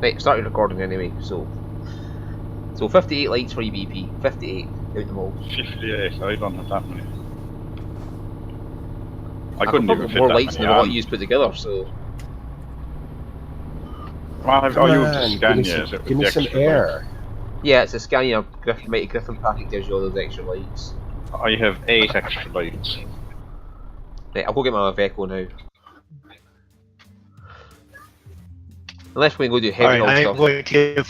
Right, started recording anyway, so 58 lights for EBP, 58 out the mall. 58, I don't have that many. I I've couldn't got even fit more that lights many than what on. you put together, so... Well, Come you on, just give scan me some air. Yeah, it's a Scania Mighty Griffin pack, it gives you all those extra lights. I have 8 extra lights. Right, I'll go get my Veco now. Unless we can go do heavy haul I'm stuff. going to give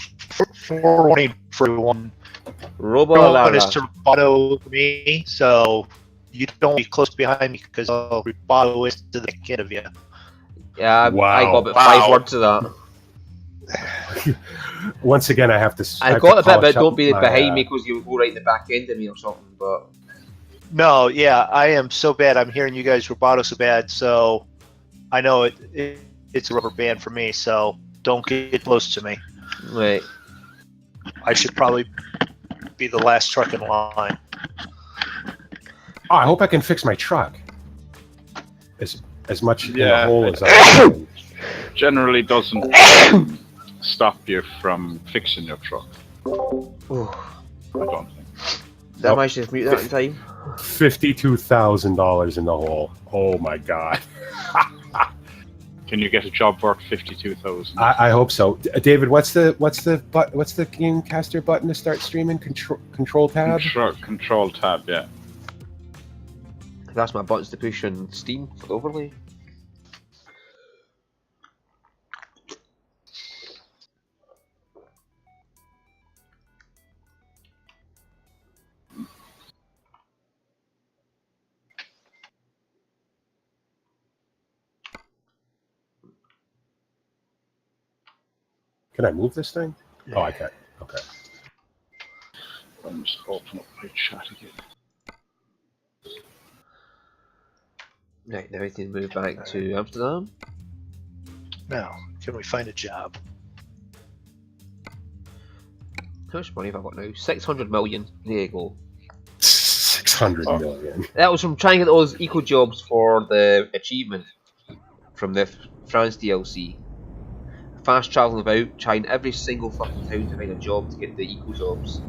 forewarning for everyone. Robo Everyone is Lara. Roboto me, so you don't be close behind me because I'll Roboto is to the kid of you. Yeah, Wow. I got about 5 words of that. Once again, I have to. I have got to a bit, but polish up don't be my, behind me because you would go right in the back end of me or something, but... No, yeah, I am so bad. I'm hearing you guys Roboto so bad, so I know it's a rubber band for me, so don't get close to me. Right. I should probably be the last truck in line. Oh, I hope I can fix my truck. As much in the Yeah. hole as I can. Generally doesn't stop you from fixing your truck. Ooh. I don't think. Did I manage to mute that in time? $52,000 in the hole. Oh my god. Can you get a job worth 52,000? I hope so. David, what's the Gamecaster button to start streaming? Control tab. Control tab, yeah. That's my buttons to push on Steam for the overlay. Can I move this thing? Oh, I can. Okay. Let me just open up my chat again. Right, now we can move back to Amsterdam. Now, can we find a job? How much money have I got now? 600 million. There you go. 600 million. That was from trying to get those eco jobs for the achievement from the France DLC. Fast travelling about, trying every single fucking town to find a job to get the eco jobs.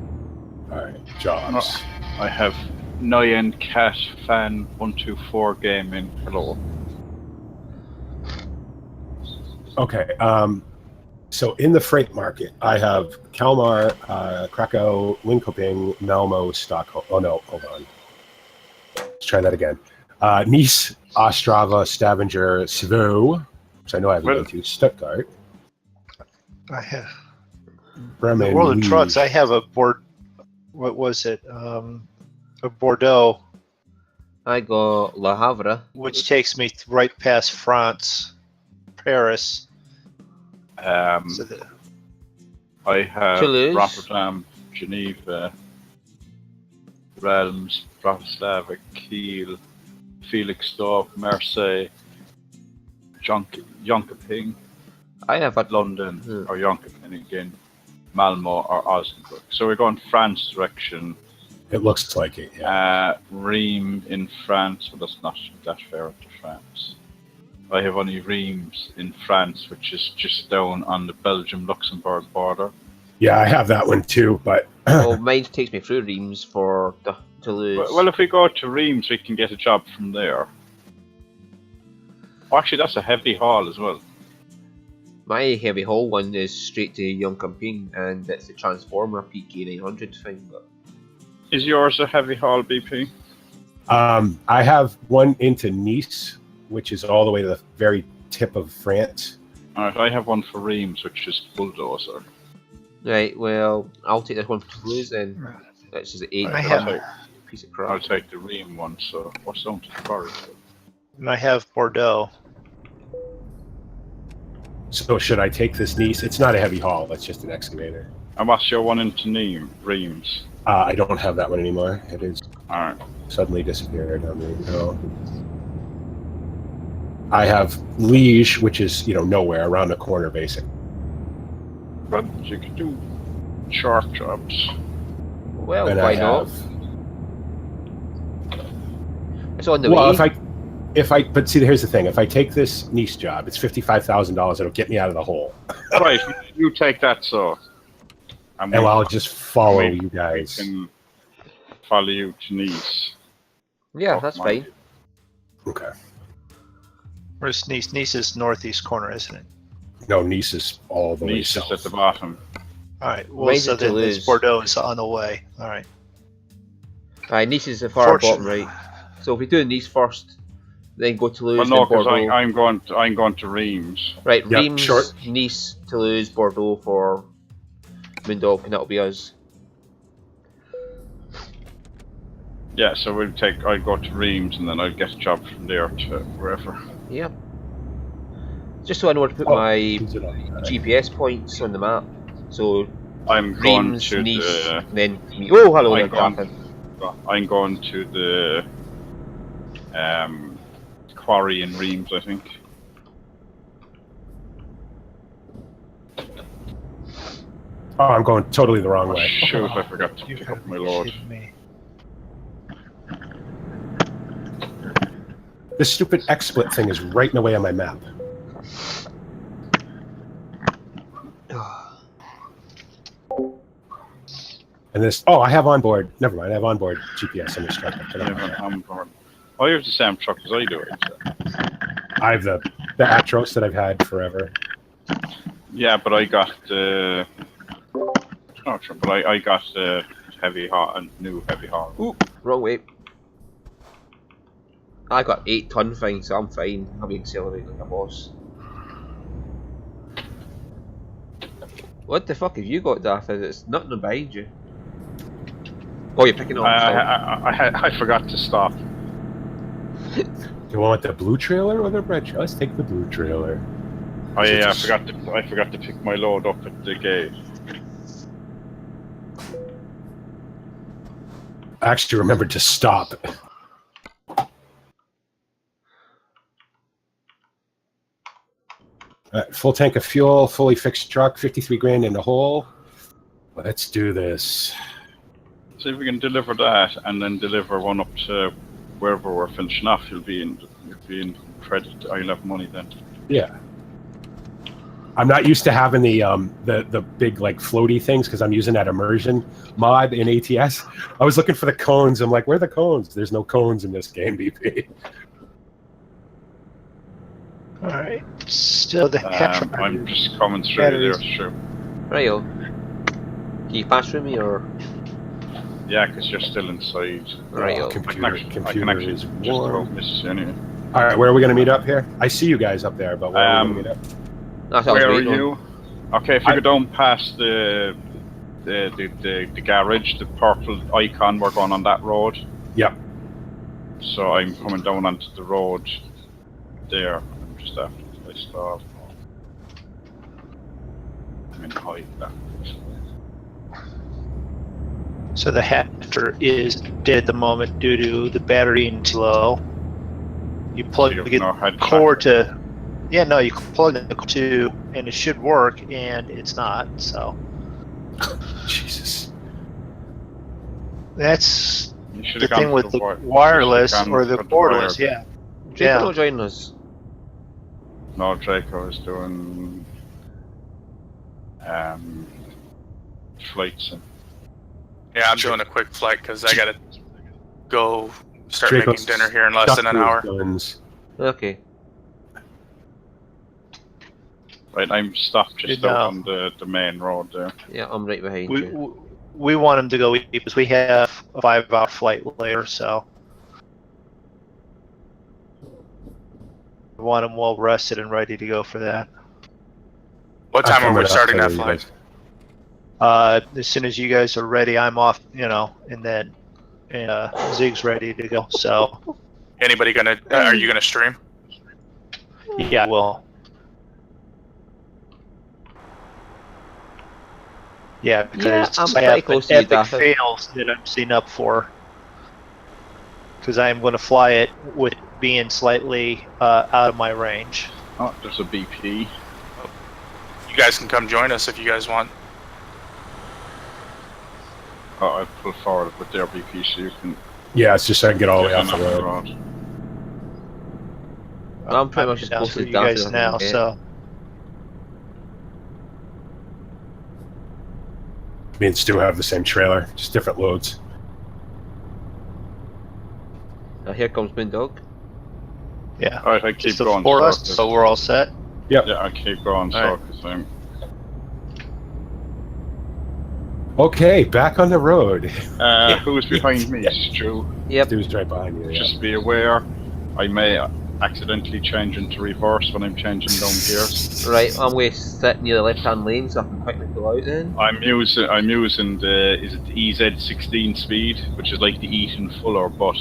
Alright, jobs. I have Nyan Cat Fan 124 Gaming. Hello. Okay, so in the freight market, I have Kalmar, Krakow, Linköping, Malmo, Stockholm. Oh no, hold on. Let's try that again. Nice, Ostrava, Stavanger, Svo, which I know I haven't been to, Stuttgart. I have Bremen, the World of Liège. Trucks. I have a board. What was it? A Bordeaux, I got Le Havre. which takes me right past France, Paris. So I have Toulouse. Rotterdam, Geneva, Realms, Bratislava, Kiel, Felixdorf, Marseille, Jönköping, I have a London, or Jönköping again, Malmo, or Osnabrück. So we're going France direction. It looks like it, yeah. Reims in France, but that's not that far up to France. I have only Reims in France, which is just down on the Belgium-Luxembourg border. Yeah, I have that one too, but... well, mine takes me through Reims for Toulouse. Well, if we go to Reims, we can get a job from there. Oh, actually, that's a heavy haul as well. My heavy haul one is straight to Jönköping, and it's the Transformer PK900 thing. But Is yours a heavy haul, BP? I have one into Nice, which is all the way to the very tip of France. Alright, I have one for Reims, which is bulldozer. right, well, I'll take this one for Toulouse then. That's just 8 I have- ton piece of crap. I'll take the Reims one, so what's down to the forest? And I have Bordeaux. So should I take this Nice? It's not a heavy haul, that's just an excavator. And what's your one into Reims? I don't have that one anymore. It is Alright. suddenly disappeared on me. No. I have Liège, which is, nowhere, around the corner, basically. But you can do short jobs. Well, And why I not? have... It's on the Well, way. But see, here's the thing: if I take this niche job, it's $55,000. It'll get me out of the hole. Right, you take that, so. And I'll just follow maybe you guys. We can follow you to Nice. Yeah, that's fine. Okay. Where's Nice? Nice is northeast corner, isn't it? No, Nice is all the way Nice south. is at the bottom. All right. Well, Mine's so in then Toulouse. Bordeaux is on the way. All right. Nice is the far bottom right. So if we do Nice first, then go Toulouse, Well, no, then because Bordeaux. I'm going to Reims. Right, Yep, Reims, short. Nice, Toulouse, Bordeaux for MrMoonDog, and that'll be us. Yeah, so I'll go to Reims and then I'll get a job from there to wherever. Yep. Just so I know where to put my GPS points on the map. So I'm going Reims, to Nice, the. then oh, hello there, I'm Dafydd. I'm going to the quarry in Reims, I think. Oh, I'm going totally the wrong way. Shoot, I forgot to pick up my load. This stupid XSplit thing is right in the way of my map. And this, I have onboard. Never mind, I have onboard GPS on this truck. Oh, you have the same truck as I do. I have the Atros that I've had forever. Yeah, but I got the. Oh, sure, but I got the new heavy haul. Ooh, wrong way. I got 8-ton thing, so I'm fine. I'll be accelerating like a boss. What the fuck have you got, Dafydd? It's nothing behind you. Oh, you're picking up. I forgot to stop. Do you want the blue trailer or the red trailer? Let's take the blue trailer. Oh yeah, I forgot to pick my load up at the gate. I actually remembered to stop. Full tank of fuel, fully fixed truck, 53 grand in the hole. Let's do this. See if we can deliver that, and then deliver one up to wherever we're finishing off. You'll be in credit. I'll have money then. Yeah. I'm not used to having the big like floaty things because I'm using that immersion mod in ATS. I was looking for the cones. I'm like, where are the cones? There's no cones in this game, BP. All right. Still the I'm just coming through there, sure. Righto. Can you pass through me or? Yeah, because you're still inside. Righto. Computer is just warm. about miss you anyway. All right, where are we going to meet up here? I see you guys up there, but where are we going to meet up? That's what I was Where are waiting on. you? Okay, if you go down past the garage, the purple icon, we're going on that road. Yep. So I'm coming down onto the road there. I'm just after I stop. I'm in height that. So the Hatcher is dead at the moment due to the battery being too low. You plug the cord to. Yeah, no, you plug the cord to, and it should work, and it's not. So. Jesus. That's the thing with the wireless or the cordless. Yeah. Draco not joining us. No, Drako is doing flights. Yeah, I'm doing a quick flight because I gotta go start Draco's making dinner here in less than an hour. Okay. Right, I'm stopped just out on the main road there. Yeah, I'm right behind you. We want him to go eat because we have a 5-hour flight later, so we want him well rested and ready to go for that. What time are we starting that flight? As soon as you guys are ready, I'm off, and then Zig's ready to go. So, anybody gonna? Are you gonna stream? Yeah, I will. Yeah, because I'm I have close to you, epic Dafydd. fails that I'm setting up for. Because I am going to fly it with being slightly out of my range. Oh, there's a BP. You guys can come join us if you guys want. Oh, I pull forward with their BP so you can. Yeah, it's just so I can get all the way off the road. I'm pretty much just down close through to you guys Dafydd, now, yeah. so Me and Stu have the same trailer, just different loads. Now here comes MrMoonDog. yeah. Alright, I keep Just the going. four of us, Circus. so we're all set. Yep. Yeah, I keep going. All right. Circus. I'm Okay, back on the road. Who's behind me? Stu. Yep. Stu's right behind you. Yeah. Just be aware, I may accidentally change into reverse when I'm changing down gears. Right, I'm going to sit near the left-hand lane so I can quickly pull out then. I'm using the EZ16 speed, which is like the Eaton Fuller, but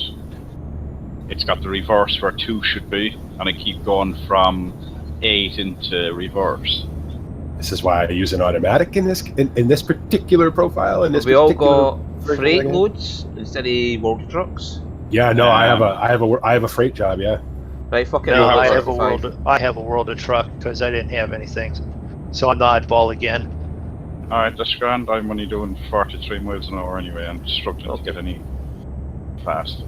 it's got the reverse where 2 should be, and I keep going from 8 into reverse. This is why I use an automatic in this particular profile. In this We all particular got version freight again. loads instead of world trucks. Yeah, no, I have a freight job. Yeah. Right, fuck it. No, I'll I go have a 35. world of truck because I didn't have anything, so I'm the oddball again. Alright, that's grand. I'm only doing 43 miles an hour anyway. I'm struggling to get any faster.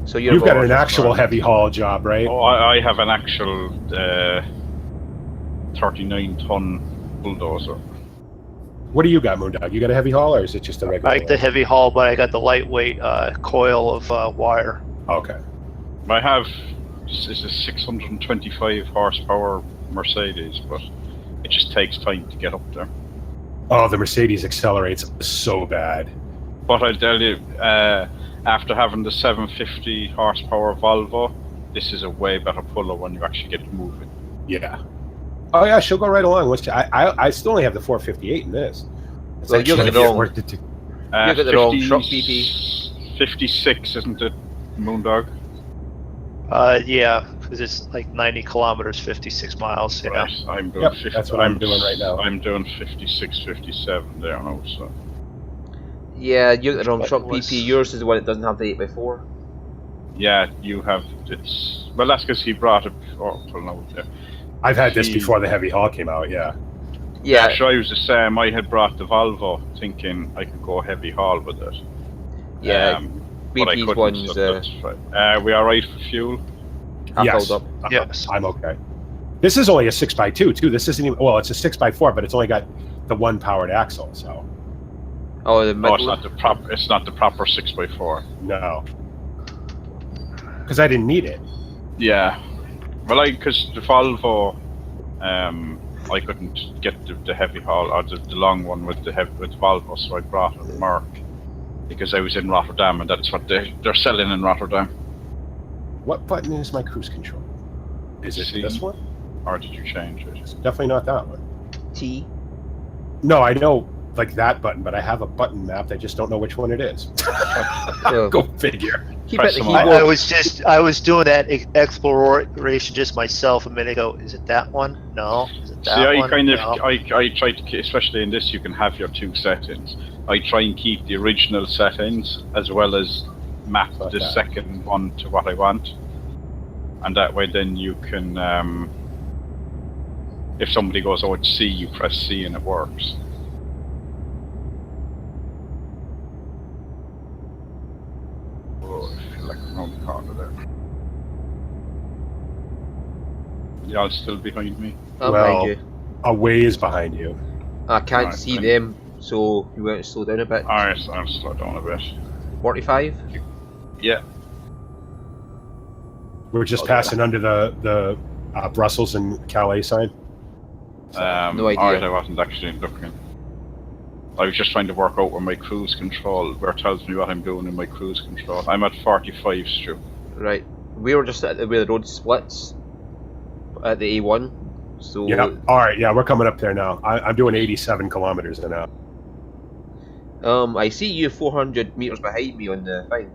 So you're You've got wrong. an actual heavy haul job, right? Oh, I have an actual 39-ton bulldozer. What do you got, MrMoonDog? You got a heavy haul, or is it just a regular? I like the heavy haul, but I got the lightweight coil of wire. Okay. I have this is a 625 horsepower Mercedes, but it just takes time to get up there. Oh, the Mercedes accelerates so bad. But I tell you, after having the 750 horsepower Volvo, this is a way better puller when you actually get moving. Yeah. Oh yeah, she'll go right along. I still only have the 458 in this. It's Well, you're actually the wrong- worth it to- You got the wrong truck, PP. 56, isn't it, MrMoonDog? Yeah, because it's like 90 kilometers, 56 miles. Yeah. Right, I'm doing Yep, 50, that's what I'm doing right now. I'm doing 56, 57 there now, so. Yeah, you got the wrong But truck, it was- PP. Yours is the one that doesn't have the 8x4. Yeah, you have, well, that's because he brought it before, well, no, yeah. I've had this He- before the heavy haul came out. Yeah. Yeah, Actually, I was the same. I had brought the Volvo thinking I could go heavy haul with it. yeah. But I BP's couldn't, one's so that's right. We alright for fuel? half Yes. filled up. Yes. I'm okay. This is only a 6x2 too. This isn't even. Well, it's a 6x4, but it's only got the one powered axle. So Oh, the No, middle. it's not the proper. It's not the proper 6x4. no, because I didn't need it. Yeah. Well, because the Volvo, I couldn't get the heavy haul or the long one with the Volvo, so I brought a Merc because I was in Rotterdam, and that's what they're selling in Rotterdam. What button is my cruise control? Is it C. this one? Or did you change it? It's definitely not that one. T. No, I know like that button, but I have a button mapped. I just don't know which one it is. So, Go figure. keep Press it the them on. keyboard. I was doing that exploration just myself a minute ago. Is it that one? No. Is it that See, one? No. I try to, especially in this, you can have your 2 settings. I try and keep the original settings as well as map Okay. the second one to what I want, and that way then you can, if somebody goes, oh, it's C, you press C and it works. Oh, I feel like I'm on the corner there. Y'all still behind me? I'm Well, behind you. A ways behind you. I can't Alright, see then. them, so you want to slow down a bit. Alright, I'll slow down a bit. 45. Yeah. We're just Okay. passing under the Brussels and Calais sign. No idea. Alright, I wasn't actually looking. I was just trying to work out where my cruise control, where it tells me what I'm doing in my cruise control. I'm at 45, Stu. Right. We were just at where the road splits at the A1. So Yeah. All right. Yeah, we're coming up there now. I'm doing 87 kilometers an hour. I see you 400 meters behind me on the thing.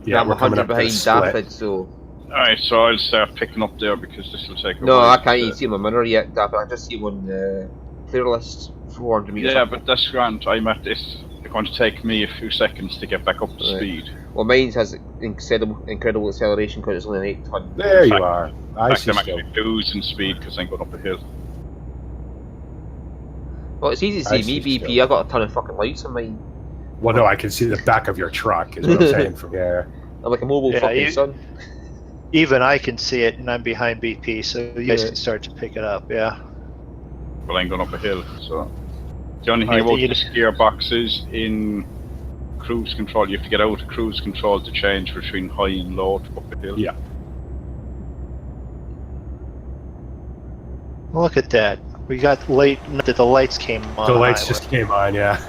Yeah, I'm we're coming 100 up to the behind split. Dafydd, so Alright, so I'll start picking up there because this will take a no, while I can't to- even see my mirror yet, Dafydd. I just see him on the clear list 400 meters. Yeah, up. but that's grand. I'm at this. It's going to take me a few seconds to get back up to Right. speed. Well, mine has incredible acceleration because it's only an 8 ton. There you fact- are. I In fact, see I'm still. actually losing speed because I'm going up a hill. Well, it's easy to I see me, see BP. still. I got a ton of fucking lights on mine. Well, no, I can see the back of your truck. Is what I'm saying from here. I'm like a mobile Yeah, fucking you- sun. Even I can see it, and I'm behind BP, so you guys can start to pick it up. Yeah. Well, I'm going up a hill, so the only thing Alright, about you- this gearbox is in cruise control. You have to get out of cruise control to change between high and low to up a hill. Yeah. Look at that. We got late. That the lights came on. The lights just came on, yeah.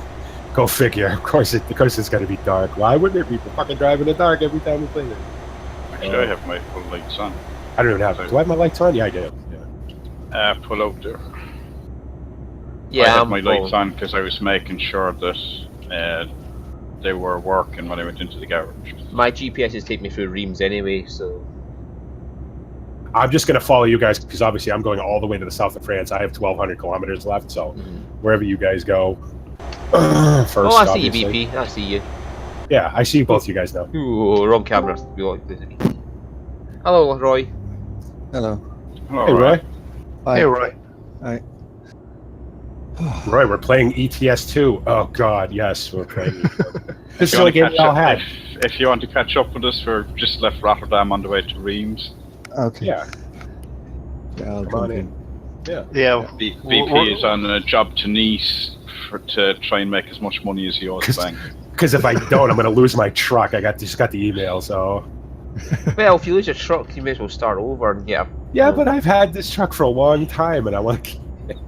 Go figure. Of course it's got to be dark. Why wouldn't it be fucking driving in the dark every time we play this? Actually, I have my full lights on. I don't even have. Do I have my lights on? Yeah, I do. Yeah. Pull out there. Yeah, I had I'm my lights full. on because I was making sure that they were working when I went into the garage. My GPS is taking me through Reims anyway, so I'm just going to follow you guys because obviously I'm going all the way to the south of France. I have 1,200 kilometers left, so wherever you guys go first. oh, I see obviously. you, BP. I see you. Yeah, I see both you guys now. Ooh, wrong camera. Hello, Roy. Hello. Hello, Hey, Roy. Hi. Hey, Roy. Hi. Roy, we're playing ETS2. Oh, God, yes, we're playing ETS2. This is If you the want to game catch we all up- had. If you want to catch up with us, we're just left Rotterdam on the way to Reims. Okay. Yeah, Yeah, I'll come on jump in. Yeah. Yeah. BP is on a job to Nice to try and make as much money as he owes the bank. Because if I don't, I'm going to lose my truck. I just got the email, so... Well, if you lose your truck, you may as well start over and get a... Yeah, but I've had this truck for a long time, and I want to keep it.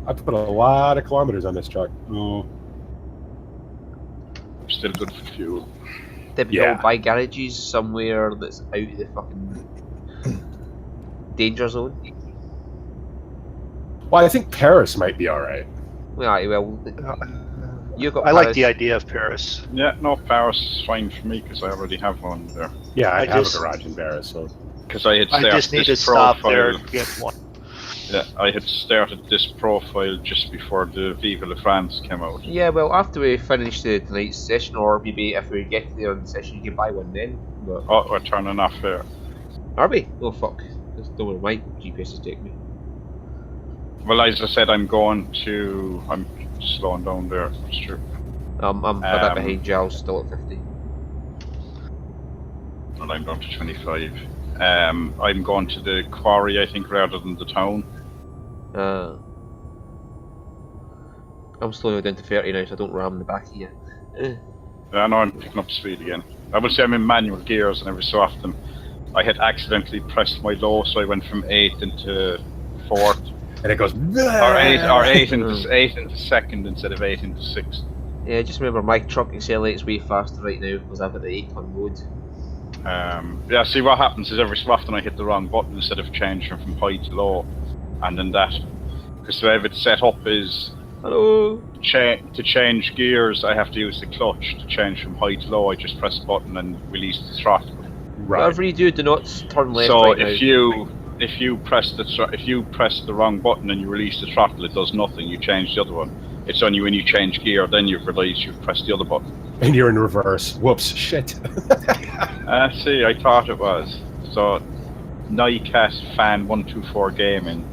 I put a lot of kilometers on this truck. Still good for fuel. Did we all buy garages somewhere that's out of the fucking danger zone? Well, I think Paris might be alright. Well, you got. I like Paris. the idea of Paris. Yeah, no, Paris is fine for me because I already have one there. Yeah, I I have just- a garage in Paris, so... Because I had I started just need to this stop profile. there and get one. Yeah, I had started this profile just before the Vive la France came out. Yeah, well, after we finish tonight's session, or maybe if we get there in the session, you can buy one then. But Oh, we're turning off there. are we? Oh fuck! That's not where my GPS is taking me. Well, as I said, I'm slowing down there. It's true. I'm a bit behind Giles, still at 50. And I'm down to 25. I'm going to the quarry, I think, rather than the town. I'm slowing down to 30 now, so I don't ram the back of you. I know I'm picking up speed again. I will say I'm in manual gears, and every so often I had accidentally pressed my low, so I went from 8th into 4th. And it goes... Or 8 into 2nd instead of 8 into 6th. Yeah, just remember my truck accelerates way faster right now because I've got the 8-ton mode. Yeah, see what happens is every so often I hit the wrong button instead of changing from high to low. And then that, because the way it's set up is Hello. to change gears, I have to use the clutch. To change from high to low, I just press the button and release the throttle. Right. Whatever you do, do not turn left So right if you press the wrong button and you release the throttle, it does nothing. You change the other one. It's only when you change gear, then you realize you've pressed the other button. And you're in reverse. Whoops. Shit. See, I thought it was. So, Nycat fan 124 gaming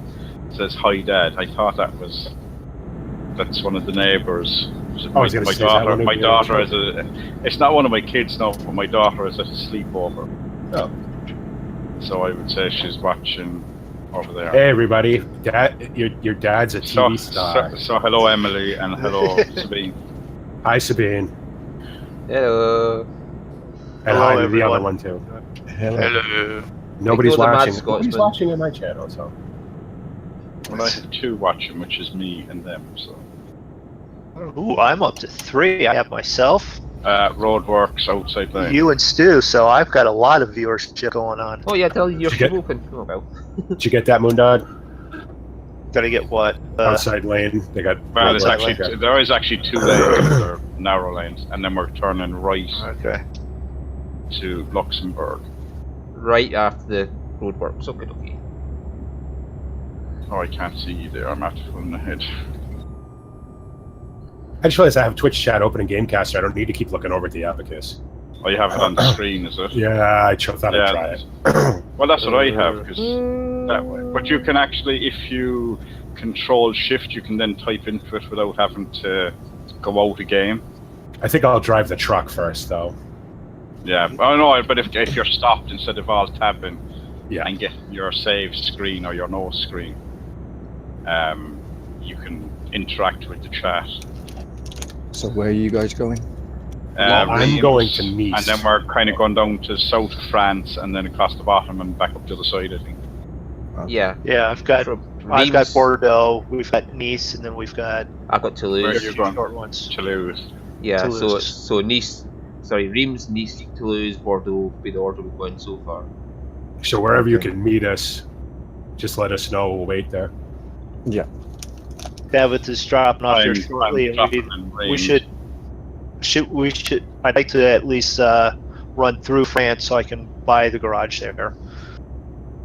says hi dad. I thought that's one of the neighbours. I was gonna say, is that one of My your daughter children? is it's not one of my kids now, but my daughter is at a sleepover. Oh. So I would say she's watching over there. Hey, everybody. Dad, your dad's a TV star. So hello Emily and hello Sabine. Hi, Sabine. Hello. And Hello, hi to the everyone. other one, too. Hello. Hello. Nobody's Ignore the mad watching. Scotsman. Nobody's watching on my channel, so... Well, I have 2 watching, which is me and them. So Ooh, I'm up to 3. I have myself, Roadworks outside lane. you, and Stu, so I've got a lot of viewership going on. Oh yeah, tell you you're Did you get- open. Oh well. Did you get that, Moondog? Gotta get what? Outside lane. They got... Well, there's Right, actually there is actually 2 lanes, they're narrow lanes, and then we're turning right Okay. to Luxembourg. Right after the roadworks. Okay, okay. Oh, I can't see you there. I'm after pulling ahead. I just realized I have Twitch chat open in Gamecaster. I don't need to keep looking over at the Abacus. Oh, you have it on the screen, is it? Yeah, I thought I'd try it. Well, that's what I have, because that way. But you can actually, if you control shift, you can then type into it without having to go out a game. I think I'll drive the truck first, though. Yeah, I know, but if you're stopped instead of all tapping Yeah. and getting your save screen or your no screen, you can interact with the chat. So where are you guys going? Well, I'm Reims, going to Nice. and then we're kind of going down to south of France, and then across the bottom and back up to the side, I think. Yeah. Yeah, I've got Reims, Bordeaux, we've got Nice, and then we've got I've got Where Toulouse. are you going? short ones. Toulouse. Yeah, so Toulouse. so Nice, sorry, Reims, Nice, Toulouse, Bordeaux would be the order we've gone so far. So wherever you can meet us, just let us know. We'll wait there. David is dropping off here I'm shortly, and dropping in we Reims. should. I'd like to at least run through France so I can buy the garage there,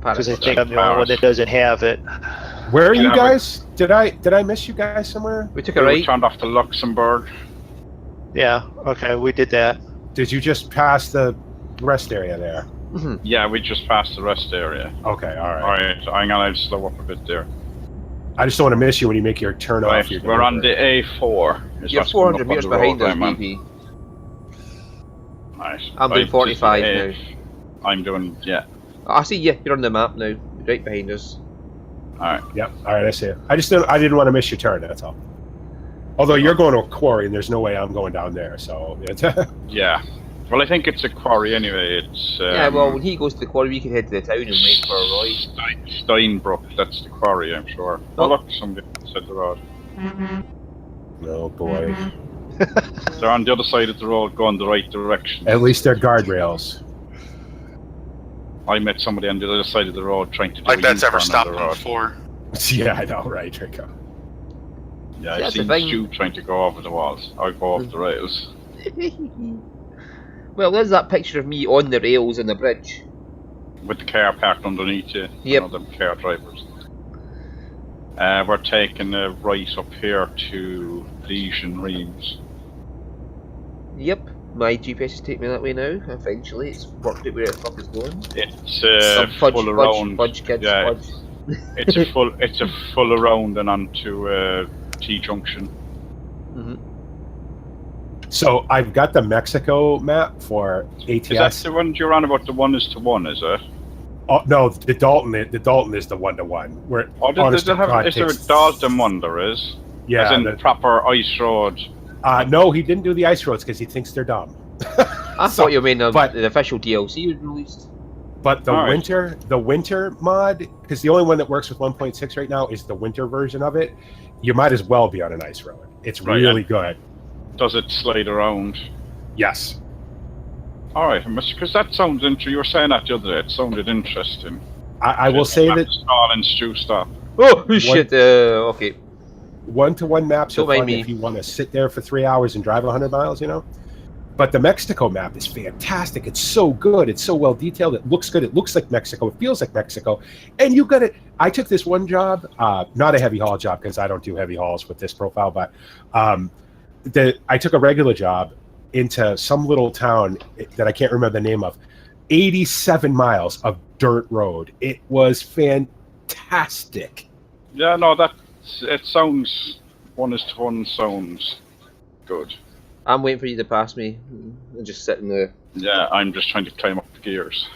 because I think I'm the only one that doesn't have it. Where are you Yeah, guys? Did I miss you guys somewhere? We took a We right. turned off to Luxembourg. Yeah, okay, we did that. Did you just pass the rest area there? Yeah, we just passed the rest area. Okay, all right. Alright, hang on, I'll slow up a bit there. I just don't want to miss you when you make your turn Right, off. Your we're on the delivery. A4. It's You're what's coming 400 up on metres the behind road, us, man. BP. Nice. I'm doing Right, 45 this now. is A. I'm doing, yeah. Oh, I see you. You're on the map now, right behind us. Alright. Yep. All right, I see it. I didn't want to miss your turn. That's all. Although you're going to a quarry, and there's no way I'm going down there. So it's Yeah. Well, I think it's a quarry anyway. It's Yeah, well, when he goes to the quarry, we can head to the town and wait for Roy. Steinbrook. That's the quarry, I'm sure. Oh, look, somebody said the road. oh boy. They're on the other side of the road, going the right direction. At least they're guardrails. I met somebody on the other side of the road trying to do Like a that's ever U-turn on stopped the me road. before. Yeah, I know, right, Drako. Yeah, That's I've the seen thing. Stu trying to go over the walls. I go off the rails. Well, there's that picture of me on the rails on the bridge. With the car parked underneath you. Yep. You know, them car drivers. We're taking a right up here to Liege and Reims. Yep, my GPS is taking me that way now. Eventually, it's worked out where the fuck it's going. It's Some fudge, full around. fudge, kids, yeah, fudge. it's a full around and onto T junction. Mhm. So I've got the Mexico map for ATS. Is that the one you're on about? The 1:1, is it? Oh no, the Dalton is the 1-to-1. Where Oh, honest to God, is there a takes- Dalton one? There is. Yeah. As in proper ice road. No, he didn't do the ice roads because he thinks they're dumb. I thought you meant but- the official DLC was released. But the Alright. winter mod, because the only one that works with 1.6 right now is the winter version of it. You might as well be on an ice road. It's Right, really good. Does it slide around? Yes. Alright, because that sounds interesting. You were saying that the other day. It sounded interesting. I will say that Stall and Stew stop. Oh, shit, okay. 1-to-1 maps are Don't mind fun me. if you want to sit there for 3 hours and drive 100 miles, you know? But the Mexico map is fantastic. It's so good. It's so well detailed. It looks good. It looks like Mexico. It feels like Mexico. And you got it. I took this one job, not a heavy haul job because I don't do heavy hauls with this profile, but I took a regular job into some little town that I can't remember the name of. 87 miles of dirt road. It was fantastic. Yeah, no, it sounds 1:1 sounds good. I'm waiting for you to pass me. I'm just sitting there. Yeah, I'm just trying to climb up the gears.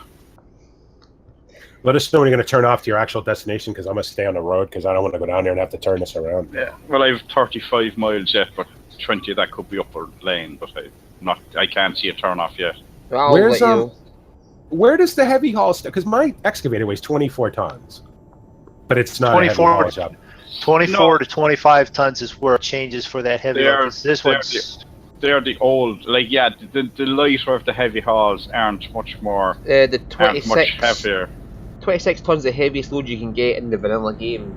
Let us know when you're going to turn off to your actual destination because I'm going to stay on the road because I don't want to go down there and have to turn this around. Yeah. Well, I have 35 miles yet, but 20 of that could be upper lane, but I can't see a turn off yet. I'll Where's, let you know. Where does the heavy haul stuff? Because my excavator weighs 24 tons, but it's not a heavy 24 haul job. 24 to 25 tons is where it changes for that heavy. They're- load, 'cause this they're one's They're the old, like, yeah, the lighter of the heavy hauls aren't much more, The aren't much 26, heavier. 26 tons is the heaviest load you can get in the vanilla game.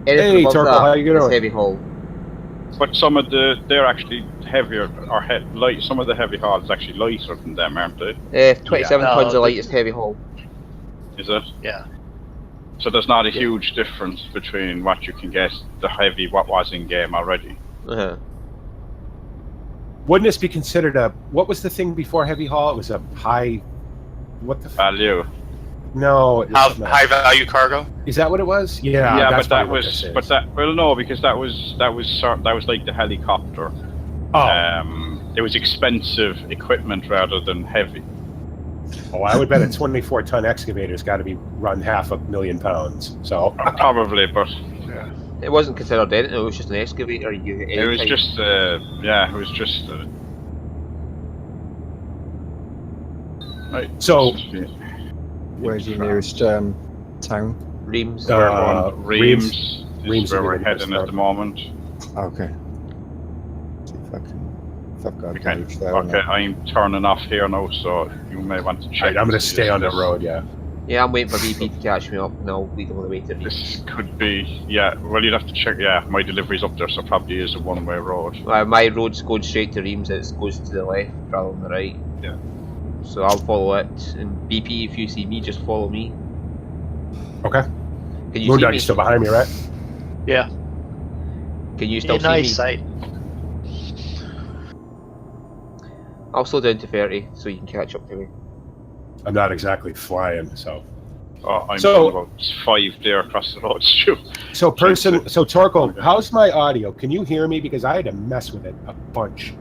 Hey, Anything above Turkle, that how you is doing? heavy haul. But some of they're actually heavier, or light. Some of the heavy hauls actually lighter than them, aren't they? 27 Yeah. tons No, of lightest heavy haul. Is it? yeah. So there's not a huge difference between what you can get, what was in game already. Uh-huh. Wouldn't this be considered what was the thing before heavy haul? It was a high, what the Value. no. it was something else. High value cargo. Is that what it was? Yeah, Yeah, that's but that probably what was, this is. but that, well, no, because that was like the helicopter. Oh, It was expensive equipment rather than heavy. Oh, I would bet a 24-ton excavator's got to be run £500,000 pounds. So probably, but It wasn't considered anything. It was just an excavator. it was just it was just. Right. So, Where's your nearest town? Reims. We're going Reims is where is we're the heading at the moment. Okay. See if I've got a Okay. gauge there. Okay, I'm turning off here now, so you may want to check. right, I'm going to stay on the road. Yeah. Yeah, I'm waiting for BP to catch me up, and I'll lead them on the way to Reims. This could be, well, you'd have to check. Yeah, my delivery's up there, so probably is a one-way road. My road's going straight to Reims. It goes to the left rather than the right. Yeah. So I'll follow it. And BP, if you see me, just follow me. Okay. Can you see MrMoonDog, me? you still behind me, right? Yeah. Can you still In see me? eyesight. I'll slow down to 30 so you can catch up to me. I'm not exactly flying, so. Oh, I'm So- about 5 there across the road. Stu. So Torkel, how's my audio? Can you hear me? Because I had to mess with it a bunch.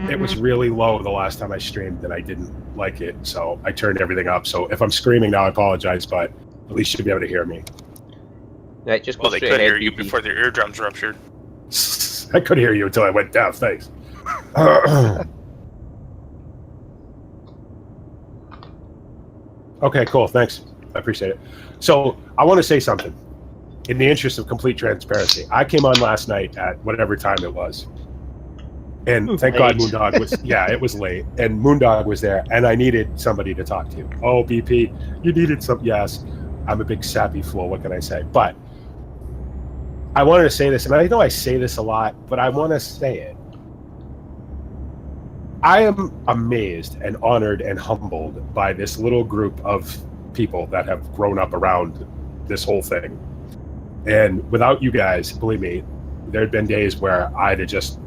It was really low the last time I streamed, and I didn't like it, so I turned everything up. So if I'm screaming now, I apologize, but at least you'll be able to hear me. Right, just go Well, they straight could ahead, hear you BP. before their eardrums ruptured. I could hear you until I went deaf. Thanks. Okay, cool. Thanks. I appreciate it. So I want to say something. In the interest of complete transparency, I came on last night at whatever time it was. And thank God Late. MrMoonDog was, yeah, it was late. And MrMoonDog was there, and I needed somebody to talk to. Oh, BP, you needed some, yes. I'm a big sappy fool, what can I say? But I wanted to say this, and I know I say this a lot, but I want to say it. I am amazed and honored and humbled by this little group of people that have grown up around this whole thing. And without you guys, believe me, there had been days where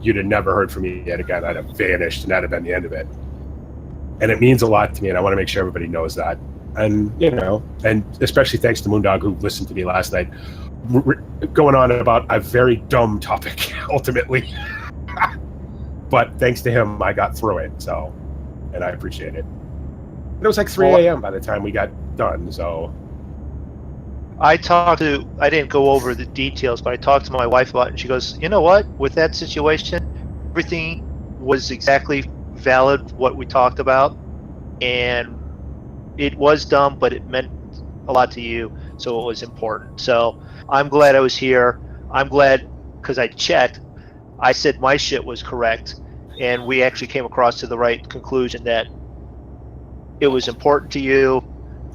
you'd have never heard from me yet again. I'd have vanished, and that'd have been the end of it. And it means a lot to me, and I want to make sure everybody knows that. And, and especially thanks to MrMoonDog, who listened to me last night, going on about a very dumb topic, ultimately. But thanks to him, I got through it, so, and I appreciate it. And it was like 3 a.m. by the time we got done, so. I didn't go over the details, but I talked to my wife about it, and she goes, you know what? With that situation, everything was exactly valid, what we talked about, and it was dumb, but it meant a lot to you, so it was important. So I'm glad I was here. I'm glad, because I checked, I said my shit was correct, and we actually came across to the right conclusion that it was important to you.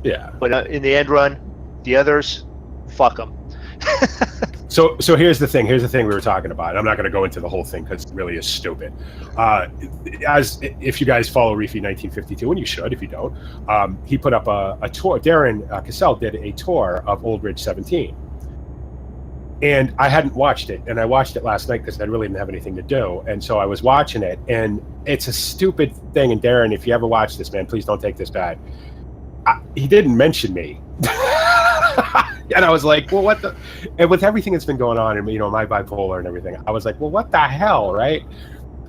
Yeah. But in the end run, the others, fuck them. So here's the thing. Here's the thing we were talking about. I'm not going to go into the whole thing because it really is stupid. As if you guys follow Reefy 1952, and you should if you don't, he put up a tour. Darren Cassell did a tour of Old Ridge 17. And I hadn't watched it, and I watched it last night because I really didn't have anything to do. And so I was watching it, and it's a stupid thing. And Darren, if you ever watch this, man, please don't take this bad. He didn't mention me. And I was like, well, what the... And with everything that's been going on, and my bipolar and everything, I was like, well, what the hell, right?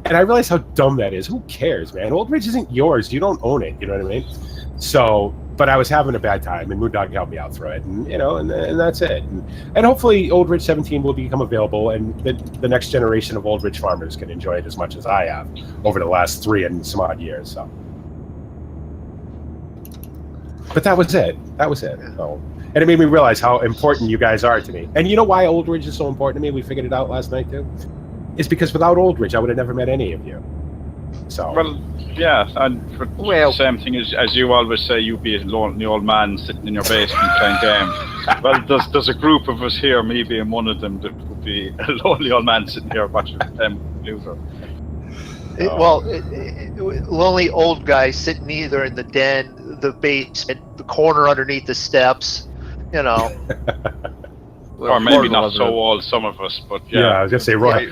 And I realized how dumb that is. Who cares, man? Old Ridge isn't yours. You don't own it. You know what I mean? So, but I was having a bad time, and MrMoonDog helped me out through it, and and that's it. And hopefully, Old Ridge 17 will become available, and the next generation of Old Ridge farmers can enjoy it as much as I have over the last 3 and some odd years. So, but that was it. That was it. So, and it made me realize how important you guys are to me. And you know why Old Ridge is so important to me? We figured it out last night too. It's because without Old Ridge, I would have never met any of you. So. Well, yeah, and same thing as you always say, you be a lonely old man sitting in your basement playing games. Well, there's a group of us here, me being one of them, that would be a lonely old man sitting here watching them loser. Lonely old guy sitting either in the den, the basement, the corner underneath the steps, Well, or maybe not so old, some of us, but yeah. Yeah, I was gonna say Roy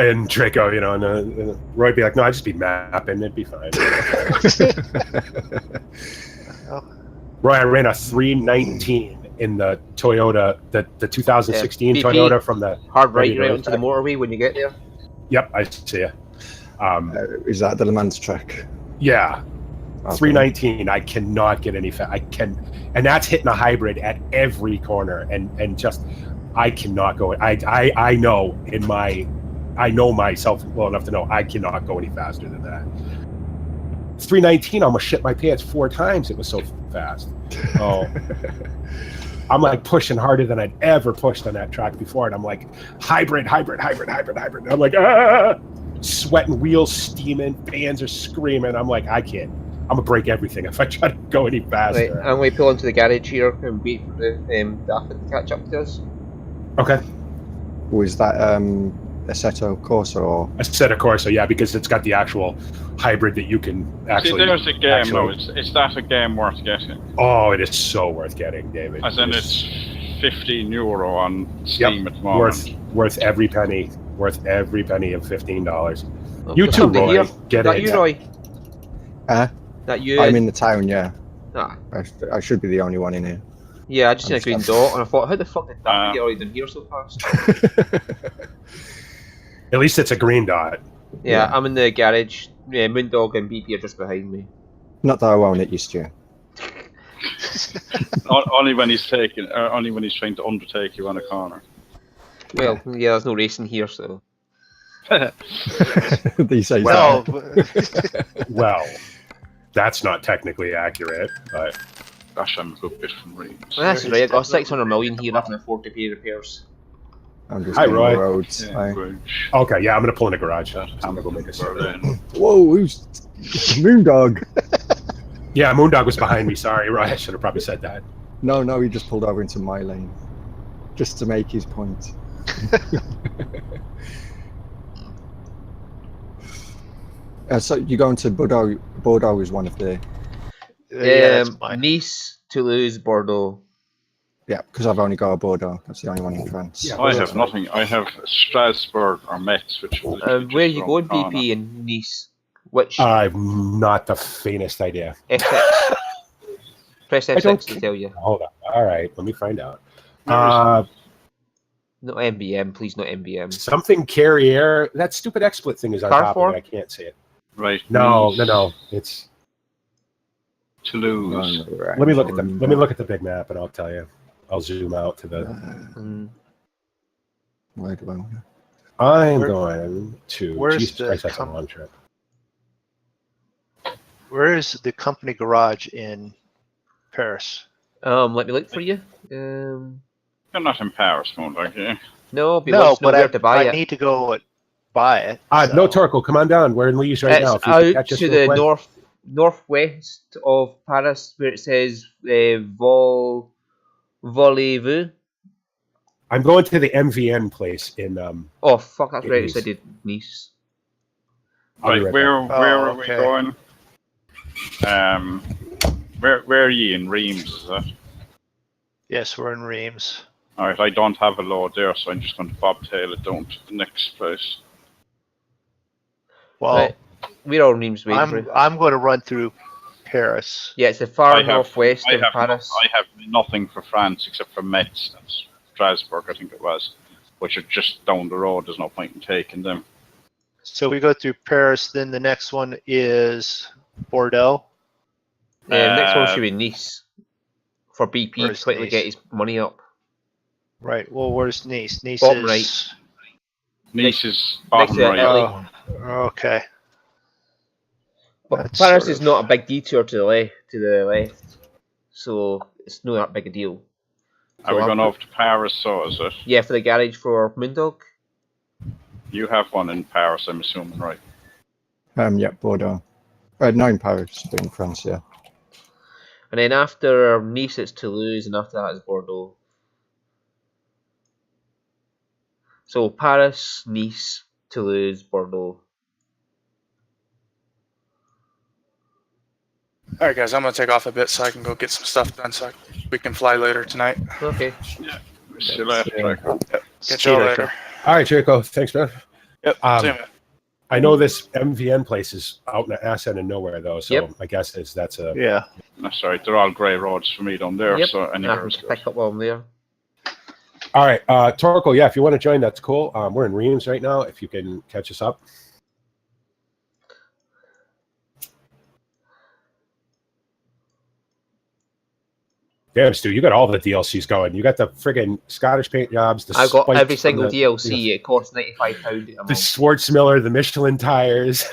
and Drako, and Roy would be like, no, I'd just be mapping, it'd be fine. Roy, I ran a 319 in the Toyota, the 2016 Toyota from the hard right into the motorway when you get there. Yep, I see you. Is that the Le Mans track? Yeah. Okay. 319. I cannot get any fat. And that's hitting a hybrid at every corner, and just I cannot go. I know myself well enough to know I cannot go any faster than that. 319, I almost shit my pants 4 times. It was so fast. Oh, I'm like pushing harder than I'd ever pushed on that track before, and I'm like hybrid. And I'm like sweating, wheels steaming, fans are screaming. I'm like, I can't. I'm gonna break everything if I try to go any faster. Right, I'm going to pull into the garage here and wait for the Dafydd to catch up to us. Okay. Was that Assetto Corsa or Assetto Corsa? Yeah, because it's got the actual hybrid that you can actually. See, there's a game. No, it's that a game worth getting. Oh, it is so worth getting, David. As in, it's €15 on Steam at the moment. Worth every penny. Worth every penny of $15. Oh, You too, Roy. Here. Get That it. you, Roy? Huh? That you? I'm in the town, yeah. Ah. I should be the only one in here. Yeah, I just seen a green dot and I thought, how the fuck did that get already done here so fast? At least it's a green dot. Yeah, I'm in the garage. Yeah, MrMoonDog and BP are just behind me. Not that I won't hit you, Stu. Only when he's trying to undertake you on a corner. Well, yeah, there's no racing here, so. These days. Well, Well, that's not technically accurate, but Gosh, I'm a good bit from Reams. Well, that's right, I got 600 million here, I can afford to pay repairs. I'm just Hi, on Roy. the roads. Yeah, Hi. Bridge. okay. Yeah, I'm gonna pull in a garage. I'm Southampton, gonna go make a survey. Berlin. Whoa, who's MrMoonDog? Yeah, MrMoonDog was behind me. Sorry, Roy. I should have probably said that. No, he just pulled over into my lane, just to make his point. So you're going to Bordeaux? Bordeaux is one of the. yeah, that's mine. Nice, Toulouse, Bordeaux. Yeah, because I've only got a Bordeaux. That's the only one in France. Yeah. I have nothing. I have Strasbourg or Metz, which. Where are you going, BP, in Nice? Which I've not the faintest idea. F6? Press F6 to tell you. Hold on. All right, let me find out. Where Not MBM, please, not MBM. Something Carrier. That stupid XSplit thing is on top of Carrefour? it. I can't see it. Right. No. Nice, It's. Toulouse. Right. Let me look at the. Let me look at the big map, and I'll tell you. I'll zoom out to the. Where do I want to? I'm going to. where's Jesus the Christ, that's a long trip. Where is the company garage in Paris? Let me look for you. You're not in Paris, MrMoonDog, yeah? No, but No, but but to buy I it. need to go buy it. No, so- Torkel, come on down. We're in Leeds right now. It's If you could out catch us to real the quick. northwest of Paris, where it says Voulez-vous. I'm going to the MVN place in. Oh fuck, that's right. Nice. I did Nice. I'll be Right, right where back. are we okay. going? Where are ye in Reims? Is that? Yes, we're in Reims. All right, I don't have a load there, so I'm just going to bobtail it down to the next place. Well, Right. We're all names waiting for it. I'm going to run through Paris. Yeah, it's the far I have- northwest I of have Paris. I have nothing for France except for Metz and Strasbourg, I think it was, which are just down the road. There's no point in taking them. So we go through Paris. Then the next one is Bordeaux. Next one should be Nice. For BP to Where's quickly Nice? get his money up. Right. Well, where's Nice? Nice Bottom is right. Nice is next bottom to right. Italy. Okay. But That's Paris sort is of- not a big detour to the left, so it's not that big a deal. Are we So going I'll over to Paris, so is it? Yeah, for the garage for MrMoonDog. You have one in Paris, I'm assuming, right? Yeah, Bordeaux. No, in Paris, but in France, yeah. And then after Nice it's Toulouse, and after that is Bordeaux. So Paris, Nice, Toulouse, Bordeaux. All right, guys, I'm gonna take off a bit so I can go get some stuff done, so we can fly later tonight. Okay. See you later, Drako. Catch y'all later. All right, Jericho. Thanks, man. Yep. Um, see you, man. I know this MVN place is out in the ass end of nowhere, though. So Yep. my guess is that's a. Yeah. That's right. They're all grey roads for me down there, Yep. so I anywhere can is good. pick up while I'm there. All right, Torkel. Yeah, if you want to join, that's cool. We're in Reims right now. If you can catch us up. Damn, Stu, you got all the DLCs going. You got the friggin' Scottish paint jobs. I got spikes every from single the, DLC. It costs £95 a The month. Schwarzmiller, the Michelin tires.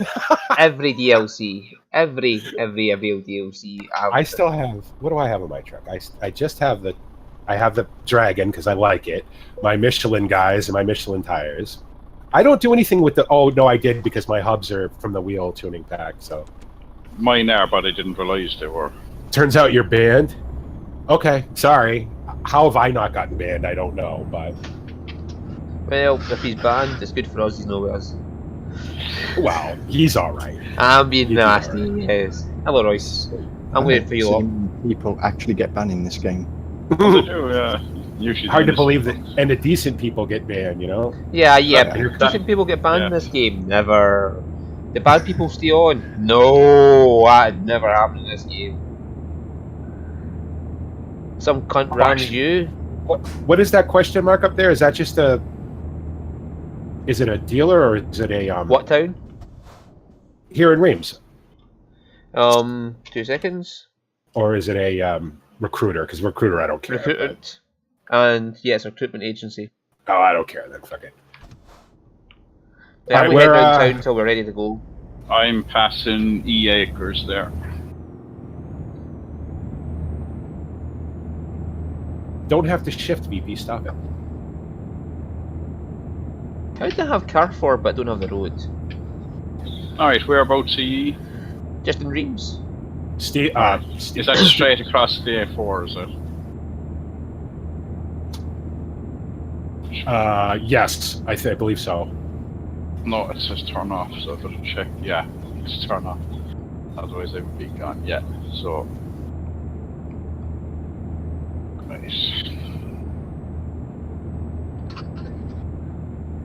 Every DLC, every DLC. I still have. What do I have on my truck? I just have the. I have the Dragon because I like it. My Michelin guys and my Michelin tires. I don't do anything with the. Oh no, I did because my hubs are from the wheel tuning pack. So Mine are, but I didn't realize they were. turns out you're banned. Okay, sorry. How have I not gotten banned? I don't know, but Well, if he's banned, it's good for us. He's no with us. well, he's all right. I'm being He's nasty. alright. Yes. Hello, Royce. I'm waiting for you all. People actually get banned in this game. They do, yeah. Usually Hard to they believe that, and the decent people get banned. You know. Yeah. Yeah. Decent people get banned in Yeah. this game. Never. The bad people stay on. No, that never happened in this game. Some cunt ran you. What is that question mark up there? Is that just a? Is it a dealer or is it a What town? here in Reims, 2 seconds. or is it a recruiter? Because recruiter, I don't care. Recruitment. And yes, recruitment agency. Oh, I don't care then. Fuck it. Yeah, Alright, we head we're, round town until we're ready to go. I'm passing acres there. Don't have to shift, VP. Stop it. How do I have Carrefour but don't have the road? Alright, whereabouts are ye? Just in Reims. Steve. Is that straight across the A4, is it? Yes, I believe so. No, it says turn off, so I better check. Yeah, it's turn off. Otherwise I would be gone. Yeah, so... Nice.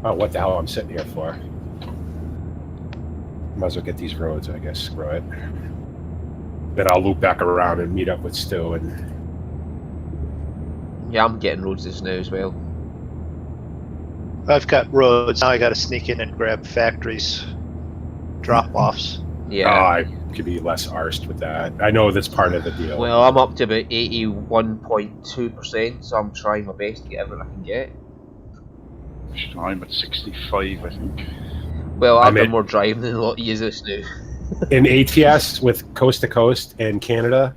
Oh, what the hell I'm sitting here for? Might as well get these roads, I guess. Screw it. Then I'll loop back around and meet up with Stu and. Yeah, I'm getting roads just now as well. I've got roads. Now I got to sneak in and grab factories, drop-offs. Yeah. I could be less arsed with that. I know that's part of the deal. Well, I'm up to about 81.2%, so I'm trying my best to get everything I can get. I'm at 65, I think. Well, I've I'm done at- more driving than a lot of you this now. In ATS with coast to coast in Canada,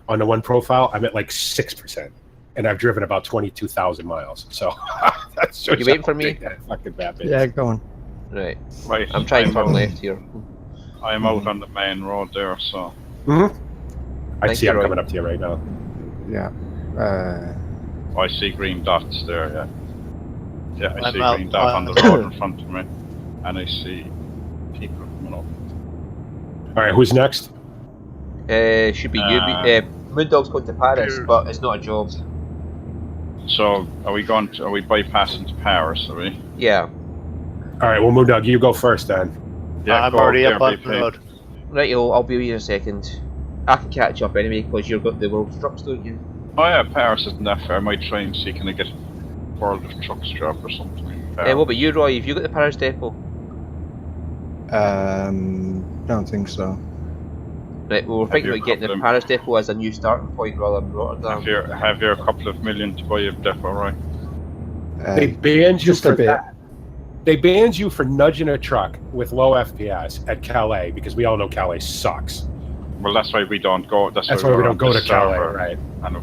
on the one profile, I'm at like 6%, and I've driven about 22,000 miles. So that's just You waiting how for me? big that fucking map is. Yeah, go on. Right. Right, I'm trying to turn out- left here. I'm out on the main road there, so... I Thank see. you, I'm Roy. coming up to you right now. Yeah. I see green dots there, yeah. Yeah, I I'm see out, green dot on the road in front of me. And I see people coming up. All right, who's next? Should be you. MrMoonDog's going to Paris, but it's not a job. So, are we bypassing to Paris, are we? Yeah. All right, well, MrMoonDog, you go first then. I'm go already there, up on the BP. road. Right, I'll be with you in a second. I can catch up anyway, because you've got the world's trucks, don't you? Oh yeah, Paris isn't that far. I might try and see can I get World of Trucks job or something. in Paris. What about you, Roy? Have you got the Paris depot? Don't think so. Right, well, we're thinking you about getting the got them? Paris depot as a new starting point rather than Rotterdam. Have you a couple of million to buy a depot, right? They banned you just a for bit. that. They banned you for nudging a truck with low FPS at Calais because we all know Calais sucks. Well, that's why we don't go. That's That's why why we we're don't on go to this Calais, server right? And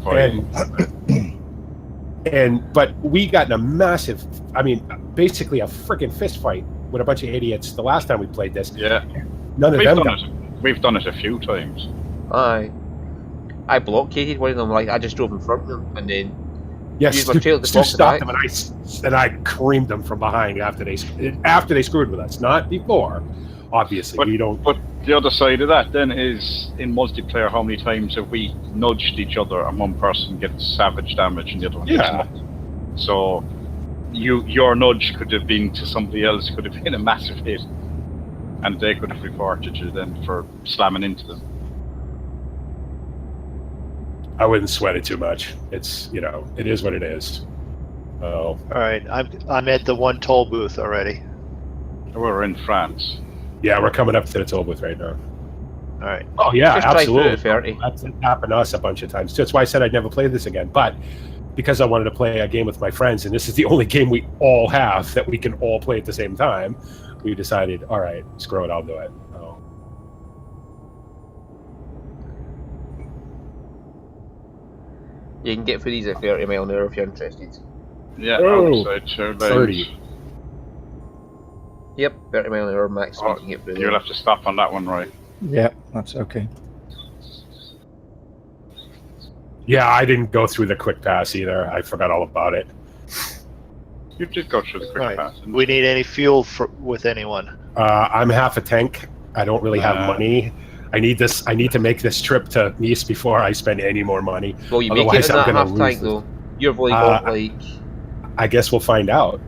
avoid. But we got in a massive, basically a freaking fist fight with a bunch of idiots the last time we played this. Yeah, None of we've them done got. it. We've done it a few times. I blockaded one of them, like, I just drove in front of them, and then Yes, Use my tail to Stu block the stopped back. them, and I creamed them from behind after they screwed with us, not before. Obviously, we don't. But the other side of that then is in multiplayer, how many times have we nudged each other and one person gets savage damage and the other one gets Yeah. nothing? So your nudge could have been to somebody else, could have been a massive hit, and they could have reported you then for slamming into them. I wouldn't sweat it too much. It's it is what it is. Oh, All right, I'm at the one toll booth already. We're in France. yeah, we're coming up to the toll booth right now. right. Oh yeah, Just try through absolutely. it at 30. That's happened to us a bunch of times. That's why I said I'd never play this again. But because I wanted to play a game with my friends, and this is the only game we all have that we can all play at the same time, we decided, all right, screw it, I'll do it. Oh. You can get through these at 30 mile an hour if you're interested. Yeah, Oh, outside 2 lanes. 30. Yep, 30 mile an hour max. Oh, You can get through you'll there. have to stop on that one, right? Yeah, that's okay. Yeah, I didn't go through the quick pass either. I forgot all about it. You did go through the quick Right. pass. didn't We you? need any fuel with anyone. I'm half a tank. I don't really have money. I need this. I need to make this trip to Nice before I spend any more money. Well, you make it Otherwise, in I'm that gonna half lose tank this. though. You've only got like. I guess we'll find out.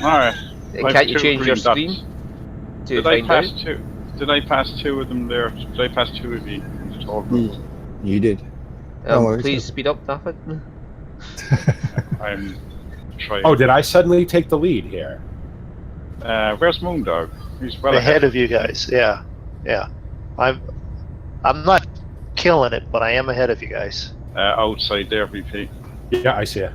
Alright. Can't you 2 change your green screen dots. to Did I find pass out? 2? Did I pass 2 of them there? Did I pass 2 of you? in the toll booth? You did. No worries. Please speed up, Dafydd. I'm trying. Oh, did I suddenly take the lead here? Where's MrMoonDog? He's well Ahead of you guys. Yeah. I'm not killing it, but I am ahead of you guys. Outside there, VP. Yeah, I see it.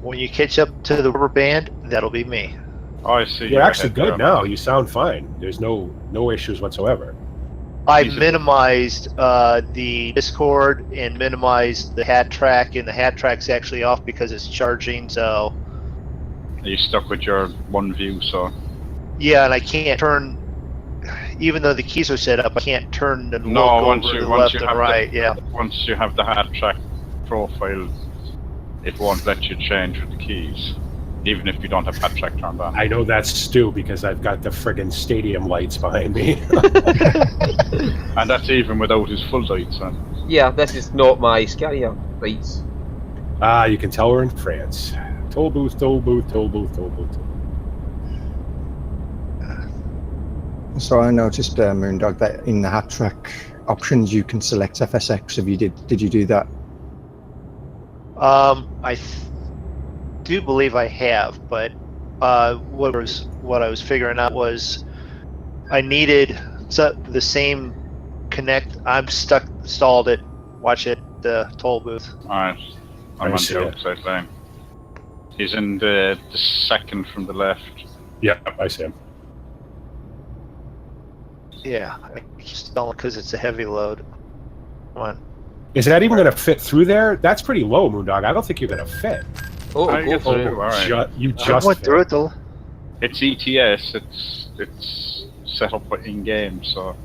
When you catch up to the rubber band, that'll be me. Oh, I see. You're actually ahead there. good now. You sound fine. There's no issues whatsoever. I Jesus. minimized the Discord and minimized the hat track, and the hat track's actually off because it's charging. So Are you stuck with your one view? So yeah, and I can't turn. Even though the keys are set up, I can't turn and No, look once over you- to the once left you and have right. Yeah. once you have the hat track profile, it won't let you change with the keys, even if you don't have hat track turned on. I know that's Stu because I've got the friggin' stadium lights behind me. And that's even without his full lights on. Yeah, this is not my Scania lights. You can tell we're in France. Toll booth, toll booth, toll booth, toll booth. So I noticed, MrMoonDog, that in the hat track options you can select FSX. Did you do that? I do believe I have, but what I was figuring out was I needed the same connect. I'm stalled at watch it the toll booth. Alright, I'm I on see the it. outside lane. He's in the second from the left. Yeah, I see him. Yeah, I just don't because it's a heavy load. Come on. Is that even going to fit through there? That's pretty low, Moondog. I don't think you're going to fit. Oh, I go get for through, it. alright. You I just went fit. through it though. It's ETS. It's set up in game. So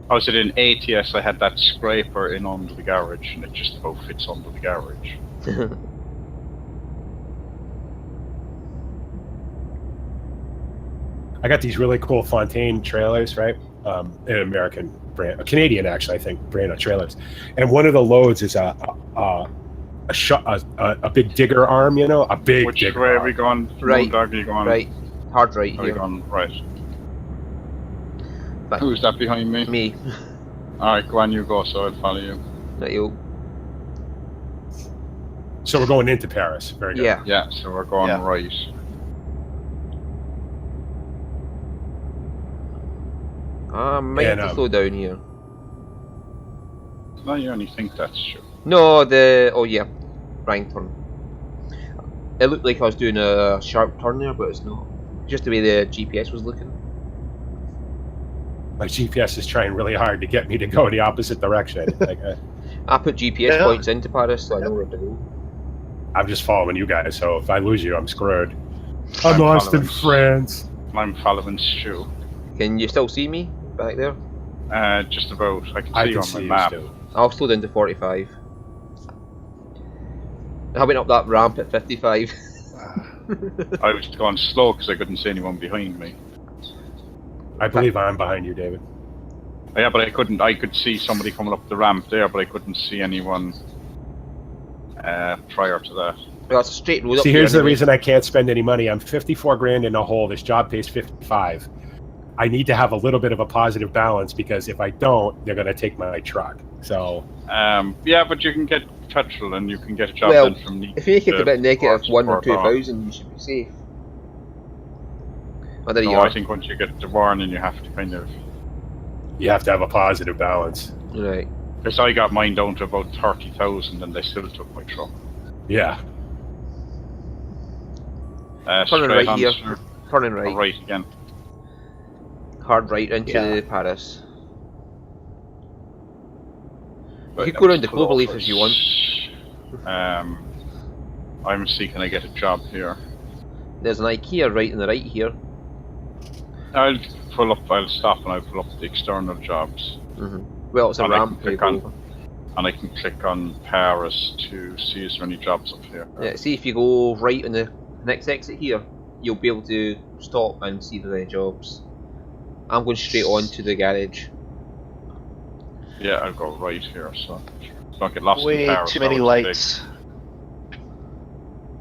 I was in ATS. I had that scraper in under the garage, and it just about fits under the garage. I got these really cool Fontaine trailers, right? An American brand, a Canadian actually, I think, brand of trailers. And one of the loads is a big digger arm, you know, a big Which digger way arm. are we going? Right. Dog, are you going? Right, hard right Are we here. going right? Back. Who's that behind me? Me. Alright, go on, you go, so I'll follow you. Not you. So we're going into Paris. Very good. Yeah. Yeah, so we're going Yeah. right. I might And, have to slow down here. No, you only think that's true. No, oh yeah, right turn. It looked like I was doing a sharp turn there, but it's not. Just the way the GPS was looking. My GPS is trying really hard to get me to go the opposite direction. Like, I put GPS points into Paris, so I know where to go. I'm just following you guys, so if I lose you, I'm screwed. I'm lost in following- France. I'm following Stu. Can you still see me back there? Just about. I can see I you can on see my you map. still. I'll slow down to 45. I went up that ramp at 55. I was going slow because I couldn't see anyone behind me. I believe I'm behind you, David. Yeah, but I couldn't. I could see somebody coming up the ramp there, but I couldn't see anyone prior to that. Well, it's a straight road up See, here here's the anyway. reason I can't spend any money. I'm 54 grand in a hole. This job pays 55. I need to have a little bit of a positive balance because if I don't, they're going to take my truck. So Yeah, but you can get petrol and you can get a job Well, then from if you make it the about negative ports 1 or or 2,000, you should be safe. Oh, there you No, are. I think once you get the warning, you have to kind of You have to have a positive balance. Right. Because I got mine down to about 30,000 and they still took my truck. Yeah. Turning right here. sir. Turning Or right. right again. Hard right into Yeah. Paris. Right, You could go that's around the Global Leaf close. if you want. I'm see can I get a job here. There's an IKEA right on the right here. I'll stop and I'll pull up the external jobs. Well, it's a And I can ramp. You click on- go. And I can click on Paris to see is there any jobs up here. Yeah, see if you go right on the next exit here, you'll be able to stop and see if there's any jobs. I'm going straight on to the garage. Yeah, I'll go right here, so don't get lost in Way Paris. too many that was lights.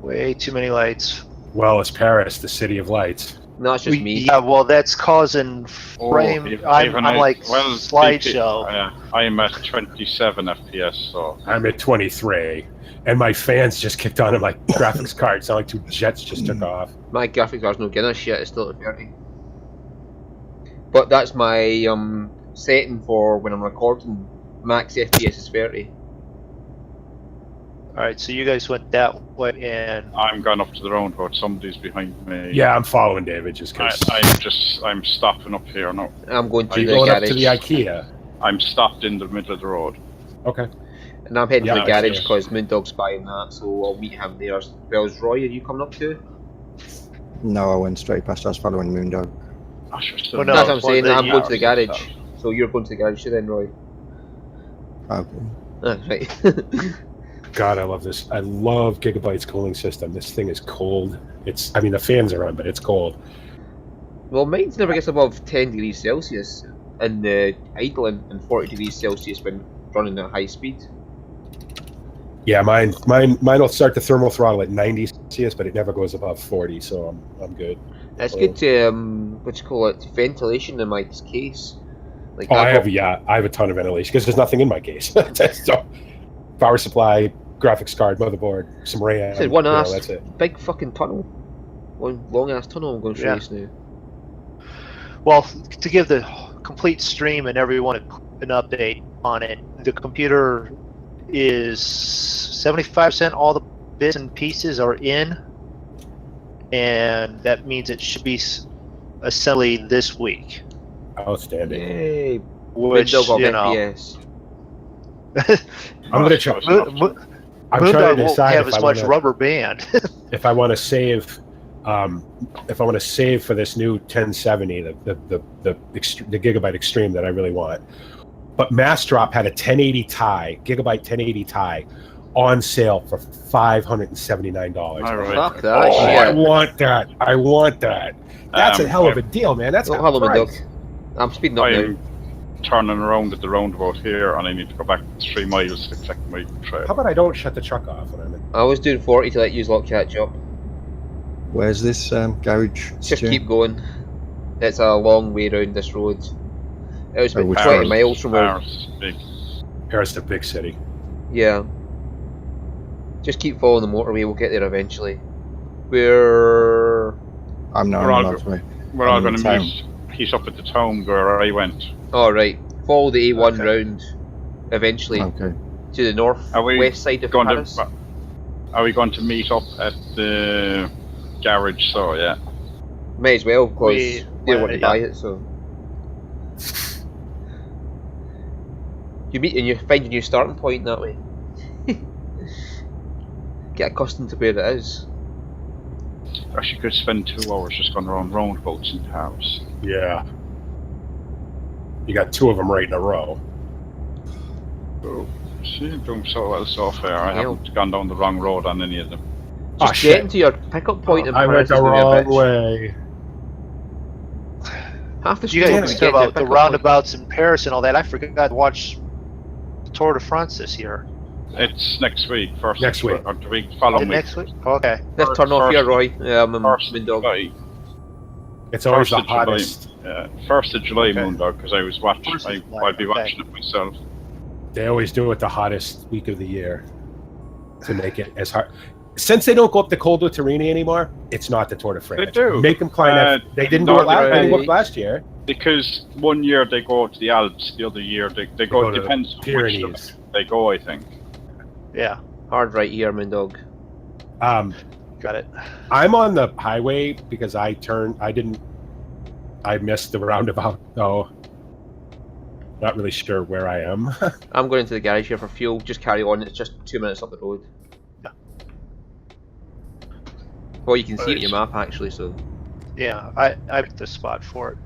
Way too many lights. Well, it's Paris, the city of lights. No, it's just me. Yeah, well, that's causing frame. I'm like slideshow. I'm at 27 FPS, so I'm at 23, and my fans just kicked on, and my graphics card sound like two jets just took off. My graphics card's no getting a shit, it's still at 30. But that's my setting for when I'm recording. Max FPS is 30. Alright, so you guys went that way, and I'm going up to the roundabout. Somebody's behind me. Yeah, I'm following David just because. I'm stopping up here now. I'm going to Are you the going garage. up to the IKEA? I'm stopped in the middle of the road. Okay. And I'm heading Yeah, to the I garage see. because MrMoonDog's buying that, so I'll meet him there. Bells Roy, are you coming up too? No, I went straight past. I was following MrMoonDog. Oh, sure, still Well, no, That's what I'm saying, well, I'm then going to the you- garage. So you're going to the garage too then, Roy? Okay. Ah, right. God, I love this. I love Gigabyte's cooling system. This thing is cold. I mean, the fans are on, but it's cold. Well, mine's never gets above 10 degrees Celsius in the idling and 40 degrees Celsius when running at high speed. Yeah, mine will start the thermal throttle at 90 Celsius, but it never goes above 40, so I'm good. It's good to, what you call it, ventilation in my case. Like Oh, I I've have a ton of ventilation because there's nothing in my case. So, power supply, graphics card, motherboard, some RAM. said one ass that's it. big fucking tunnel. One long ass tunnel I'm going through Yeah. this now. well, to give the complete stream and everyone an update on it, the computer is 75%. All the bits and pieces are in, and that means it should be assembly this week. Outstanding. Yay! Which, MrMoonDog of you know, FPS. I'm gonna try. I'm trying MrMoonDog to won't decide have if as I much wanna- rubber band. if I want to save, if I want to save for this new 1070, the Gigabyte Extreme that I really want. But Massdrop had a 1080 Ti, Gigabyte 1080 Ti, on sale for $579. All right. Fuck that Oh, shit. I want that. I want that. That's a hell of a deal, man. That's Oh, a hello, price. MrMoonDog. I'm speeding up now. I'm turning around at the roundabout here, and I need to go back 3 miles to check my How trail. about I don't shut the truck off when I'm in? I was doing 40 to let you lot catch up. Where's this garage? Just Stu? keep going. It's a long way round this road. It was Oh, about which 20 road? miles from where. Paris is big. Paris is a big city. Yeah. Just keep following the motorway, we'll get there eventually. We're... I'm not We're all on go- that way. We're all I'm going in to town. meet. He's up at the town where I went. Alright, follow the A1 Okay. round eventually Okay. to the north Are we west side of going Paris. to? Are we going to meet up at the garage? So yeah. May as well, because We- they want to yeah. buy it, so... You meet and you find a new starting point that way. Get accustomed to where it is. Actually, could spend 2 hours just going around roundabouts in Paris. Yeah. You got 2 of them right in a row. So, see, I'm doing so well so far. I Yeah. haven't gone down the wrong road on any of them. Oh, Just shit. getting to your pickup point in I Paris went the is gonna be a wrong bitch. way. Half the You street guys is talk getting to about the pickup point. roundabouts in Paris and all that. I forgot to watch the Tour de France this year. It's next week. First Next week. Or the week Is following it week. next week? Okay. Let's turn off First- here, Roy. First of MrMoonDog. July. It's always the First of July. hottest. 1st of July, Okay. MrMoonDog, because I was watching. First of July, I'll be okay. watching it myself. They always do it the hottest week of the year to make it as hard. since they don't go up the Col de Torini anymore, it's not the Tour de France. They do. Make them climb that. They didn't do it last year. Because one year they go to the Alps, the other year they go. It depends on which they go, I think. Yeah. Hard right here, MrMoonDog. Got it. I'm on the highway because I missed the roundabout. No. Not really sure where I am. I'm going into the garage here for fuel. Just carry on. It's just 2 minutes up the road. Yeah. Well, you can see it in your map actually. So. Yeah, I picked the spot for it.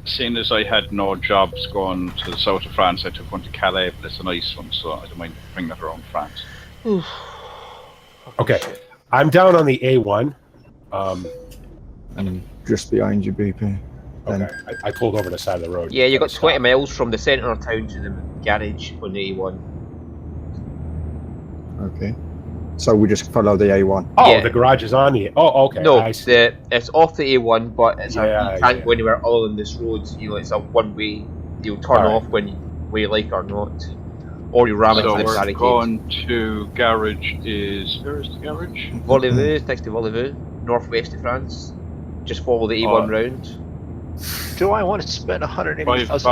Seeing as I had no jobs going to the south of France, I took one to Calais, but it's a nice one, so I don't mind bringing that around France. Okay, I'm down on the A1. And just behind you, BP. Okay, I pulled over the side of the road. Yeah, you got 20 miles from the centre of town to the garage on the A1. Okay. So we just follow the A1. Oh, Yeah. the garage is on the. Oh, okay. No, I see. it's off the A1, but it's you can't go yeah. anywhere other than this road. You know, it's a one-way. You'll turn off when you like or not, or you ram into the we're barricade. going to garage. Where is the garage? Volleyvaux, next to Volleyvaux, northwest of France. Just follow the A1 round. Do I want to spend 180,000?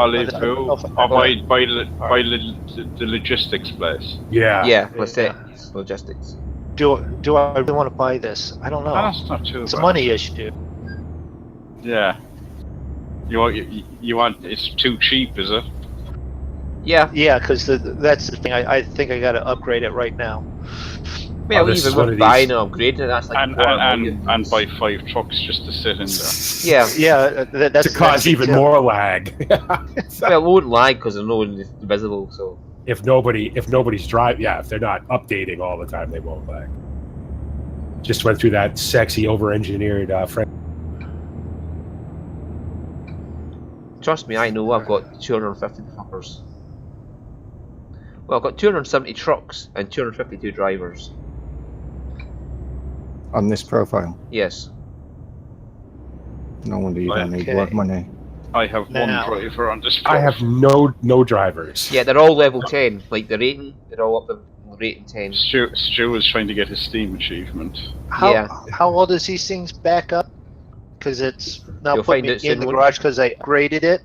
By the logistics place. Yeah. Yeah, logistics. Do I really want to buy this? I don't know. That's not too It's bad. a money issue. Yeah. You want? It's too cheap, is it? Yeah. Yeah, because that's the thing. I think I got to upgrade it right now. Well, this is even one with of buying these- and upgrading it, that's like And buy 5 trucks just to sit in there. Yeah. Yeah, that's To cause even more lag. Well, it won't lag because there's no one visible. So if nobody's driving, if they're not updating all the time, they won't lag. Just went through that sexy over-engineered frame. trust me, I know I've got 250 fuckers. Well, I've got 270 trucks and 252 drivers. On this profile. Yes. No wonder you don't need Okay. work money. I have Now- one driver on this. I have no drivers. Yeah, they're all level 10. Like the rating, they're all up to rating 10. Stu is trying to get his Steam achievement. How old is these things back up? Because it's now You'll putting find me it in soon, the won't garage because I upgraded it.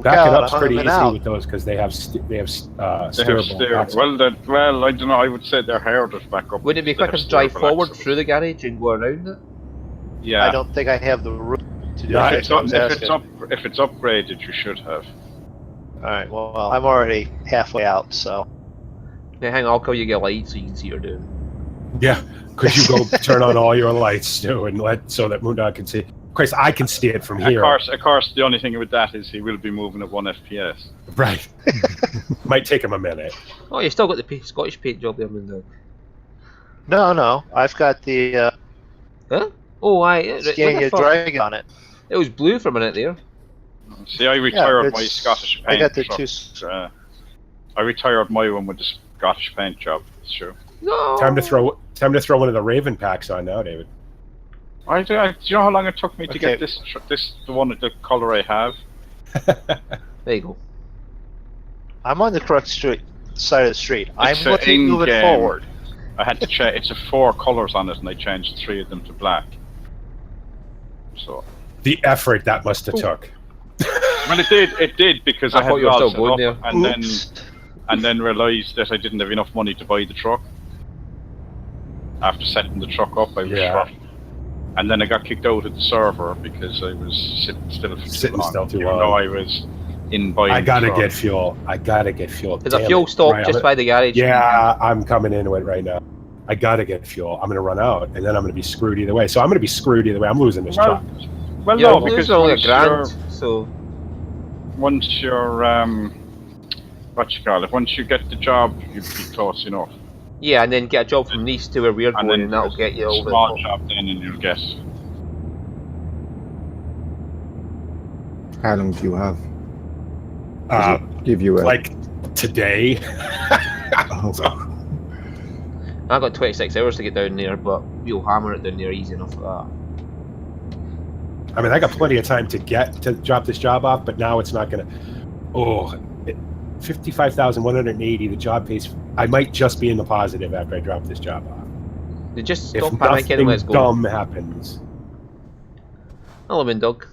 Backing God, up's I'm pretty coming easy out. with those because they have They have steerable. steer. axle. Well, I don't know. I would say they're harder to back up. Wouldn't it be They have quicker to drive steerable forward axles. through the garage and go around it? Yeah. I don't think I have the room to do Yeah, it. If it's upgraded, you should have. Alright, well, I'm already halfway out, so. Now, hang on, I'll call you get light so you can see what you're doing. Yeah, could you go turn on all your lights too and so that MrMoonDog can see? Of course, I can see it from here. Of course, the only thing with that is he will be moving at 1 FPS. Right. Might take him a minute. Oh, you still got the Scottish paint job there, MrMoonDog. No, I've got the Huh? Oh, what the Scania fuck? Dragon on it. It was blue for a minute there. See, I retired it's- my Scottish paint. I got the truck. I retired my one with the Scottish paint job. It's true. No. Time to throw one of the Raven packs on now, David. Do you know how long it took me to Okay. get the one the color I have? There you go. I'm on the correct side of the street. I'm It's looking moving in-game. forward. I had to check. It's 4 colors on it, and I changed 3 of them to black. So, The effort that must have took. well, it did because I thought had you were still valves going up, there. and then realised that I didn't have enough money to buy the truck. After setting the truck up, I was short. And then I got kicked out of the server because I was sitting still for too long. Even though I was in buying. I gotta the truck. get fuel. There's a fuel stop Right, just by the garage. Yeah, I'm coming into it right now. I gotta get fuel. I'm gonna run out, and then I'm gonna be screwed either way. So I'm gonna be screwed either way. I'm losing this truck. Well, Yeah, no, because only once $1,000. So you're what you call it? Once you get the job, you'd be close enough. yeah, and then get a job from Nice to where we're And going, then and that'll get you over the small top. job then, and you'll get. How long do you have? Uh, Give you a like today. Oh, I've got 26 hours to get down there, but we'll hammer it down there easy enough for that. I mean, I got plenty of time to drop this job off, but now it's not gonna. Oh, 55,180. The job pays. I might just be in the positive after I drop this job off. They just If stop panicking and let's nothing go. dumb happens. Hello, MrMoonDog.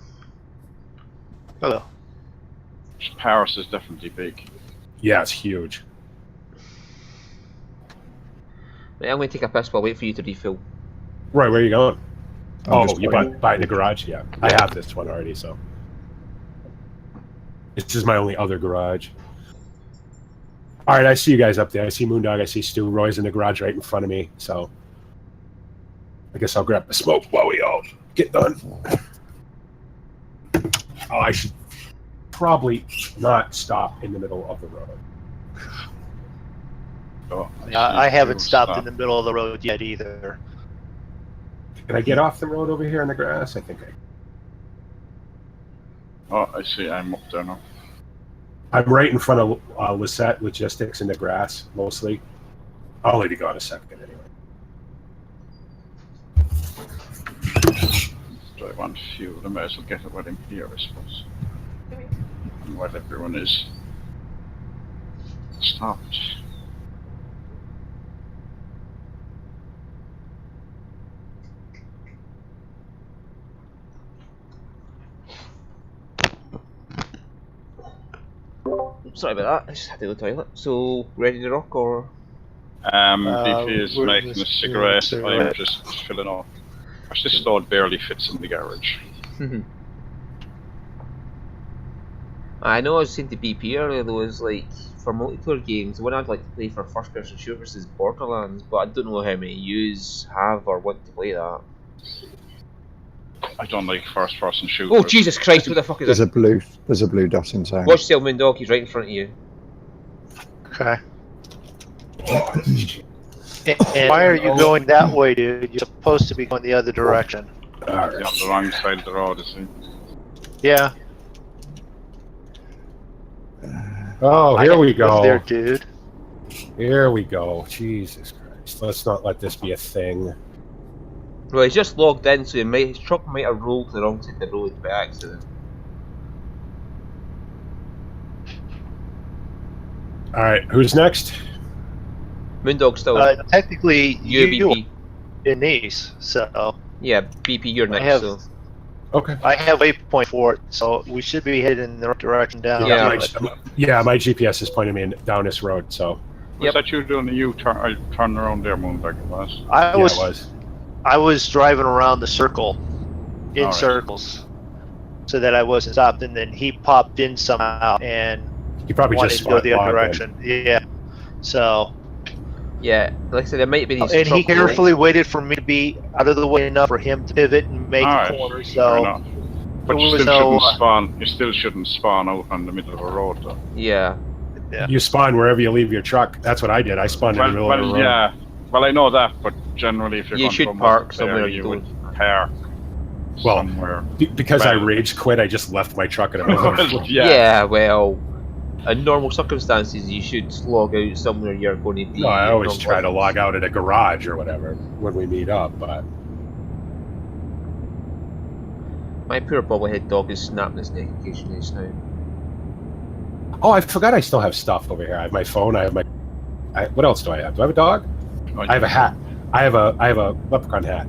Hello. Paris is definitely big. Yeah, it's huge. Right, I'm going to take a piss while I wait for you to refill. Right, where are you going? I'm just Oh, you waiting. buy in the garage? Yeah. I have this one already, so. This is my only other garage. Alright, I see you guys up there. I see MrMoonDog, I see Stu. Roy's in the garage right in front of me, so. I guess I'll grab the smoke while we all get done. Oh, I should probably not stop in the middle of the road. Oh, I haven't stopped in the middle of the road yet either. Can I get off the road over here in the grass? I think I. Oh, I see. I'm up there now. I'm right in front of Lisette Logistics in the grass, mostly. I'll let you go in a second anyway. Do I want fuel? I might as well get it with him here, I suppose. And while everyone is stopped. Sorry about that, I just had to go to the toilet. So, ready to rock or? BP is we're making a just cigarette. doing a I'm cigarette. just filling up. Actually, this stall barely fits in the garage. I know I was saying to BP earlier, there was like, for multiplayer games, the one I'd like to play for first person shooters is Borderlands, but I don't know how many yous have or want to play that. I don't like first person shooters. Oh, Jesus Christ, what the fuck is There's that? there's a blue dot in town. Watch yourself, MrMoonDog, he's right in front of you. Okay. And why are you going that way, dude? You're supposed to be going the other direction. You're on the wrong side of the road, is he? Yeah. Oh, here we go. There, dude. Here we go. Jesus Christ. Let's not let this be a thing. Well, he's just logged in, so his truck might have rolled to the wrong side of the road by accident. Alright, who's next? MrMoonDog still. Technically, you, you BP. Denise, so Yeah, BP, you're next, have- so. Okay. I have waypoint for it, so we should be heading in the right direction down. Yeah. My GPS is pointing me down this road, so. Was that you doing the U-turn? I turned around there, MrMoonDog, it was. I Yeah, was, it was. I was driving around the circle, in Alright. circles, so that I wasn't stopped, and then he popped in somehow and You probably wanted just to go the other logged direction. Yeah. So, Yeah, like I said, there might have been his and he truck carefully waited for me to be out of the way enough for him to pivot and make Alright, a corner. fair So, enough. But there you was still no, shouldn't spawn. You still shouldn't spawn out on the middle of a road, though. Yeah. in. You spawn wherever you leave your truck. That's what I did. I spawned in the middle of the road. Yeah. Well, I know that, but generally, if you're You going should to a park multiplayer, somewhere you you would don't. park Well, somewhere. Because I Well- rage quit, I just left my truck in the middle of the road. Yeah, well, in normal circumstances, you should log out somewhere you're going to be. No, I always in try to normal- log out at a garage or whatever when we meet up, but My poor bobblehead dog is snapping his neck occasionally just now. oh, I forgot I still have stuff over here. I have my phone. I have my. What else do I have? Do I have a dog? I have a hat. I have a leprechaun hat.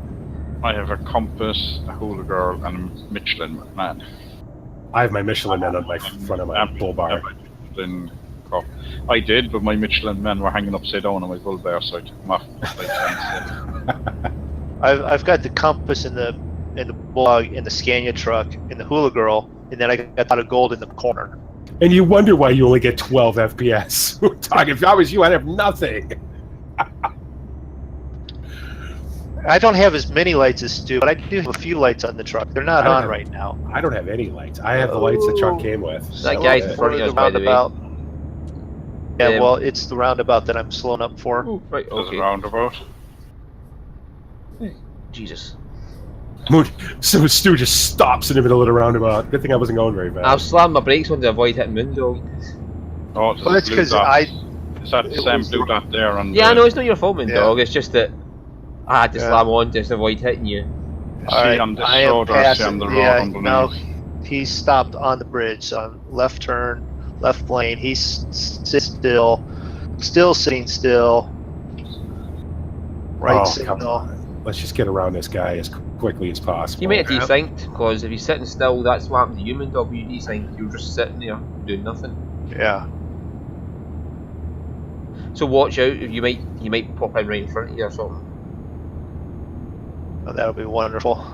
I have a compass, a hula girl, and a Michelin man. I have my Michelin man on my front of my bull bar. Michelin cup. I did, but my Michelin men were hanging upside down on my bull bar, so I took them off. I've got the compass in the Bulldog, in the Scania truck, in the Hula Girl, and then I got a pot of gold in the corner. And you wonder why you only get 12 FPS. Dog, if I was you, I'd have nothing. I don't have as many lights as Stu, but I do have a few lights on the truck. They're not I don't on have- right now. I don't have any lights. I have the lights the truck came with. That guy's in front of us, by the way. Yeah, well, it's the roundabout that I'm slowing up for. Oh, right, There's okay. a roundabout. Jesus. So Stu just stops in the middle of the roundabout. Good thing I wasn't going very fast. I've slammed my brakes on to avoid hitting MrMoonDog. Oh, there's Well, a that's blue because dot. Is that the it same was- blue dot there? On Yeah, the, I know it's not your fault, MrMoonDog. Yeah. It's just that I had to Yeah. slam on just to avoid hitting you. See Alright, on this I am road or see passing. on the road Yeah, underneath? no, he's stopped on the bridge. So I'm left turn, left lane. He's still sitting still. Come signal. on. Let's just get around this guy as quickly as possible. You might have desynced, because if you're sitting still, that's what happened to MrMoonDog. You desynced, you're just sitting there doing nothing. Yeah. So watch out, you might pop in right in front of you or something. Oh, that'll be wonderful.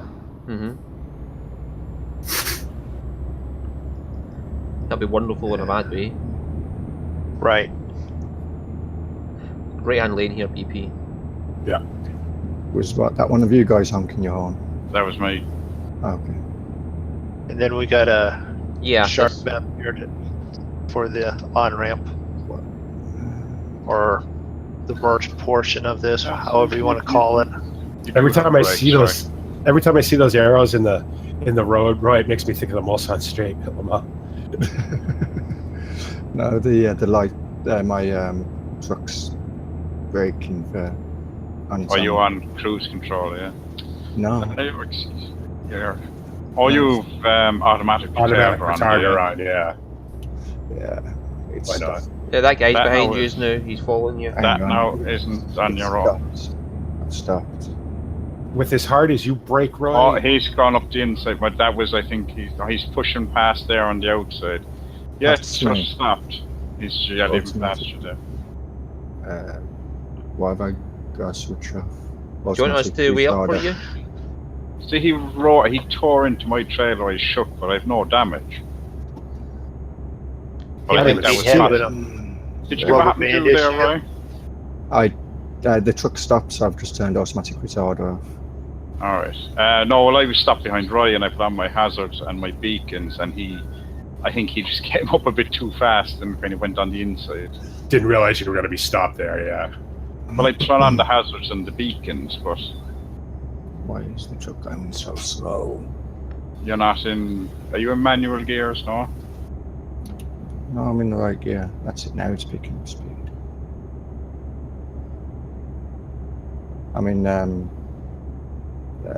That'd be wonderful in a bad way. Right. Right hand lane here, BP. Yeah. Was that one of you guys honking your horn? That was me. Okay. And then we got a sharp that's- map here for the on ramp, or the merge portion of this, however you want to call it. Every time I see those arrows in the road, Roy, it makes me think of the Mulsanne Strait. No, the light, my truck's braking for. Are you on cruise control? Yeah. No. Yeah. Or you've automatic retarder on, yeah. Yeah. It's Why not? Yeah, that guy's That behind now you is- now. He's following you. That Hang on. now isn't on your own. I've stopped. With as hard as you brake, Roy. Oh, he's gone up the inside, but that was, I think, he's pushing past there on the outside. Yeah, That's it's just me. stopped. He's leaving That's past me. you there. Why have I got a switch off? Do you want us to wait up for you? See, he tore into my trailer, I shook, but I've no damage. But I think that was hit fast. with him. Did you Rubber what happened to bandage, there, Roy? The truck stopped, so I've just turned automatic retarder off. Alright. No, well, I was stopped behind Roy and I put on my hazards and my beacons, and I think he just came up a bit too fast and kind of went on the inside. Didn't realize you were going to be stopped there, yeah. Well, I put on the hazards and the beacons, but Why is the truck going so slow? you're not in... Are you in manual gears, no? No, I'm in the right gear. That's it now, it's picking up speed. I'm in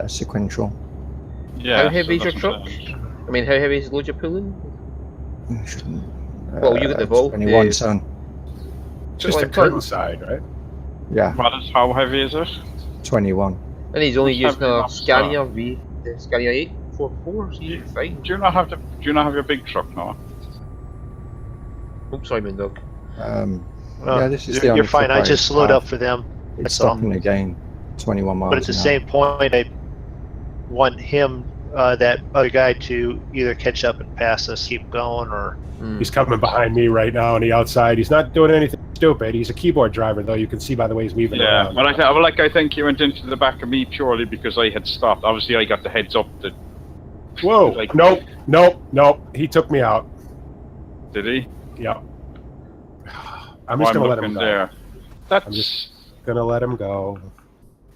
sequential. Yeah. How heavy is your that's truck? what I'm saying. I mean, how heavy is the load you're pulling? Shouldn't. Well, you get the Volt, 21 the- ton. Just a curtain side, right? Yeah, How heavy is it? 21. And he's only What's using a happening Scania V, the Scania 844, so you're fine. Do you not have your big truck, no? Oops, sorry, MrMoonDog. Yeah, this is the You're only fine. truck I just slowed have. up for them. It's That's all. stopping again. 21 miles. But at the an hour. same point, I want him, that other guy, to either catch up and pass us, keep going, or He's coming behind me right now on the outside. He's not doing anything stupid. He's a keyboard driver, though. You can see by the way he's moving Yeah. around. Well, I think he went into the back of me purely because I had stopped. Obviously, I got the heads up that. Whoa! Like- Nope. He took me out. Did he? Yep. I'm just gonna let him looking go. there. I'm just gonna let him go.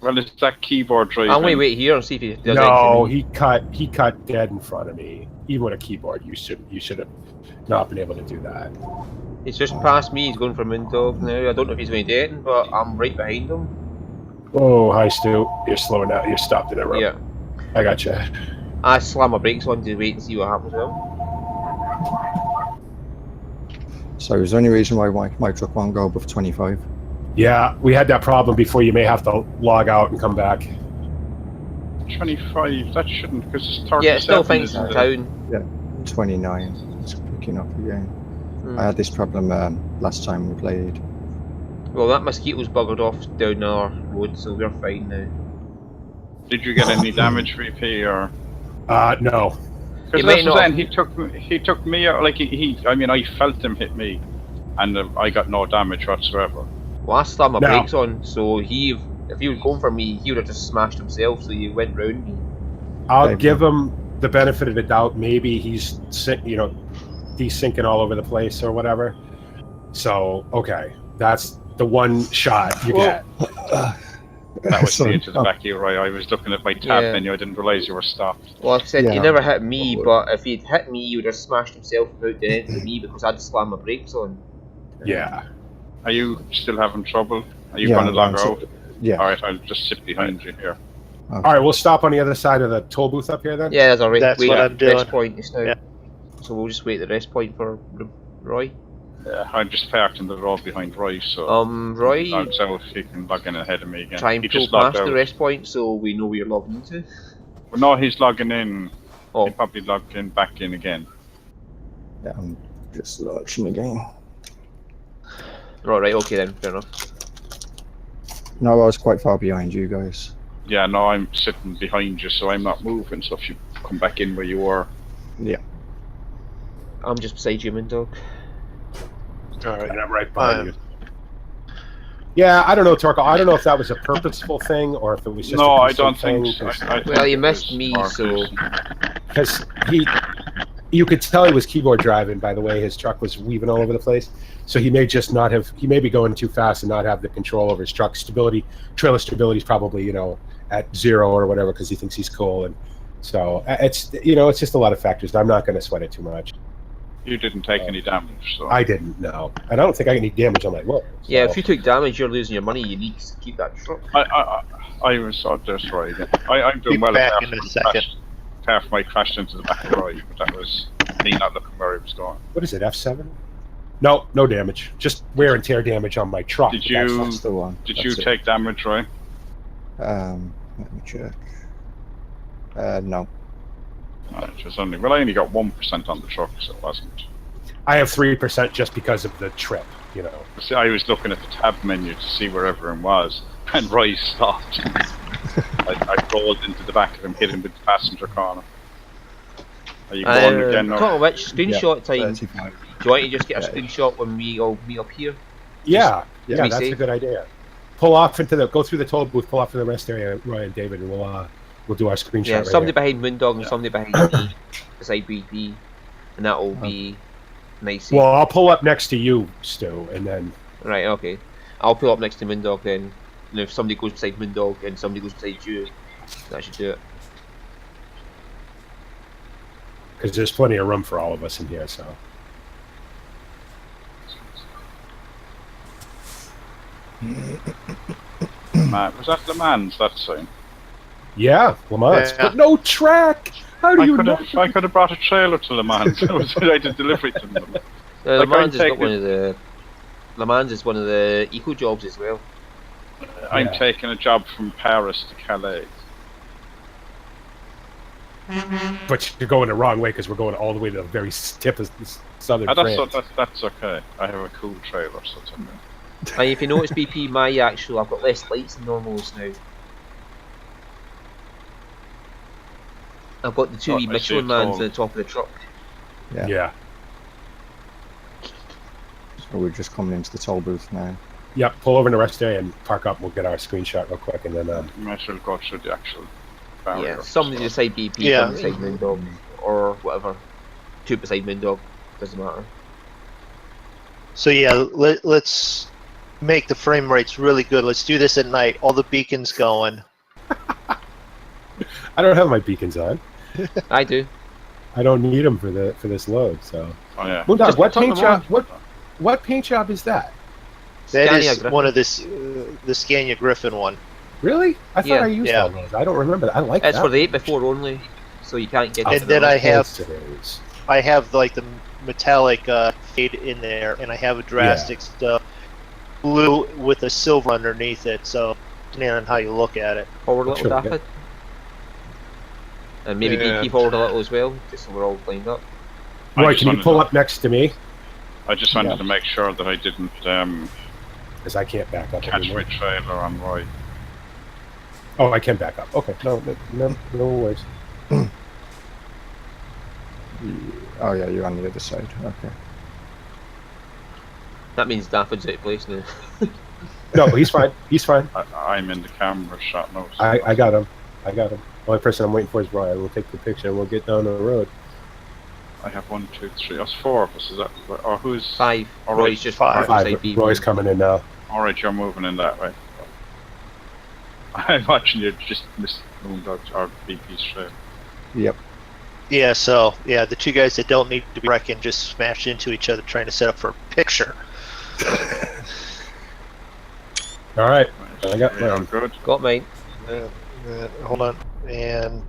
Well, it's that keyboard driving. I'm gonna wait here and see if he does No, anything. he cut dead in front of me. Even with a keyboard, you should have not been able to do that. He's just past me, he's going for MrMoonDog now. I don't know if he's going to do it, but I'm right behind him. Oh, hi Stu. You're slowing down. You're stopped in a row. Yeah. I got you. I slam my brakes on to wait and see what happens with him. So is there any reason why my truck won't go above 25? Yeah, we had that problem before. You may have to log out and come back. 25. That shouldn't, because it's 37. Yeah, it still thinks isn't in it? town. 29. It's picking up again. Hmm. I had this problem last time we played. Well, that mosquito's buggered off down our road, so we're fine now. Did you get any damage, VP, or? No. You Because might that's not- what I'm saying, he took me out, like I mean, I felt him hit me, and I got no damage whatsoever. Well, I slammed my No. brakes on, so if he was going for me, he would have just smashed himself, so he went round me. I'll Maybe. give him the benefit of the doubt. Maybe he's desyncing all over the place or whatever. So okay, that's the one shot you get. That was Sorry. me into the back of your eye. I was looking at my tab Yeah. menu, I didn't realise you were stopped. Well, like I said, he Yeah. never hit me, but if he'd hit me, he would have smashed himself without doing anything to me because I'd slammed my brakes on. Yeah. Are you still having trouble? Are you Yeah, going to log I'm out? so- Yeah. Alright, I'll just sit behind you here. All right, we'll stop on the other side of the toll booth up here then. Yeah, there's a That's wait what at I'm doing. rest point just now. Yeah. So we'll just wait at the rest point for Roy. I'm just parked in the road behind Roy, so Roy, logs out, he can log in ahead of me again. try and He pull just logged past the out. rest point so we know where you're logging into. Well, no, he's logging in. Oh, He probably logged in back in again. Yeah, I'm just launching again. right, okay then, fair enough. No, I was quite far behind you guys. Yeah, no, I'm sitting behind you, so I'm not moving. So if you come back in where you were, Yeah. I'm just beside you, MrMoonDog. Alright. And I'm right behind you. Yeah, I don't know, Torko. I don't know if that was a purposeful thing or if it was just no, a I don't thing. think. Well, you missed me, so Because you could tell he was keyboard driving by the way his truck was weaving all over the place. So he may just not have. He may be going too fast and not have the control over his truck. Trailer stability is probably at 0 or whatever because he thinks he's cool, and so it's it's just a lot of factors. I'm not going to sweat it too much. You didn't take any damage, so I didn't, no. And I don't think I got any damage on my look. So. yeah, if you took damage, you're losing your money. You need to keep that truck. I was that's right. I'm doing Be well. back in a second. Half my crashed into the back of Roy, but that was me not looking where he was going. What is it, F7? No damage. Just wear and tear damage on my truck. Did you? That's the one. Did That's you it. take damage, Roy? Let me check. No. It was only I only got 1% on the truck, so it wasn't. I have 3% just because of the trip, See, I was looking at the tab menu to see where everyone was, and Roy stopped. I rolled into the back of him, hit him with the passenger corner. Are you going again? Talking of which, screenshot time. 35. Do you want to just get a screenshot when we all meet up here? Yeah, be that's safe. a good idea. Go through the toll booth, pull off to the rest area, Roy and David, and we'll do our screenshot. Yeah, right somebody here. behind MrMoonDog and somebody behind me, beside BP, and that will be nice. Well, I'll pull up next to you, Stu, and then Right, okay. I'll pull up next to MrMoonDog then. And if somebody goes beside MrMoonDog and somebody goes beside you, that should do it. because there's plenty of room for all of us in here. So Was that Le Mans, that sign? yeah, Le Mans, Yeah. but no track. How do you know? I could have brought a trailer to Le Mans. I did delivery to them. Le Like, Mans has I'm got one of the. Le Mans is one of the eco jobs as well. I'm Yeah. taking a job from Paris to Calais. But you're going the wrong way because we're going all the way to the very tip of southern France. That's okay. I have a cool trailer, so it's okay. And if you notice, BP, my actual, I've got less lights than normals now. I've got the two Oh, wee I see Michelin it mans all. on the top of the truck. Yeah. So we're just coming into the toll booth now. Yep. Pull over in the rest area and park up. We'll get our screenshot real quick, and then You might as well go through the actual barrier. Yeah, somebody beside BP, Yeah. one beside MrMoonDog, or whatever. Two beside MrMoonDog, doesn't matter. So yeah, let's make the frame rates really good. Let's do this at night. All the beacons going. I don't have my beacons on. I do. I don't need them for this load. So, Oh yeah. MrMoonDog, Just what turn paint them job? on. What paint job is that? That Scania is Griffin. one of this the Scania Griffin one. Really? I thought Yeah. I used Yeah. all those. I don't remember that. I like It's that. for the 8x4 only, so you can't get. And into then the I rest. have- Today's. I have like the metallic fade in there, and I have a drastic stuff blue with a silver underneath it. So depending on how you look at it. Forward a little, Sure, Dafydd. And maybe Yeah. BP forward a little as well, just so we're all lined up. I Roy, just can you wanted pull to- up next to me? I just wanted Yeah. to make sure that I didn't Because I can't back up catch anymore. my trailer on Roy. Oh, I can back up. Okay, no worries. Oh yeah, you're on the other side. Okay. That means Dafydd's out of place now. No, he's fine. He's fine. I'm in the camera shot now. so- I got him. Only person I'm waiting for is Roy. We'll take the picture and we'll get down the road. I have 1, 2, 3. That's 4 of us. Is that? Or who's? 5. All Roy's right. just Five. parked beside BP. Roy's coming in now. All right, you're moving in that way. I'm watching you just miss MrMoonDog or BP's trailer. Yep. Yeah. So yeah, the two guys that don't need to be wrecking just smash into each other trying to set up for a picture. All right. Right. I got Yeah, mine. good. Got mine. Hold on, and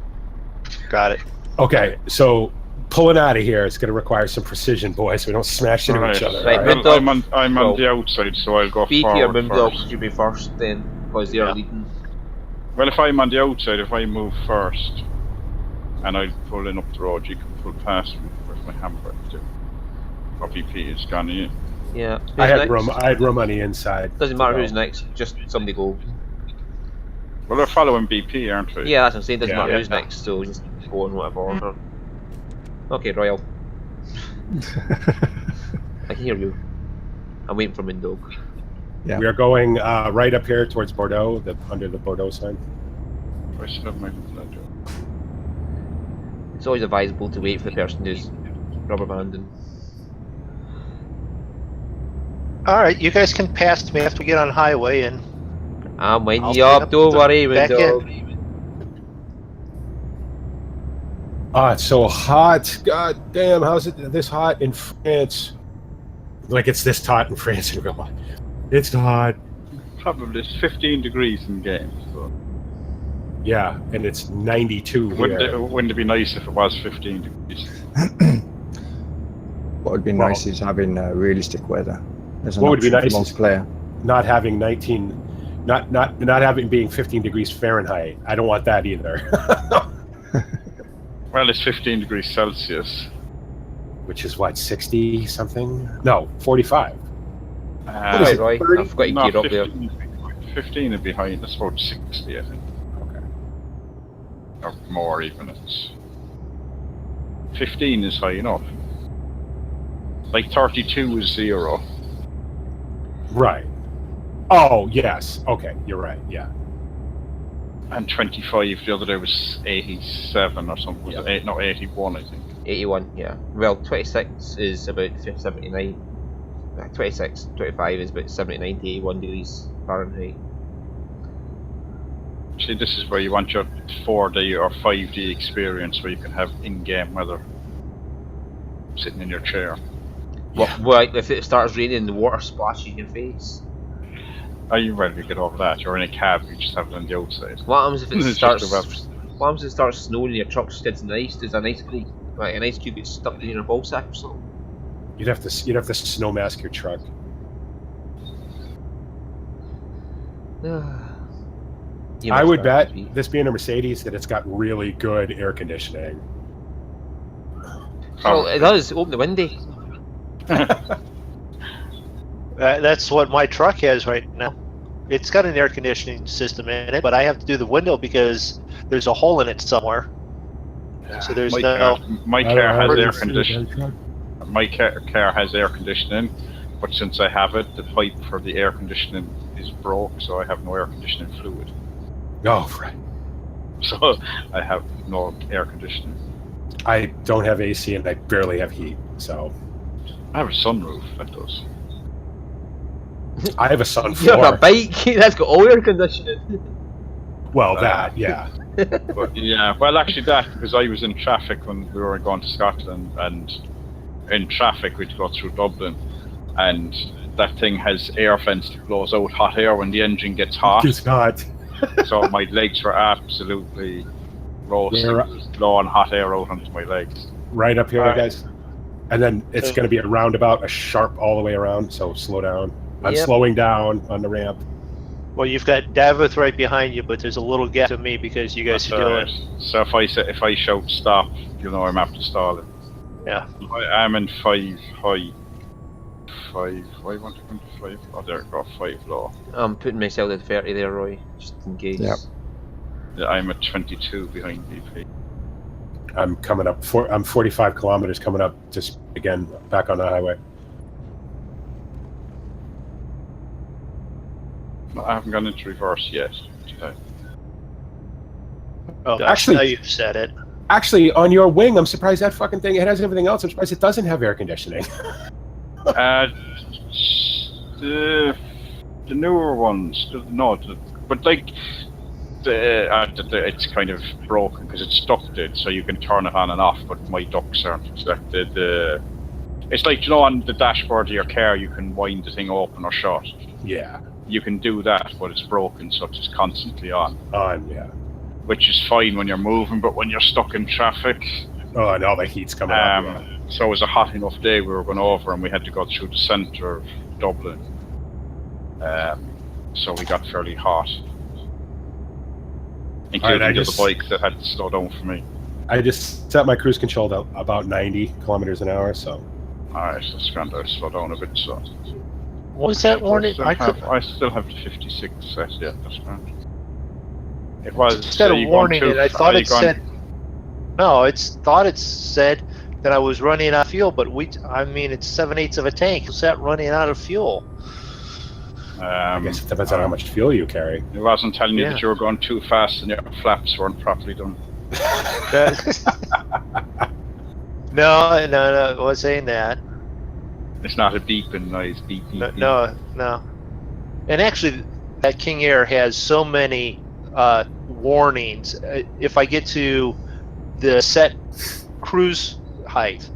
got it. Okay, so pulling out of here. It's going to require some precision, boys. We don't smash into each other. Right, all right? MrMoonDog, I'm on the outside, so I'll go BP or forward MrMoonDog first. should be first then, because they are leading. Well, if I'm on the outside, if I move first, and I pull in up the road, you can pull past me with my handbrake too. Or BP is gone in. Yeah. I had next? room. I had room on the inside. Doesn't matter who's next, just somebody go. Well, they're following BP, aren't they? Yeah, that's what I'm saying, doesn't Yeah, matter yeah. who's next, so just go in whatever order. Okay, Royal. I can hear you. I'm waiting for MrMoonDog. Yeah. We are going right up here towards Bordeaux, under the Bordeaux sign. I should have my ledger. It's always advisable to wait for the person who's rubber banding. Alright, you guys can pass me after we get on highway and I'm waiting I'll you stand up, up don't to worry, back MrMoonDog. It's so hot. God damn, how's it this hot in France? Like it's this hot in France. It's hot. Probably it's 15 degrees in game. So. Yeah, and it's 92 here. Wouldn't it be nice if it was 15 degrees? What would be nice is having realistic weather. There's an What would be option for nice is- multiplayer. Not having 19, not having being 15 degrees Fahrenheit. I don't want that either. Well, it's 15 degrees Celsius. Which is what, 60 something? No, 45. Right, Roy, 30? I've got you No, geared up there. 15 would be high. That's about 60, I think. Okay. Or more even. It's 15 is high enough. Like 32 is 0. Right. Oh, yes. Okay, you're right. Yeah. And 25 the other day was 87 or something. Was Yeah. it 81, I think. 81, yeah. Well, 26 is about 79. 26, 25 is about 79 to 81 degrees Fahrenheit. See, this is where you want your 4D or 5D experience where you can have in-game weather. Sitting in your chair. Well, if it starts raining, the water splashes in your face. Are you ready to get over that? You're in a cab, you just have it on the outside. What happens if it It's starts? just What happens if it starts snowing and your truck skids in the ice? Does an ice cube, like an ice cube, get stuck in your ball sack or something? You'd have to snow mask your truck. I would bet, this being a Mercedes, that it's got really good air conditioning. Well, it does. Open the window. that's what my truck has right now. It's got an air conditioning system in it, but I have to do the window because there's a hole in it somewhere. So there's my car has air conditioning. My car has air conditioning, but since I have it, the pipe for the air conditioning is broke, so I have no air conditioning fluid. Oh, right. So I have no air conditioning. I don't have AC and I barely have heat, so I have a sunroof that does. I have a sun You have a floor. bike that's got all air conditioning. Well, that, yeah. But yeah, well, actually that, because I was in traffic when we were going to Scotland, and in traffic we'd go through Dublin, and that thing has air vents that blows out hot air when the engine gets hot. It's not. So my legs were absolutely roasting. It was blowing hot air out onto my legs. Right up here, All right. guys. And then it's going to be a roundabout, a sharp all the way around, so slow down. I'm Yep. slowing down on the ramp. Well, you've got Dafydd right behind you, but there's a little gap to me because you guys That's are doing. alright. So if I shout stop, you know I'm after stalling. Yeah. I'm in 5 high. 5. Why want to come to 5? Oh, there you go, 5 low. I'm putting myself at 30 there, Roy, just in case. Yep. Yeah, I'm at 22 behind BP. I'm coming up. I'm 45 kilometers coming up. Just again back on the highway. No, I haven't gone into reverse yet. Today. Oh, Actually- now you've said it. Actually, on your wing, I'm surprised that fucking thing. It has everything else. I'm surprised it doesn't have air conditioning. The newer ones, but like it's kind of broken because it's ducted, so you can turn it on and off. But my ducts aren't exactly It's like, you know, on the dashboard of your car, you can wind the thing open or shut. Yeah. You can do that, but it's broken, so it's just constantly on. On, yeah. Which is fine when you're moving, but when you're stuck in traffic, Oh, and all the heat's coming up. Yeah. So it was a hot enough day. We were going over, and we had to go through the centre of Dublin. So we got fairly hot, including the other bike that had to slow down for me. I just set my cruise control to about 90 kilometers an hour. So. Alright, so it's going to slow down a bit. So. What was that warning? I still have the 56 set. Yeah, that's grand. It was instead of warning it. I thought it said. No, thought it said that I was running out of fuel, but it's 7/8 of a tank. Is that running out of fuel? I guess it depends on how much fuel you carry. It wasn't telling you that you were going too fast and your flaps weren't properly done. No, it wasn't saying that. It's not a beeping noise. Beep, beep, beep. No. And actually, that King Air has so many warnings. If I get to the set cruise height,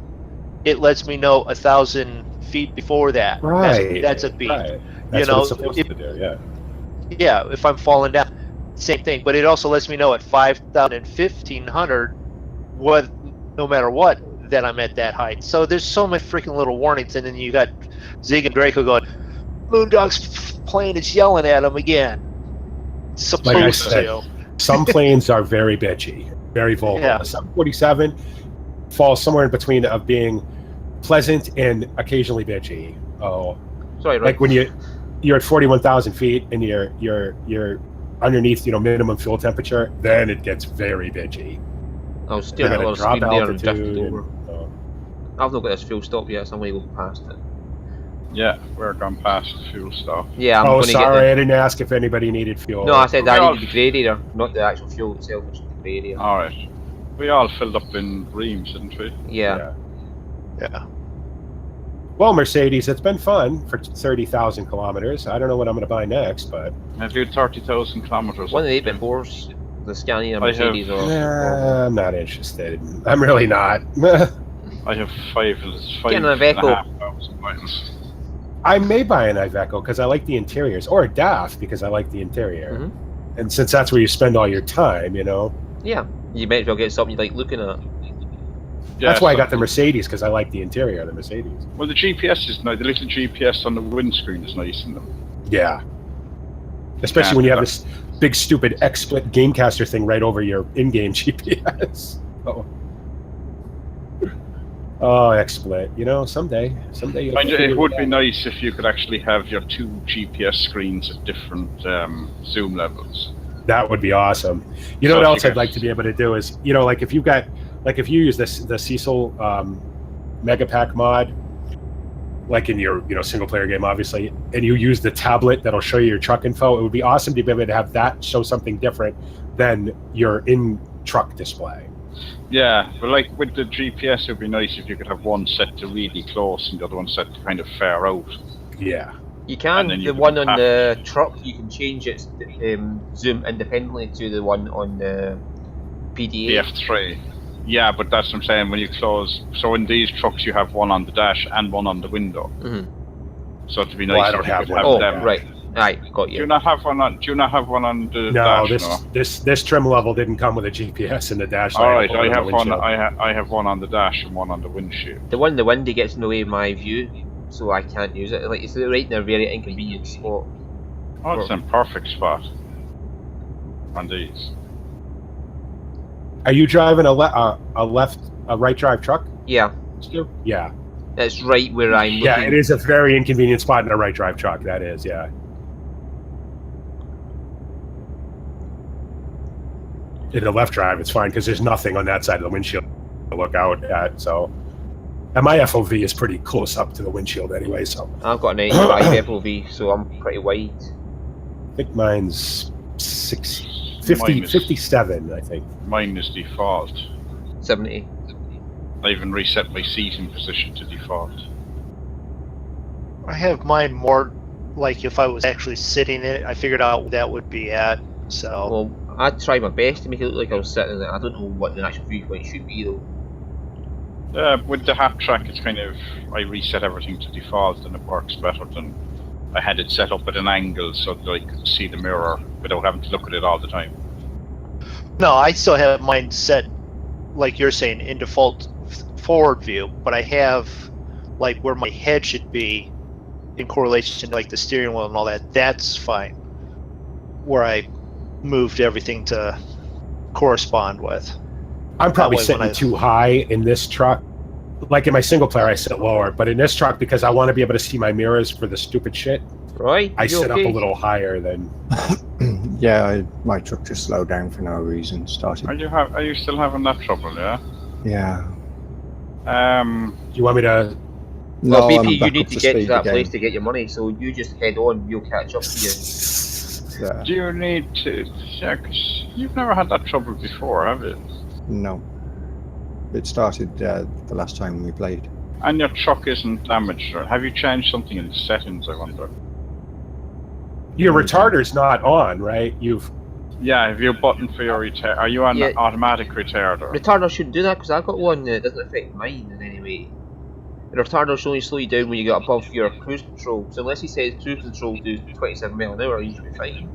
it lets me know 1,000 feet before that. Right. That's a beep. Right. That's what it's supposed to do, yeah. Yeah, if I'm falling down, same thing. But it also lets me know at 5,000 and 1,500, no matter what, that I'm at that height. So there's so many freaking little warnings, and then you got Zig and Drako going, Moondog's plane is yelling at him again. Supposed like I said, to. Some planes are very bitchy, very vocal. Yeah. The 747 falls somewhere in between of being pleasant and occasionally bitchy. Oh, sorry, right. Like when you're at 41,000 feet and you're underneath minimum fuel temperature, then it gets very bitchy. I was still a lot of speed there and drifted over. Oh. I've not got this fuel stop yet, so I'm going to go past it. Yeah, we're gone past the fuel stop. Yeah, I'm oh, going to sorry, get I didn't ask if anybody needed fuel. No, I said I needed the radiator, not the actual fuel itself, which is the radiator. Alright. We all filled up in Reims, didn't we? Yeah. Well, Mercedes, it's been fun for 30,000 kilometers. I don't know what I'm going to buy next, but... I do 30,000 kilometers. One of the 8x4s, the Scania Mercedes or... I'm not interested. I'm really not. I have 5,500 miles. I may buy an Iveco because I like the interiors, or a DAF because I like the interior. Mm-hmm. And since that's where you spend all your time, Yeah, you might as well get something you like looking at. Yeah, that's why I got the Mercedes, because I like the interior of the Mercedes. Well, the GPS is nice. The little GPS on the windscreen is nice in them. Yeah. Especially when you have this big, stupid XSplit Gamecaster thing right over your in-game GPS. Oh, XSplit. Someday you'll it would be nice if you could actually have your two GPS screens at different zoom levels. That would be awesome. You know what else I'd like to be able to do is, like if you use the Cecil Mega Pack mod, like in your single player game, obviously, and you use the tablet that'll show you your truck info, it would be awesome to be able to have that show something different than your in-truck display. Yeah, but like with the GPS, it would be nice if you could have one set to really close and the other one set to kind of far out. Yeah. You can. The one on the truck, you can change its zoom independently to the one on the PDA. The F3. Yeah, but that's what I'm saying. When you close, so in these trucks, you have one on the dash and one on the window. Mm-hmm. So it'd be nice. I don't have one. Oh, them. right. Right, got you. Do you not have one on? Do you not have one on the dash? No, this trim level didn't come with a GPS in the dash. All right, I have one. I have one on the dash and one on the windshield. The one in the windy gets in the way of my view, so I can't use it. Like it's right in a very inconvenient spot. Oh, it's in perfect spot on these. Are you driving a right drive truck? Yeah. Stu? Yeah. It's right where I'm looking. Yeah, it is a very inconvenient spot in a right drive truck. That is, yeah. In the left drive, it's fine because there's nothing on that side of the windshield to look out at. So, and my FOV is pretty close up to the windshield anyway. So I've got an 85 FOV, so I'm pretty wide. I think mine's 57. I think mine is default. 70. I even reset my seating position to default. I have mine more like if I was actually sitting in it. I figured out what that would be at. So. Well, I tried my best to make it look like I was sitting in it. I don't know what the actual viewpoint should be though. With the hat track, it's kind of I reset everything to default, and it works better than I had it set up at an angle so that I could see the mirror without having to look at it all the time. No, I still have mine set like you're saying, in default forward view, but I have like where my head should be in correlation to like the steering wheel and all that. That's fine. Where I moved everything to correspond with. I'm probably sitting too high in this truck. Like in my single player, I sit lower, but in this truck, because I want to be able to see my mirrors for the stupid shit, Right? I sit up a little higher than. Yeah, my truck just slowed down for no reason. Started. Are you still having that trouble? Yeah. Yeah. Do you want me to? Well, No, BP, you need to get to that again. place to get your money, so you just head on. We'll catch up to you. Yeah. Do you need to? Yeah, 'cause you've never had that trouble before, have you? No. It started the last time we played. And your truck isn't damaged, or have you changed something in the settings? I wonder. Your retarder's not on, right? Yeah, have you a button for your retard? Are you on automatic retarder? Retarder shouldn't do that because I've got one that doesn't affect mine in any way. The retarder should only slow you down when you get above your cruise control. So unless he says cruise control do 27 miles an hour, you should be fine.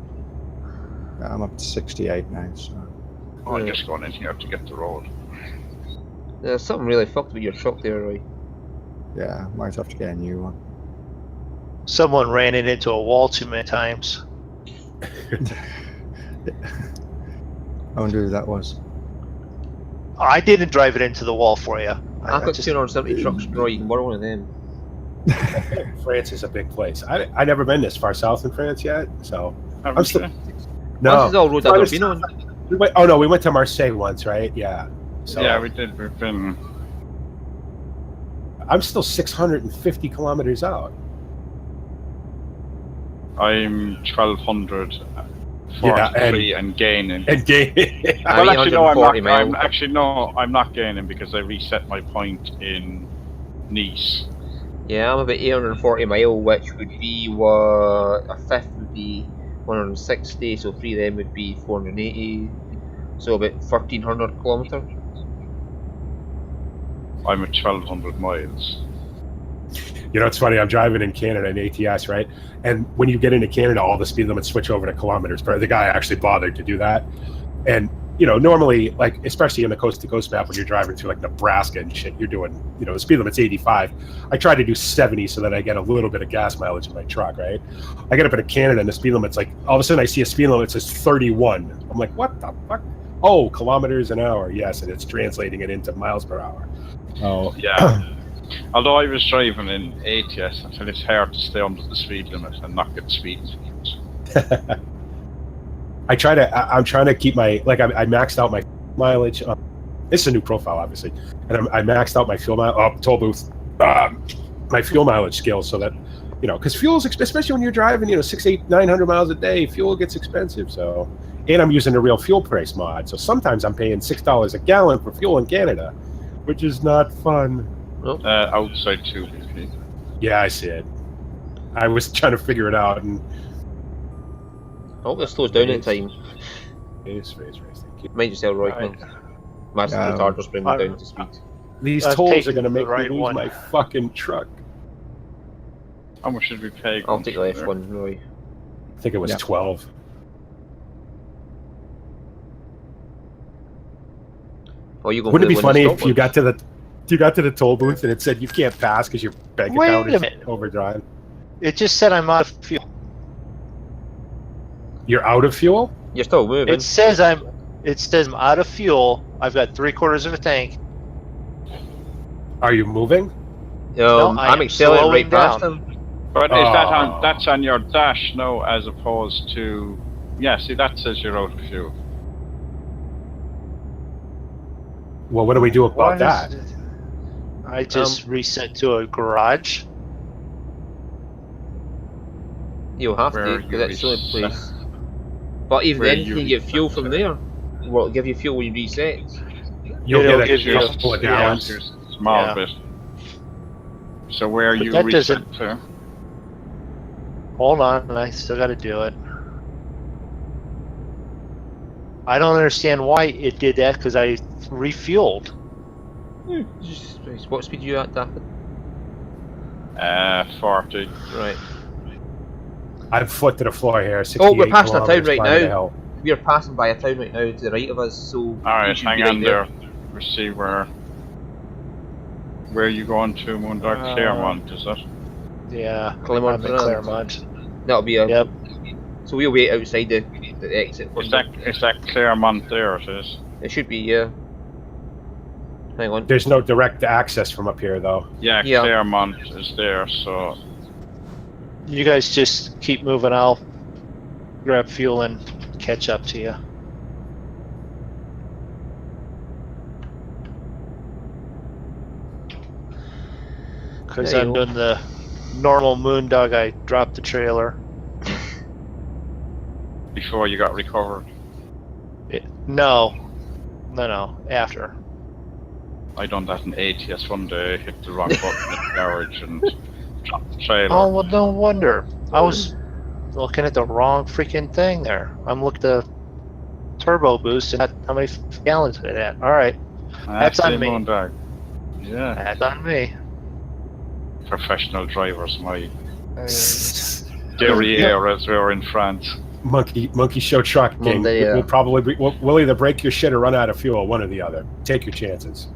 I'm up to 68 now, so. Oh, I'm just going in here to get the road. There's something really fucked with your truck there, Roy. Yeah, might have to get a new one. Someone ran it into a wall too many times. I wonder who that was. I didn't drive it into the wall for you. I've got 270 trucks, Roy. You can borrow one of them. France is a big place. I never been this far south in France yet, so I'm still. No, this is all road I've never been on. We went to Marseille once, right? Yeah. So, yeah, we did. We've been. I'm still 650 kilometers out. I'm 1,243 and gaining. And gaining. Well, actually, no, I'm not. I'm not gaining because I reset my point in Nice. Yeah, I'm about 840 mile, which would be what a fifth would be 160. So 3 of them would be 480. So about 1,300 kilometers. I'm at 1,200 miles. You know, it's funny. I'm driving in Canada in ATS, right? And when you get into Canada, all the speed limits switch over to kilometers. But the guy actually bothered to do that. And you know, normally, like especially in the coast-to-coast map, when you're driving through like Nebraska and shit, you're doing, you know, the speed limit's 85. I try to do 70 so that I get a little bit of gas mileage in my truck, right? I get up into Canada and the speed limit's like, all of a sudden I see a speed limit that says 31. I'm like, what the fuck? Oh, kilometers an hour. Yes, and it's translating it into miles per hour. Oh yeah. Although I was driving in ATS, I feel it's hard to stay under the speed limit and not get speed tickets. I'm trying to keep my, like, I maxed out my mileage. This is a new profile, obviously, and I maxed out my fuel mileage. Toll booth, my fuel mileage scale, so that, you know, because fuel's especially when you're driving, you know, 600, 900 miles a day, fuel gets expensive. So, and I'm using a real fuel price mod, so sometimes I'm paying $6 a gallon for fuel in Canada, which is not fun. Outside too. Yeah, I see it. I was trying to figure it out, and I hope this slows down in time. Race. Mind yourself, Roy. My retarders bring me down to speed. These tolls are going to make me lose my fucking truck. How much should we pay? I'll take the left one, Roy. I think it was 12. Oh, you Wouldn't it be funny if you got to the toll booth and it said you can't pass because your bank account is overdrive? It just said I'm out of fuel. You're out of fuel? You're still moving. It says I'm out of fuel. I've got 3/4 of a tank. Are you moving? No, I'm accelerating right past him. But is that's on your dash, no, as opposed to... Yeah, see, that says you're out of fuel. Well, what do we do about that? I just reset to a garage. You'll have to, because that's the only place. But even then, you can get fuel from there. Well, it'll give you fuel when you reset. You'll get a couple of gallons. Small bit. So where are you reset to? Hold on, I still got to do it. I don't understand why it did that, because I refueled. What speed are you at, Dafydd? 40. Right. I'm foot to the floor here. Oh, we're passing a town right now. We are passing by a town right now to the right of us, so... Alright, hang on there. Let's see where you going to, MrMoonDog? Claremont, is it? Yeah, Claremont I'm in Brand. Claremont. That'll be a. Yep. So we'll wait outside the exit. Is that Claremont there? It is. It should be, yeah. Hang on. There's no direct access from up here, though. Yeah, Yeah. Claremont is there. So You guys just keep moving. I'll grab fuel and catch up to you. Because I'm doing the normal MrMoonDog. I dropped the trailer. before you got recovered. No, after. I done that in ATS one day. Hit the wrong button in the garage and dropped the trailer. Oh, well, no wonder. I was looking at the wrong freaking thing there. I'm looking at the turbo boost and not how many gallons it had. All right, that's on me. MrMoonDog. Yeah, That's on me. professional drivers, my derriere as we were in France. Monkey show truck game. Monday, yeah. We'll probably we'll either break your shit or run out of fuel, one or the other. Take your chances.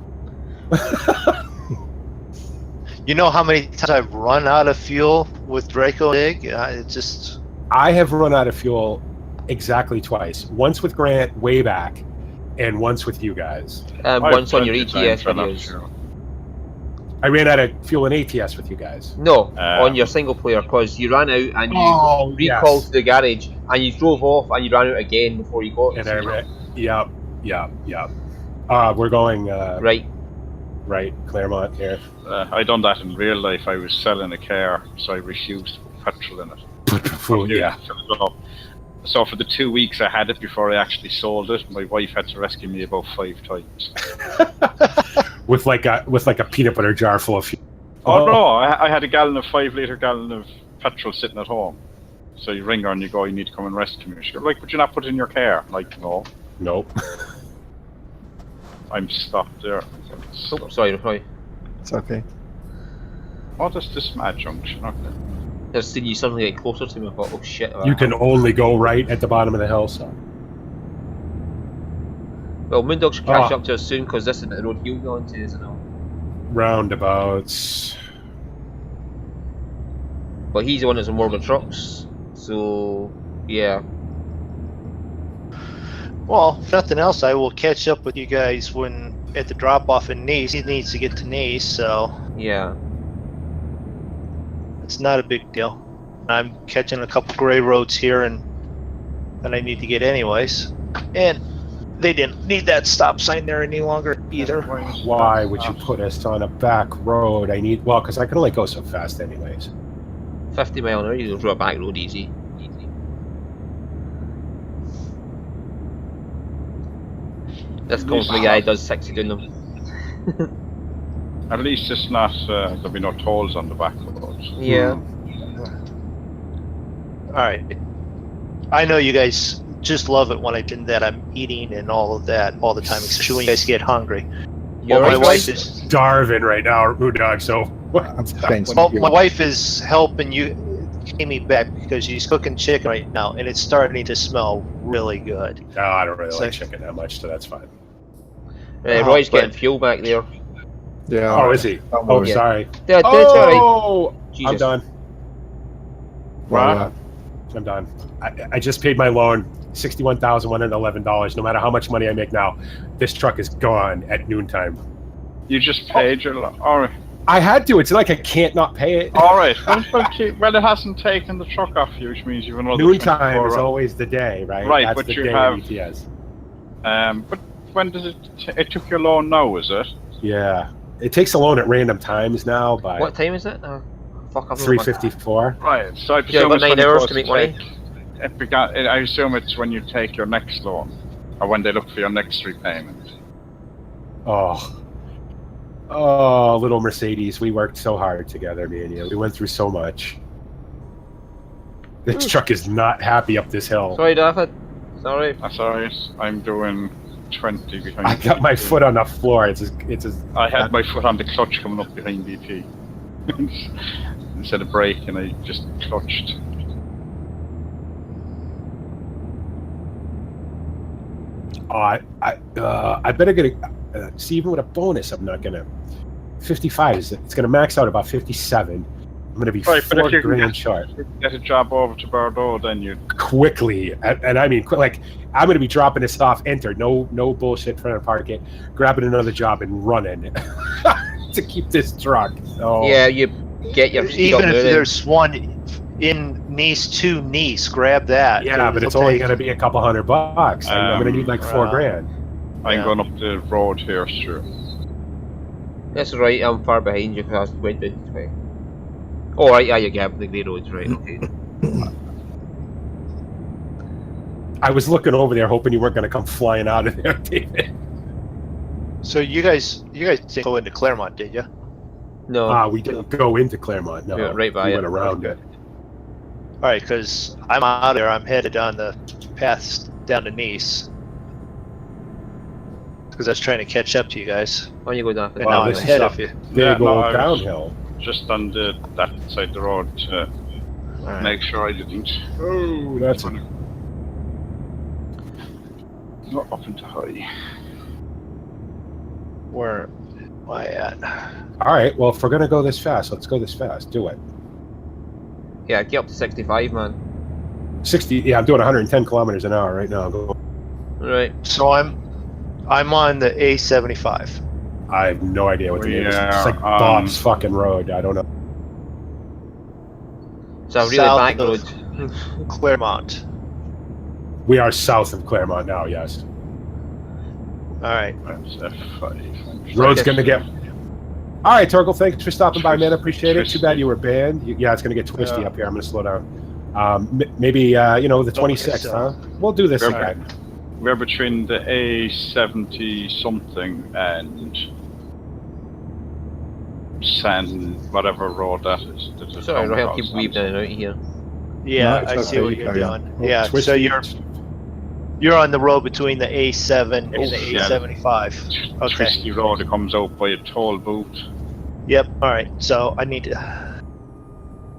You know how many times I've run out of fuel with Drako Dig? It's just... I have run out of fuel exactly twice. Once with Grant way back, and once with you guys. Once on your plenty ETS of times videos. run out of fuel. I ran out of fuel in ATS with you guys. No, on your single player, because you ran out and you recalled to the garage, and you drove off and you ran out again before you got. And I ran. Yep. We're going right, Claremont here. I done that in real life. I was selling a car, so I refused to put petrol in it. Yeah. So for the 2 weeks I had it before I actually sold it, my wife had to rescue me about 5 times. with like a peanut butter jar full of fuel. Oh no, I had a 5-litre gallon of petrol sitting at home. So you ring her and you go, you need to come and rescue me. She goes, like, but you not put it in your car? Like, no. Nope. I'm stopped there. Oh, sorry. It's okay. What is this mad junction? Okay. I've seen you suddenly get closer to me. I thought, oh shit. You can only go right at the bottom of the hill, so. Well, MrMoonDog should catch up to us soon, because this is the road he'll go into, isn't it? Roundabouts. But he's the one that's in more of the trucks, so yeah. Well, if nothing else, I will catch up with you guys when at the drop-off in Nice. He needs to get to Nice, so Yeah. it's not a big deal. I'm catching a couple gray roads here and that I need to get anyways. And they didn't need that stop sign there any longer either. Why would you put us on a back road? Because I can only go so fast anyways. 50 mile an hour, you go through a back road easy. This constantly guy does 60 doing them. At least it's not, there'll be no tolls on the back roads. Yeah. Alright. I know you guys just love it when I do that. I'm eating and all of that all the time, especially when you guys get hungry. You're Well, my right, wife guys? is Starving right now, MrMoonDog, so. I'm playing some well, fuel. my wife is helping you get me back because she's cooking chicken right now and it's starting to smell really good. No, I don't really like So- chicken that much, so that's fine. Roy's but- getting fuel back there. Yeah. Oh, is he? Oh, yeah. sorry. Yeah, that's alright. Oh, Jesus. I'm done. Well, I'm done. I just paid my loan, $61,111. No matter how much money I make now, this truck is gone at noontime. You just paid your alright. I had to. It's like I can't not pay it. Alright. Well, it hasn't taken the truck off you, which means you've another Noontime 24 is hours. always the day, right? Right, That's but the you day have- of ETS. But when does it took your loan now, is it? Yeah. It takes a loan at random times now by What time is it? Fuck, I've 3:54. Right, so I Yeah, presume about it's 9 when you hours go to make money. I assume it's when you take your next loan, or when they look for your next repayment. Oh, little Mercedes. We worked so hard together, me and you. We went through so much. This truck is not happy up this hill. Sorry, Dafydd. Sorry. That's alright. I'm doing 20 behind. I got my foot on the floor. It's I had my foot on the clutch coming up behind BP. Instead of braking, I just clutched. I better get see, even with a bonus, I'm not gonna. 55 is it's gonna max out about 57. I'm gonna be Right, but if you $4,000 short. get a job over to Bordeaux, then you Quickly, and I mean, like, I'm gonna be dropping this off. Enter, no bullshit. Trying to park it, grabbing another job and running to keep this truck. So Yeah, you get your Even if there's one in Nice to Nice, grab that. yeah, but it's only gonna be a couple $100. I'm gonna need like $4,000. I'm going up the road here, sure. That's right. I'm far behind you because I went this way. Oh, right, yeah, you get the grey roads, right? Okay. I was looking over there, hoping you weren't gonna come flying out of there, David. So you guys didn't go into Claremont, did you? No. We didn't go into Claremont. No, Yeah, right by we it. went around it. All right, because I'm out there. I'm headed on the path down to Nice. Because I was trying to catch up to you guys. Why don't you go down? And now I'm this is ahead up. of you. Big no, old I was downhill. just on that side of the road to Alright. make sure I didn't. Oh, that's Not up into high. Where am I at? all right. Well, if we're gonna go this fast, let's go this fast. Do it. Yeah, get up to 65, man. 60. Yeah, I'm doing 110 kilometers an hour right now. Right. So I'm on the A75. I have no idea what the name is. Yeah, It's like Bob's fucking road. I don't know. It's a really South back of- road. Claremont. We are south of Claremont now. Yes. All right. That's F5. Road's gonna get. All right, Torgal. Thanks for stopping by, man. I appreciate it. Too bad you were banned. Yeah, it's gonna get twisty up here. I'm gonna slow down. Maybe the 26th, so. huh? We'll do this All again. We're between the A70 something and San whatever road that is. Sorry, Roy, I'll keep weaving in and out here. Yeah, No, I it's see okay, what you you're carry on. doing. Well, Yeah, so twisty. you're on the road between the A7 and the Yeah. A75. Okay. Twisty road that comes out by a toll booth. Yep. All right. So I need to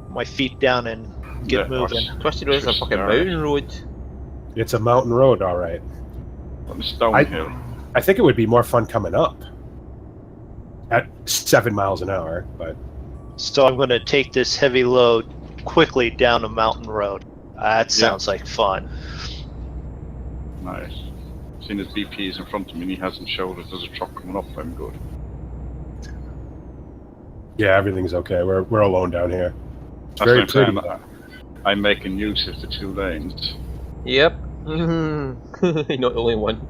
my feet down and get Yeah, moving. Twisted Road is a fucking mountain road. It's a mountain road, all right. It's downhill. I think it would be more fun coming up at 7 miles an hour, but So I'm going to take this heavy load quickly down a mountain road. That sounds like fun. Nice. Seen his BP's in front of me and he hasn't showed us there's a truck coming up. I'm good. yeah, everything's okay. We're alone down here. It's That's very what I'm pretty. saying. I'm making use of the 2 lanes. Yep. You're not the only one.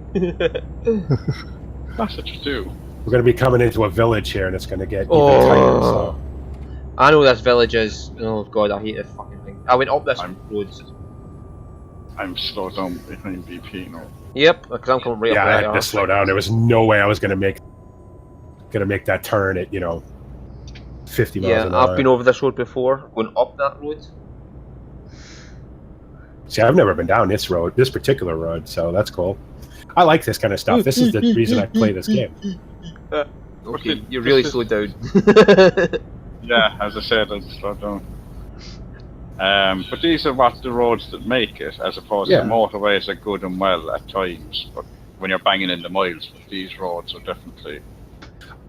That's what you do. We're going to be coming into a village here, and it's going to get even Oh. tighter. So. I know this village is. Oh god, I hate this fucking thing. I went up this road. I'm slowed down behind BP now. Yep, because I'm coming right Yeah, up I there. had to slow down. There was no way I was going to make that turn at 50 miles Yeah, an hour. I've been over this road before, going up that road. See, I've never been down this particular road, so that's cool. I like this kind of stuff. This is the reason I play this game. Okay, you really slowed down. Yeah, as I said, I'd slow down. But these are what the roads that make it, as opposed to motorways are good and well at times, but when you're banging in the miles, these roads are definitely.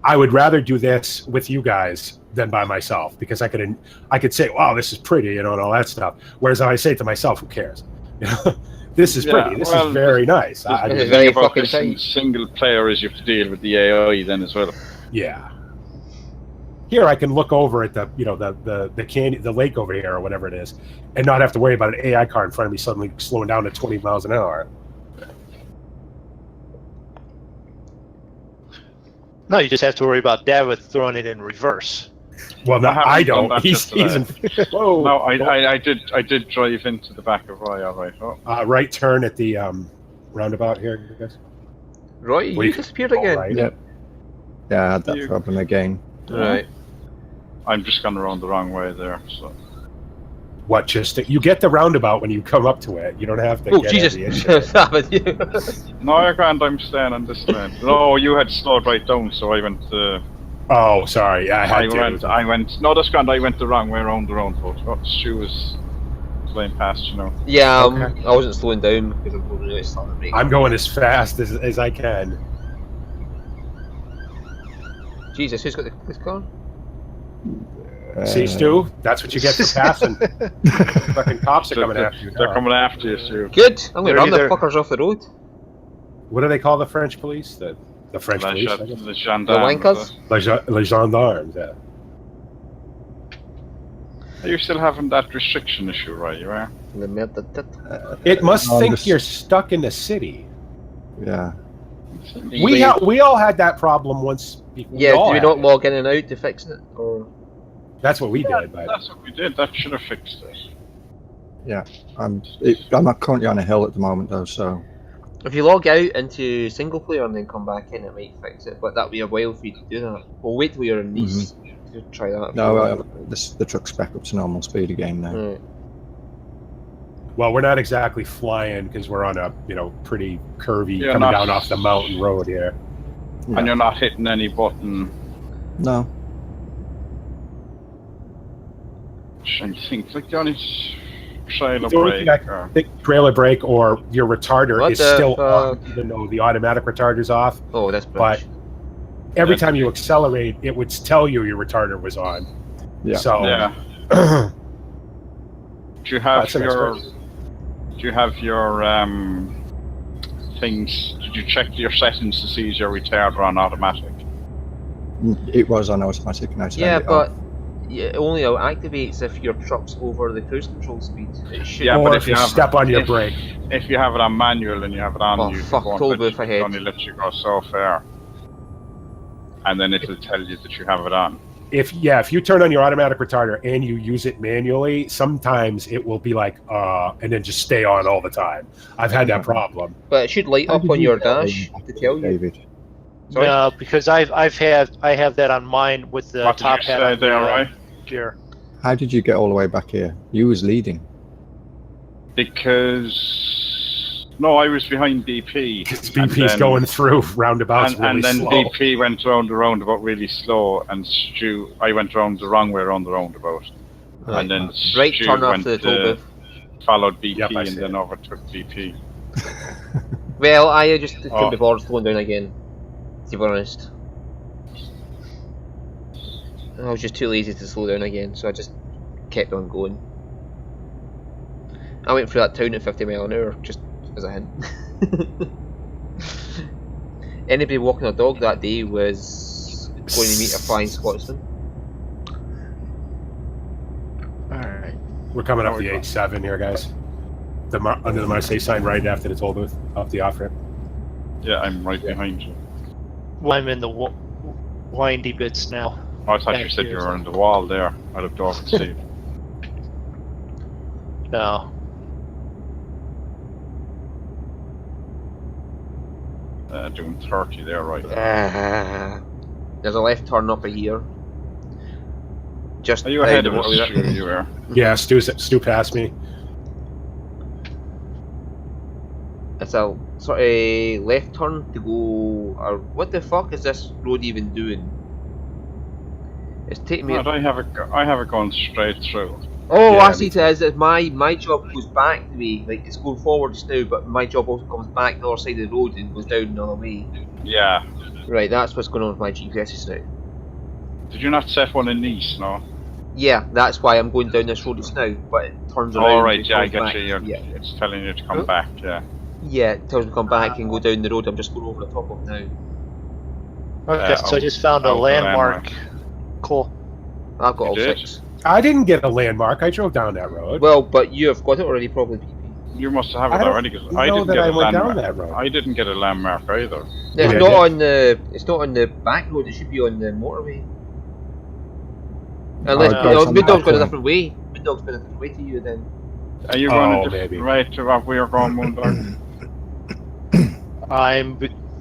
I would rather do this with you guys than by myself, because I could say, "Wow, this is pretty," and all that stuff. Whereas I say to myself, "Who cares?" This is pretty. This is very nice. This is The very thing about fucking this tight. single player is you have to deal with the AI then as well. Yeah. Here I can look over at the canyon, the lake over here or whatever it is, and not have to worry about an AI car in front of me suddenly slowing down to 20 miles an hour. No, you just have to worry about David throwing it in reverse. Well, no, I don't. done that He's in. Whoa. No, I did drive into the back of Roy. All right. Oh. Right turn at the roundabout here, guys. Roy, you disappeared again. Right. Yep. Yeah, I had that problem again. Right. I'm just gone around the wrong way there. So. What? You get the roundabout when you come up to it. You don't have to. Oh get Jesus! any issue. Stop it! No, you're grand. I'm staying on this lane. No, you had slowed right down, so I went. Oh, sorry. I went. No, that's grand. I went the wrong way around the roundabout. Oh, Stu was playing past, Yeah, Okay. I wasn't slowing down because I'm going to start the brake. I'm going as fast as I can. Jesus, who's got the police car? See, Stu, that's what you get for passing. Fucking cops are coming after you. They're now. coming after you, Stu. Good. I'm going to run the They're fuckers off the road. What do they call the French police? The French police? I guess? The gendarmes. wankers? Les gendarmes, yeah. Are you still having that restriction issue, right? You are? It must No, think this- you're stuck in the city. Yeah. We all had that problem once. Yeah, all do we had not it. log in and out to fix it? Or That's what we did, but That's what we did. That should have fixed it. I'm not currently on a hill at the moment though, so if you log out into single player and then come back in, it might fix it. But that'll be a while for you to do that. We'll wait till you're in Nice to try that. no, the truck's back up to normal speed again now. Right. well, we're not exactly flying because we're on a pretty curvy You're coming not- down off the mountain road here. And you're not hitting any button. No. I think like the only trailer The only brake. thing I think trailer brake or your retarder What is the still fuck? on, even though the automatic retarder's off. Oh, that's But brilliant. every Yeah. time you accelerate, it would tell you your retarder was on. Yeah. So Yeah. Do you have That's an your? expert. Do you have your things? Did you check your settings to see is your retarder on automatic? It was on automatic and I turned Yeah, it but off. it only activates if your truck's over the cruise control speed. It should. Yeah, or but if if you you have- step on your if- brake. If you have it on manual and you have it on, Oh, you fuck, won't toll let booth you, ahead. only let you go so far, and then it'll tell you that you have it on. If you turn on your automatic retarder and you use it manually, sometimes it will be like and then just stay on all the time. I've had that problem. But it should light How up did on you your tell dash me, to tell you. David? Sorry? No, because I have that on mine with the What did top you hat say on there, the right? gear. How did you get all the way back here? You was leading. Because no, I was behind DP. Because and BP's then- going through roundabouts and, really and then slow. DP went round the roundabout really slow, and Stu, I went round the wrong way around the roundabout, Right. and then Right Stu turn went after the toll booth. followed BP Yep, I and see then it. overtook BP. Well, I just couldn't Oh. be bothered slowing down again, to be honest. I was just too lazy to slow down again, so I just kept on going. I went through that town at 50 mile an hour, just as a hint. Anybody walking a dog that day was going to meet a flying Scotsman. Alright. We're coming up the H7 here, guys. Under the Marseille sign right after the toll booth, up the off ramp. Yeah, I'm right behind you. Well, I'm in the windy bits now. Oh, I thought you Back said here, you so- were on the wall there. I looked over to see. No. Doing 30 there, right? There's a left turn up here. Just Are you ahead of behind us, the Stu? motorway. You are. Yeah, Stu passed me. It's a sort of left turn to go. Or what the fuck is this road even doing? It's taking me. But I have it going straight through. Oh, Yeah, I see. It is. My job goes back to me. Like it's going forwards now, but my job also comes back the other side of the road and goes down another way. Yeah. Right, that's what's going on with my GPS now. Did you not set one in Nice? No. Yeah, that's why I'm going down this road just now, but it turns around. All right. and Yeah, I comes get back. you. Yeah. It's telling you to come back. Yeah. Yeah, it tells me to come back and go down the road I'm just going over the top of now. Okay, so I just found a the landmark. Cool. I've got You all did? 6. I didn't get a landmark. I drove down that road. Well, but you have got it already, probably, PP. You must have I it don't already. Cause know I didn't that get I a went down landmark. that road. I didn't get a landmark either. It's Yeah, not I on the. It's not on the back road. It should be on the motorway. Unless Oh, no, it's on the Moondog's back got a road. different way. Moondog's been a different way to you then. Are you Oh, going a maybe. different way to what we are going, Moondog? I'm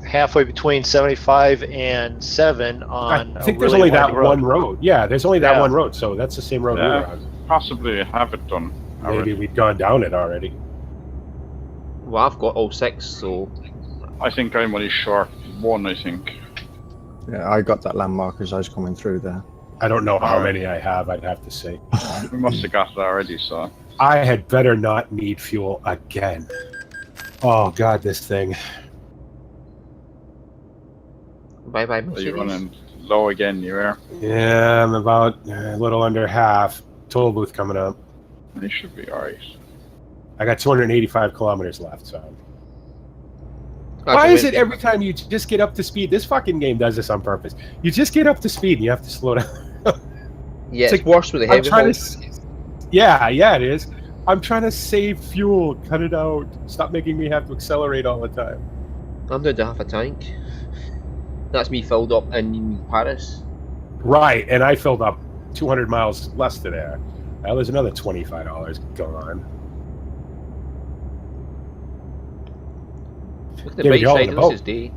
halfway between 75 and 7 on. I think a there's really only that windy road. one road. Yeah, there's only that Yeah. one road, so that's the same road we Yeah. were on. Possibly have it done. Maybe already. we'd gone down it already. Well, I've got all 6, so I think I'm only short one. I think. Yeah, I got that landmark as I was coming through there. I don't know how Alright. many I have, I'd have to say. We must have got it already. So. I had better not need fuel again. Oh god, this thing. Bye bye, Are you Mercedes. running low again? You are. Yeah, I'm about a little under half. Toll booth coming up. You should be alright. I got 285 kilometers left, so. Actually, Why is it every time you just get up to speed? This fucking game does this on purpose. You just get up to speed and you have to slow down. Yeah, it's like, worse with the I'm heavy trying hauls. to. Yeah, it is. I'm trying to save fuel. Cut it out. Stop making me have to accelerate all the time. I'm down to half a tank. That's me filled up in Paris. Right, and I filled up 200 miles less to there. There's another $25 gone. Look at the David, bright you're all side on of the this day.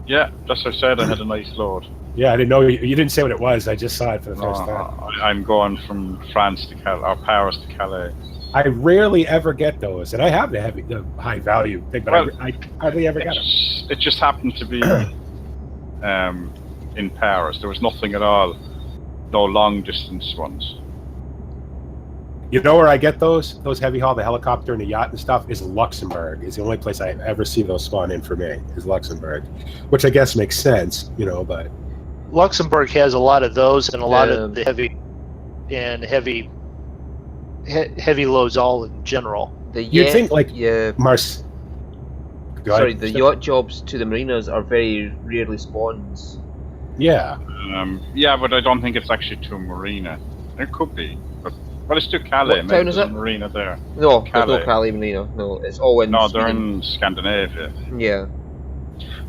Yeah, that's what I said. I had a nice load. Yeah, I didn't know you didn't say what it was. I just saw it for the first time. I'm going from France to Paris to Calais. I rarely ever get those, and I have the high value thing, but Well, I hardly ever get them. It just happened to be in Paris. There was nothing at all. No long distance ones. You know where I get those heavy haul, the helicopter and the yacht and stuff, is Luxembourg. Is the only place I ever see those spawn in for me, is Luxembourg. Which I guess makes sense, but... Luxembourg has a lot of those and a lot of the heavy loads all in general. You'd think, Mars... Sorry, the yacht jobs to the marinas are very rarely spawns. Yeah. Yeah, but I don't think it's actually to a marina. It could be, but it's to Calais. What town is it? A marina there. No, Calais. there's no Calais marina. No, it's all in No, Sweden. they're in Scandinavia. Yeah.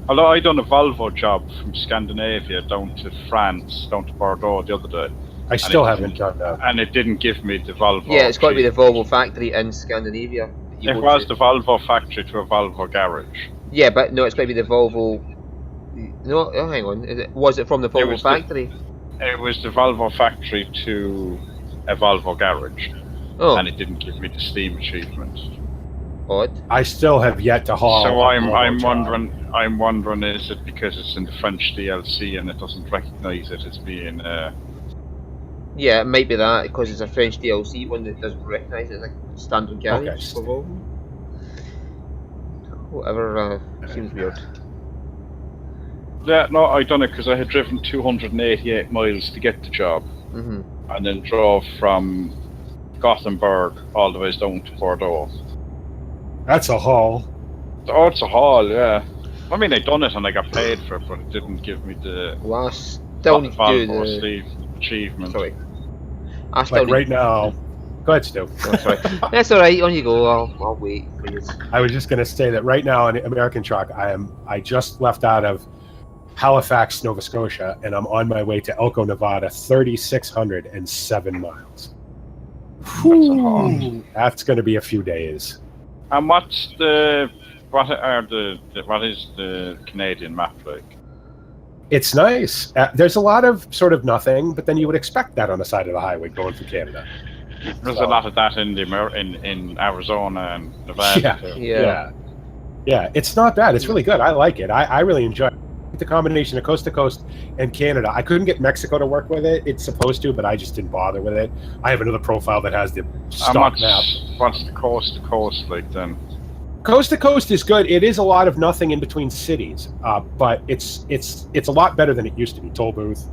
Although I done a Volvo job from Scandinavia down to France, down to Bordeaux the other day. I still haven't done that. And it didn't give me the Volvo. Yeah, it's got to be the Volvo factory in Scandinavia. It was the Volvo factory to a Volvo garage. Yeah, but no, it's got to be the Volvo. No, oh, hang on. Was it from the Volvo factory? It was the Volvo factory to a Volvo garage. Oh. And it didn't give me the Steam achievement. Odd. I still have yet to haul. So I'm wondering, is it because it's in the French DLC and it doesn't recognise it as being Yeah, it might be that, because it's a French DLC one that doesn't recognise it as a standard garage for Volvo. Whatever, seems weird. Yeah, no, I done it because I had driven 288 miles to get the job. Mm-hmm. And then drove from Gothenburg all the way down to Bordeaux. That's a haul. Oh, it's a haul, yeah. I mean, I done it and I got paid for it, but it didn't give me the Well, I still need to do the achievement. Sorry. I still right now. Go ahead, Stu. Oh, sorry. That's alright, on you go. I'll wait, please. I was just gonna say that right now in American Truck, I just left out of Halifax, Nova Scotia, and I'm on my way to Elko, Nevada, 3,607 miles. That's going to be a few days. And what is the Canadian map like? It's nice. There's a lot of sort of nothing, but then you would expect that on the side of the highway going through Canada. There's a lot of that in Arizona and Nevada. Yeah. It's not bad. It's really good. I like it. I really enjoy it. The combination of coast to coast and Canada. I couldn't get Mexico to work with it. It's supposed to, but I just didn't bother with it. I have another profile that has the stock map. What's the coast to coast like then? Coast to coast is good. It is a lot of nothing in between cities, but it's a lot better than it used to be. Toll booth.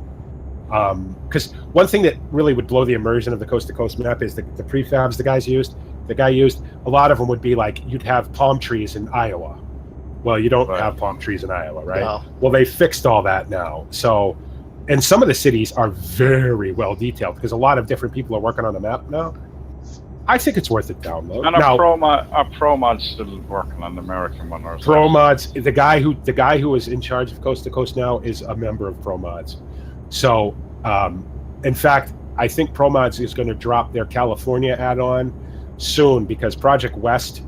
Because one thing that really would blow the immersion of the coast to coast map is the prefabs the guy used. A lot of them would be like you'd have palm trees in Iowa. Well, you don't have palm trees in Iowa, right? No. Well, they fixed all that now. So, and some of the cities are very well detailed because a lot of different people are working on the map now. I think it's worth a download. And our Pro Mod's still working on the American one. Pro Mods, the guy who is in charge of Coast to Coast now is a member of Pro Mods. So, in fact, I think Pro Mods is going to drop their California add-on soon because Project West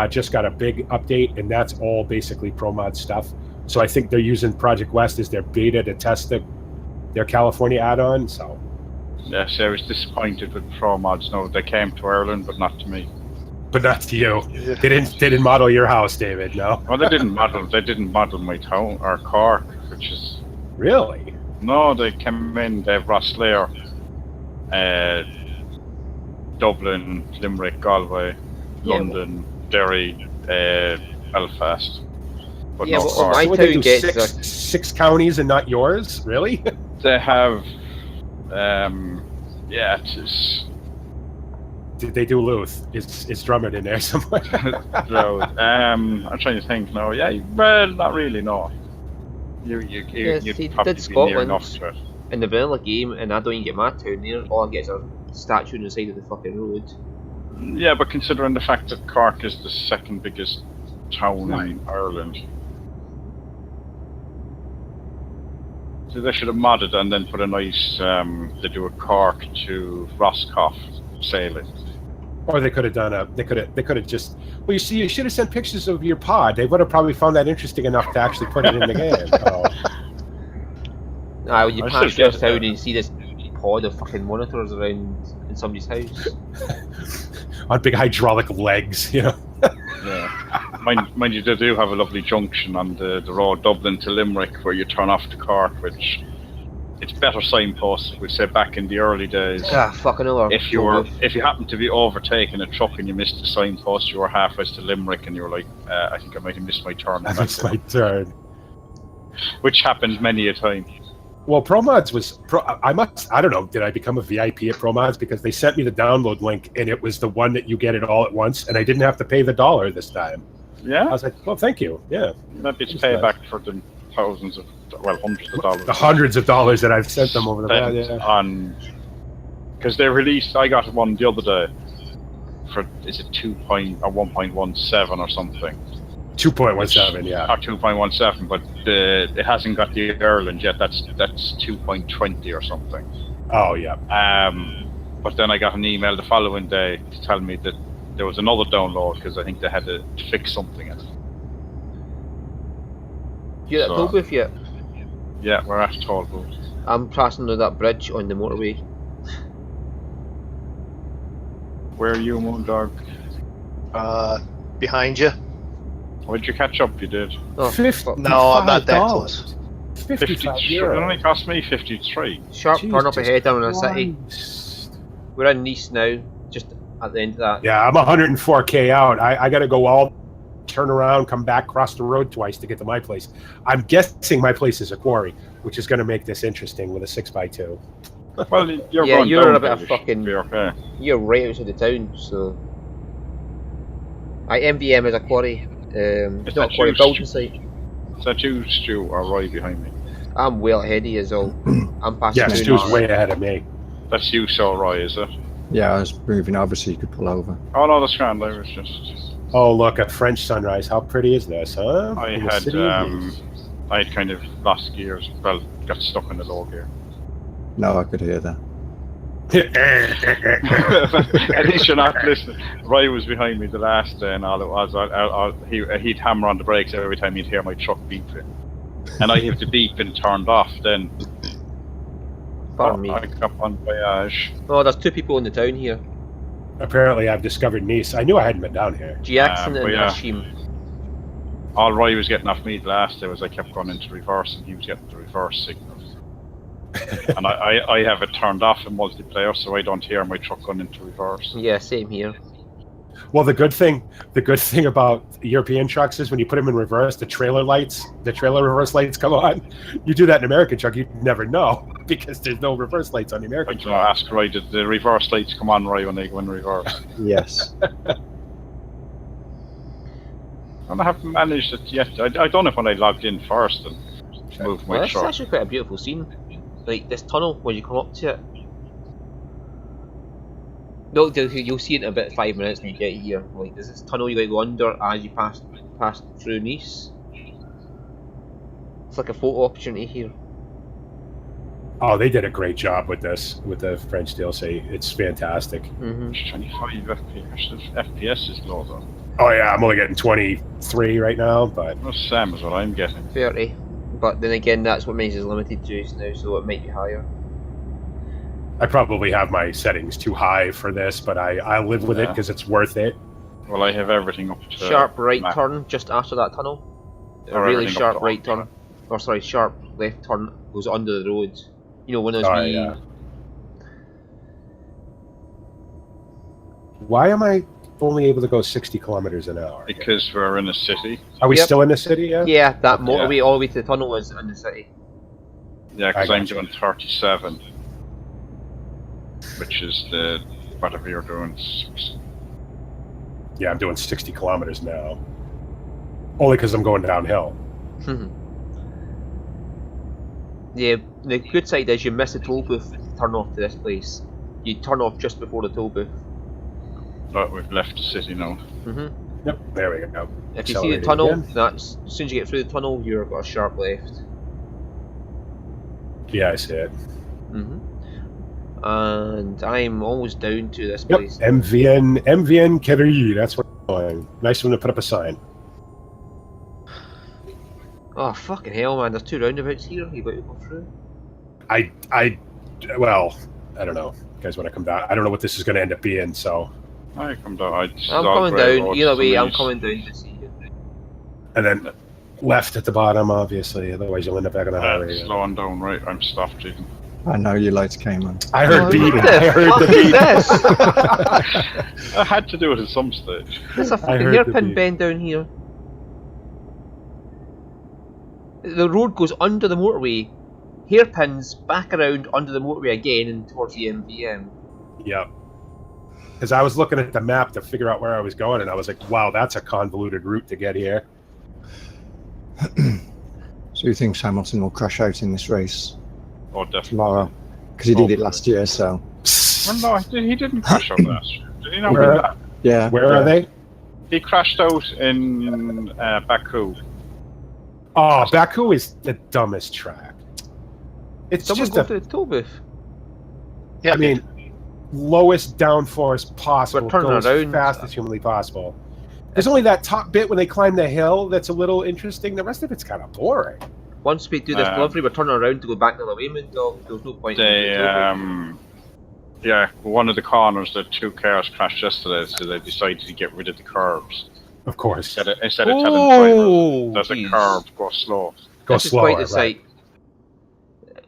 just got a big update, and that's all basically ProMod stuff. So I think they're using Project West as their beta to test their California add-on. So yes, I was disappointed with ProMods. No, they came to Ireland, but not to me. But not to you. They didn't model your house, David. No. Well, they didn't model. They didn't model my town or Cork, which is really. No, they came in. They have Rosslare, Dublin, Limerick, Galway, London. Derry, Belfast. but Yeah, not but Cork. my So what they town do, gets six counties and not yours? Really? They have, yeah, it's Did they do Luth? Is Drummond in there somewhere? I'm trying to think now. Yeah, well, not really. No, Yeah, you'd see, probably did be near Scotland enough to it. in the vanilla game, and I don't even get my town there. All I get is a statue on the side of the fucking road. Yeah, but considering the fact that Cork is the second biggest town in Ireland, so they should have modded and then put a nice. They do a Cork to Roscoff sailing. Or they could have done a. They could have just. Well, you see, you should have sent pictures of your pod. They would have probably found that interesting enough to actually put it in the game. Nah, when you I pass still your get town it. and you see this pod of fucking monitors around in somebody's house. On big hydraulic legs, you know. Yeah, mind you, they do have a lovely junction on the road Dublin to Limerick where you turn off to Cork, which it's better signposts. We say back in the early days. Ah, fucking hell. If you happen to be overtaking a truck and you missed the signpost, you were halfway to Limerick and you were like, I think I might have missed my turn. I missed my turn. Which happened many a time. Well, ProMods was. I don't know. Did I become a VIP at ProMods because they sent me the download link and it was the one that you get it all at once, and I didn't have to pay the $1 this time. Yeah. I was like, well, thank you. Yeah. Maybe it's payback for the hundreds of dollars. The hundreds of dollars that I've sent them over the past. Yeah. On because they released. I got one the other day for is it 1.17 or something. 2.17, yeah. Or 2.17, but it hasn't got the Ireland yet. That's 2.20 or something. Oh yeah. But then I got an email the following day to tell me that there was another download because I think they had to fix something in it. You at Toll Booth yet? Yeah, we're at Toll Booth. I'm passing under that bridge on the motorway. Where are you, Moondog? Behind you. Why'd you catch up? You did. Oh, fuck. No, I'm not that close. 55 It euros. only cost me 53. Sharp turn up ahead down in the city. Christ. We're in Nice now, just at the end of that. Yeah, I'm 104k out. I got to go all turn around, come back, cross the road twice to get to my place. I'm guessing my place is a quarry, which is going to make this interesting with a 6x2. Well, you're Yeah, going you're down a bit of there, you fucking- should be okay. You're right outside the town, so. MVM is a quarry. It's not a quarry, building site. Is that you, Stu, or Roy behind me? I'm well ahead of you as well. I'm passing Yeah, through Stu's way ahead of me. That's you, so Roy, is it? Yeah, I was moving over so you could pull over. Oh no, that's grand. I was just. Oh, look, a French sunrise. How pretty is this, huh? I In the had city of Nice. I had kind of lost gears. Well, got stuck in the low gear. No, I could hear that. At least you're not listening. Roy was behind me the last day, and all it was, he'd hammer on the brakes every time he'd hear my truck beeping, and I have the beeping turned off. Then Pardon me. I got on voyage. Oh, there's two people in the town here. Apparently, I've discovered Nice. I knew I hadn't been down here. Jackson and but yeah. Hashim. All Roy was getting off me the last day was I kept going into reverse, and he was getting the reverse signals. And I have it turned off in multiplayer, so I don't hear my truck going into reverse. Yeah, same here. Well, the good thing about European trucks is when you put them in reverse, the trailer reverse lights come on. You do that in an American truck, you'd never know because there's no reverse lights on the I American can truck. ask Roy, did the reverse lights come on, Roy, when they go in reverse? Yes. And I haven't managed it yet. I don't know if when I logged in first and moved Well, my this is truck. actually quite a beautiful scene. Like this tunnel when you come up to it. No, you'll see it in about 5 minutes when you get here. Like there's this tunnel you gotta go under as you pass through Nice. It's like a photo opportunity here. Oh, they did a great job with this, with the French DLC. It's fantastic. Mm-hmm. 25 FPS is low though. Oh yeah, I'm only getting 23 right now, but That's the same as what I'm getting. 30. But then again, that's what makes it limited to now, so it might be higher. I probably have my settings too high for this, but I live with it Yeah. because it's worth it. Well, I have everything up to Sharp right max. turn just after that tunnel. A Or really everything up sharp to right ultra. turn. Or sorry, sharp left turn goes under the road. You know, one of those Oh, wee... yeah. Why am I only able to go 60 kilometers an hour? Because we're in a city. Are we Yep. still in the city yet? Yeah, that motorway all the way to the tunnel is in the city. Yeah, because I I'm gotcha. doing 37, which is the whatever you're doing. Yeah, I'm doing 60 kilometers now. Only because I'm going downhill. Yeah, the good side is you miss the toll booth if you turn off to this place. You turn off just before the toll booth. But we've left the city now. Yep, there we go. If you see the Accelerating tunnel, again. that's as soon as you get through the tunnel, you've got a sharp left. Yeah, I see it. And I'm almost down to this Yep, place. MVN Kerry. That's what I'm going. Nice one to put up a sign. Oh fucking hell, man! There's 2 roundabouts here. You got to go through. Well, I don't know. You guys want to come down? I don't know what this is going to end up being. So, I come down. I'm coming down. Either way, I'm coming down to see you. and then left at the bottom, obviously. Otherwise, you'll end up back on the highway. Slowing down, right? I'm stopped even. I know your lights came on. I heard beep. What I heard the the fuck is beep. this? I had to do it at some stage. There's a I fucking heard the hairpin beep. bend down here. The road goes under the motorway. Hairpins back around under the motorway again and towards the MVM. Yep. Because I was looking at the map to figure out where I was going, and I was like, wow, that's a convoluted route to get here. So you think Hamilton will crash out in this race Oh, definitely. tomorrow? Because he did it last year, so Well, no, he didn't crash out last year. Did he not Where- win that? yeah. Where are they? He crashed out in Baku. Oh, Baku is the dumbest track. It's Someone just go a, to the toll booth. Yeah, I mean, lowest downforce possible. We're turning Go as around. fast as humanly possible. There's only that top bit when they climb the hill that's a little interesting. The rest of it's kind of boring. Once we do this delivery, we're turning around to go back the other way, MrMoonDog. There's no point in They, the toll booth. yeah, one of the corners, the 2 cars crashed yesterday, so they decided to get rid of the curbs. Of course. Instead of telling Oh, drivers, there's a jeez. curb, go slow. Go This is slower. quite the sight.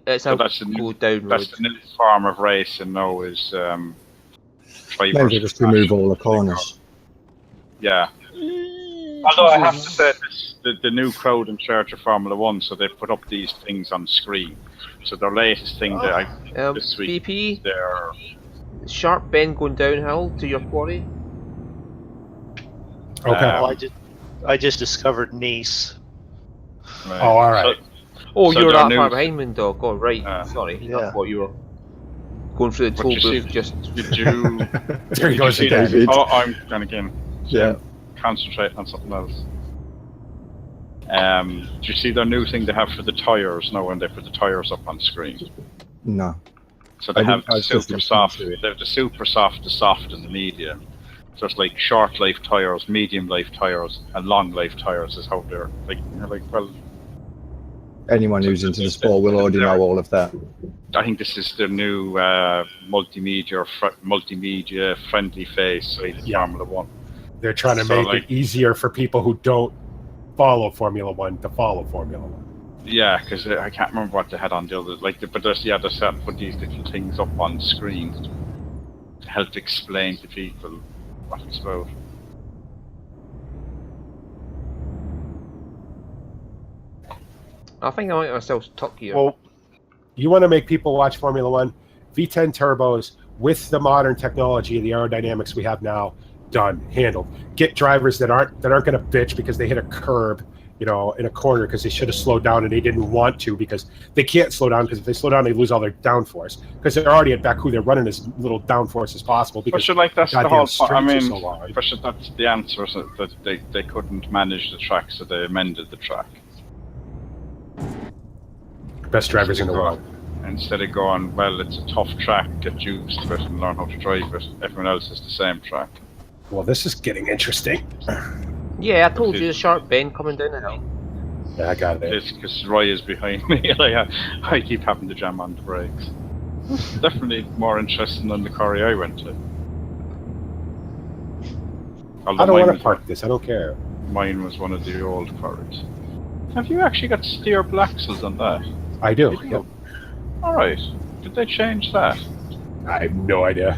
It's So a that's the go down road. That's the new form of racing now is drivers. Maybe just remove all the corners. Yeah. Although I have to say, the new crowd in charge of Formula 1, so they put up these things on screen. So their latest thing that I this week, BP, they're sharp bend going downhill to your quarry. Okay. I just discovered Nice. right. Oh, all right. Oh, So you're they're that new- far behind, MrMoonDog. Oh, right. Sorry. Yeah. I thought you were going through the What toll you see- booth. Just Did you? There he did goes you see again. that? Oh, I'm going again. Yeah. Concentrating on something else. Do you see their new thing they have for the tires now when they put the tires up on screen? No. So they I have didn't- I the was just super listening soft, to it. they have the super soft, the soft, and the medium. So it's like short life tires, medium life tires, and long life tires is how they're like. You're like, well, Anyone who's into the sport will already know all of that. I think this is the new multimedia friendly face of Formula One. They're trying to So, make like- it easier for people who don't follow Formula One to follow Formula One. Yeah, because I can't remember what they had on the other. But they're starting to put these little things up on screen to help explain to people what it's about. I think I might myself stuck here. Well, You want to make people watch Formula One? V10 turbos with the modern technology, the aerodynamics we have now, done, handled. Get drivers that aren't going to bitch because they hit a curb, in a corner because they should have slowed down and they didn't want to because they can't slow down because if they slow down they lose all their downforce because they're already at Baku. They're running as little downforce as possible But because sure, like that's the goddamn whole. streets I are mean, so wide. but sure, that's the answer. So that they couldn't manage the track, so they amended the track. Best drivers in the world. Instead of going, well, it's a tough track, get used to it and learn how to drive it. Everyone else has the same track. Well, this is getting interesting. Yeah, I told you the sharp bend coming down the hill. Yeah, I got it. It's because Roy is behind me. I keep having to jam on the brakes. Definitely more interesting than the quarry I went to. Although I don't want mine to park this. I don't care. Mine was one of the old quarries. Have you actually got steerable axles on that? I do. Yep. Alright. Did they change that? I have no idea.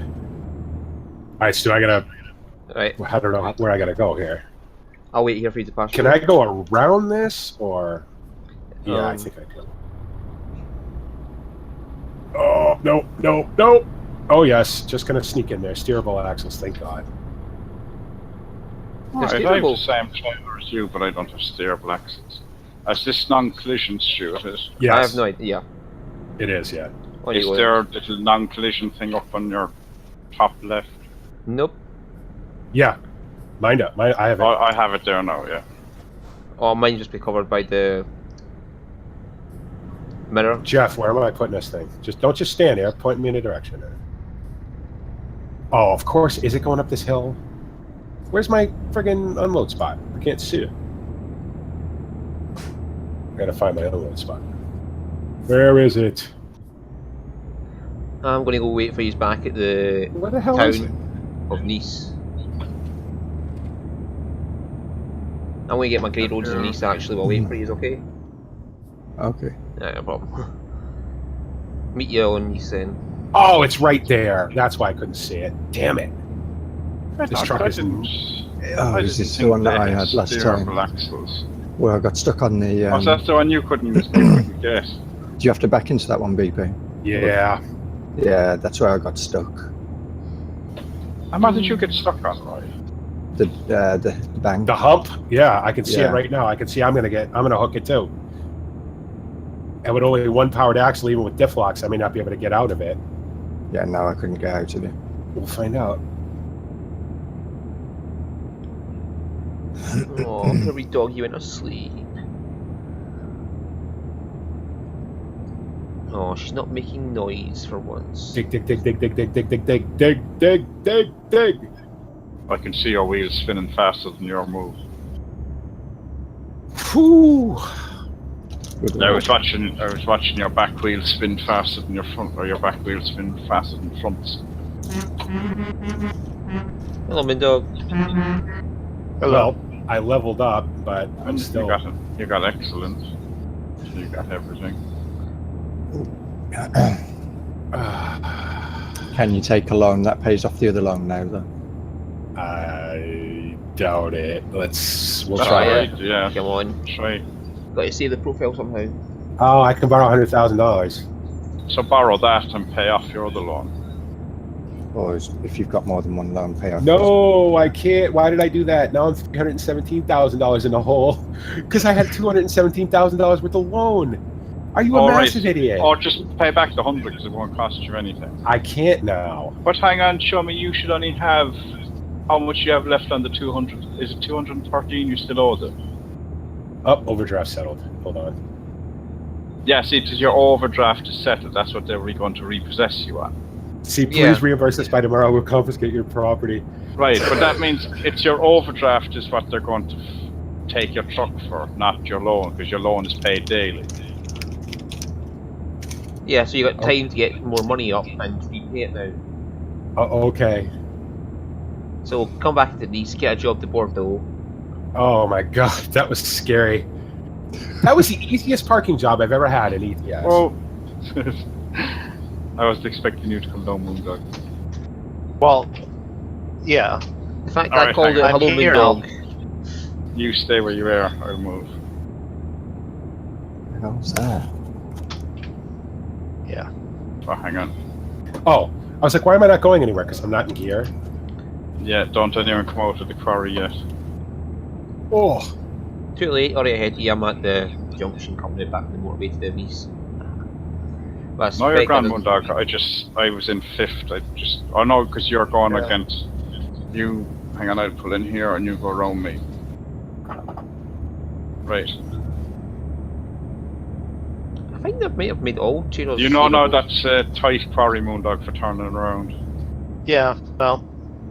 All right, Stu, I gotta Right. I don't know where I gotta go here. I'll wait here for you to pass. Can I go around this, or? Yeah, I think I can. Oh, no, no, no! Oh, yes, just gonna sneak in there. Steerable axles, thank God. I have the same trailer as you, but I don't have steerable axles. Is this non-collision, Stuart? Yes. I have no idea. It is, yeah. Is there a little non-collision thing up on your top left? Nope. Yeah. Mine up. I have it. I have it there now, yeah. Oh, mine just be covered by the mirror. Jeff, where am I putting this thing? Don't just stand there. Point me in a direction. Oh, of course. Is it going up this hill? Where's my friggin' unload spot? I can't see it. I gotta find my unload spot. Where is it? I'm gonna go wait for you back at the Where the hell is it? town of Nice. I'm gonna get my grey roads in Nice actually while waiting for you, okay? Okay. Yeah, no problem. Meet you on Nice then. Oh, it's right there. That's why I couldn't see it. Damn it. This truck is... Oh, is this the one that I had last time? Axles. Where I got stuck on the... Oh, so that's the one you couldn't get. Do you have to back into that one, BP? Yeah. Yeah, that's where I got stuck. And what did you get stuck on, Roy? The bank. The hump? Yeah, I can see it right now. I can see I'm gonna hook it too. And with only one powered axle, even with diff locks, I may not be able to get out of it. Yeah, no, I couldn't get out of it. We'll find out. Oh, every dog you went to sleep. Oh, she's not making noise for once. Dig, dig, dig, dig, dig, dig, dig, dig, dig, dig, dig, dig, dig. I can see your wheels spinning faster than your move. Whew. I was watching your back wheel spin faster than your front, or your back wheel spin faster than front. Hello, MrMoonDog. Well, I leveled up, but I'm still... You got excellent. So you got everything. Can you take a loan that pays off the other loan now, though? I doubt it. We'll try it. Right, yeah. Come on. Try. Got to save the profile somehow. Oh, I can borrow $100,000. So borrow that and pay off your other loan. Or if you've got more than one loan, pay off. No, I can't. Why did I do that? Now I'm $317,000 in the hole because I had $217,000 worth of loan. Are you a massive idiot? Or just pay back the 100 because it won't cost you anything. I can't now. But hang on, show me. You should only have how much you have left on the 200. Is it 213? You still owe them. Oh, overdraft settled. Hold on. Yeah, see, because your overdraft is settled. That's what they were going to repossess you on. See, please reimburse us by tomorrow. We'll confiscate your property. Right, but that means it's your overdraft is what they're going to take your truck for, not your loan, because your loan is paid daily. Yeah, so you got time to get more money up and repay it now. Okay. So come back to Nice, get a job to Bordeaux. Oh my god, that was scary. That was the easiest parking job I've ever had in ETS. Well, I was expecting you to come down, MrMoonDog. Well, yeah. In fact, I called it Hello MrMoonDog. You stay where you are, I'll move. How's that? Yeah. Oh, hang on. Oh, I was like, why am I not going anywhere? Because I'm not in gear. Yeah, don't anyone come out of the quarry yet. Oh. Too late, already ahead of you. I'm at the junction coming back the motorway to Nice. No, you're grand, MrMoonDog. I was in 5th. Oh no, because you're going against you. Hang on, I'll pull in here and you go around me. Right. I think they might have made all channels. You know, no, that's tight quarry, MrMoonDog, for turning around. Yeah, well,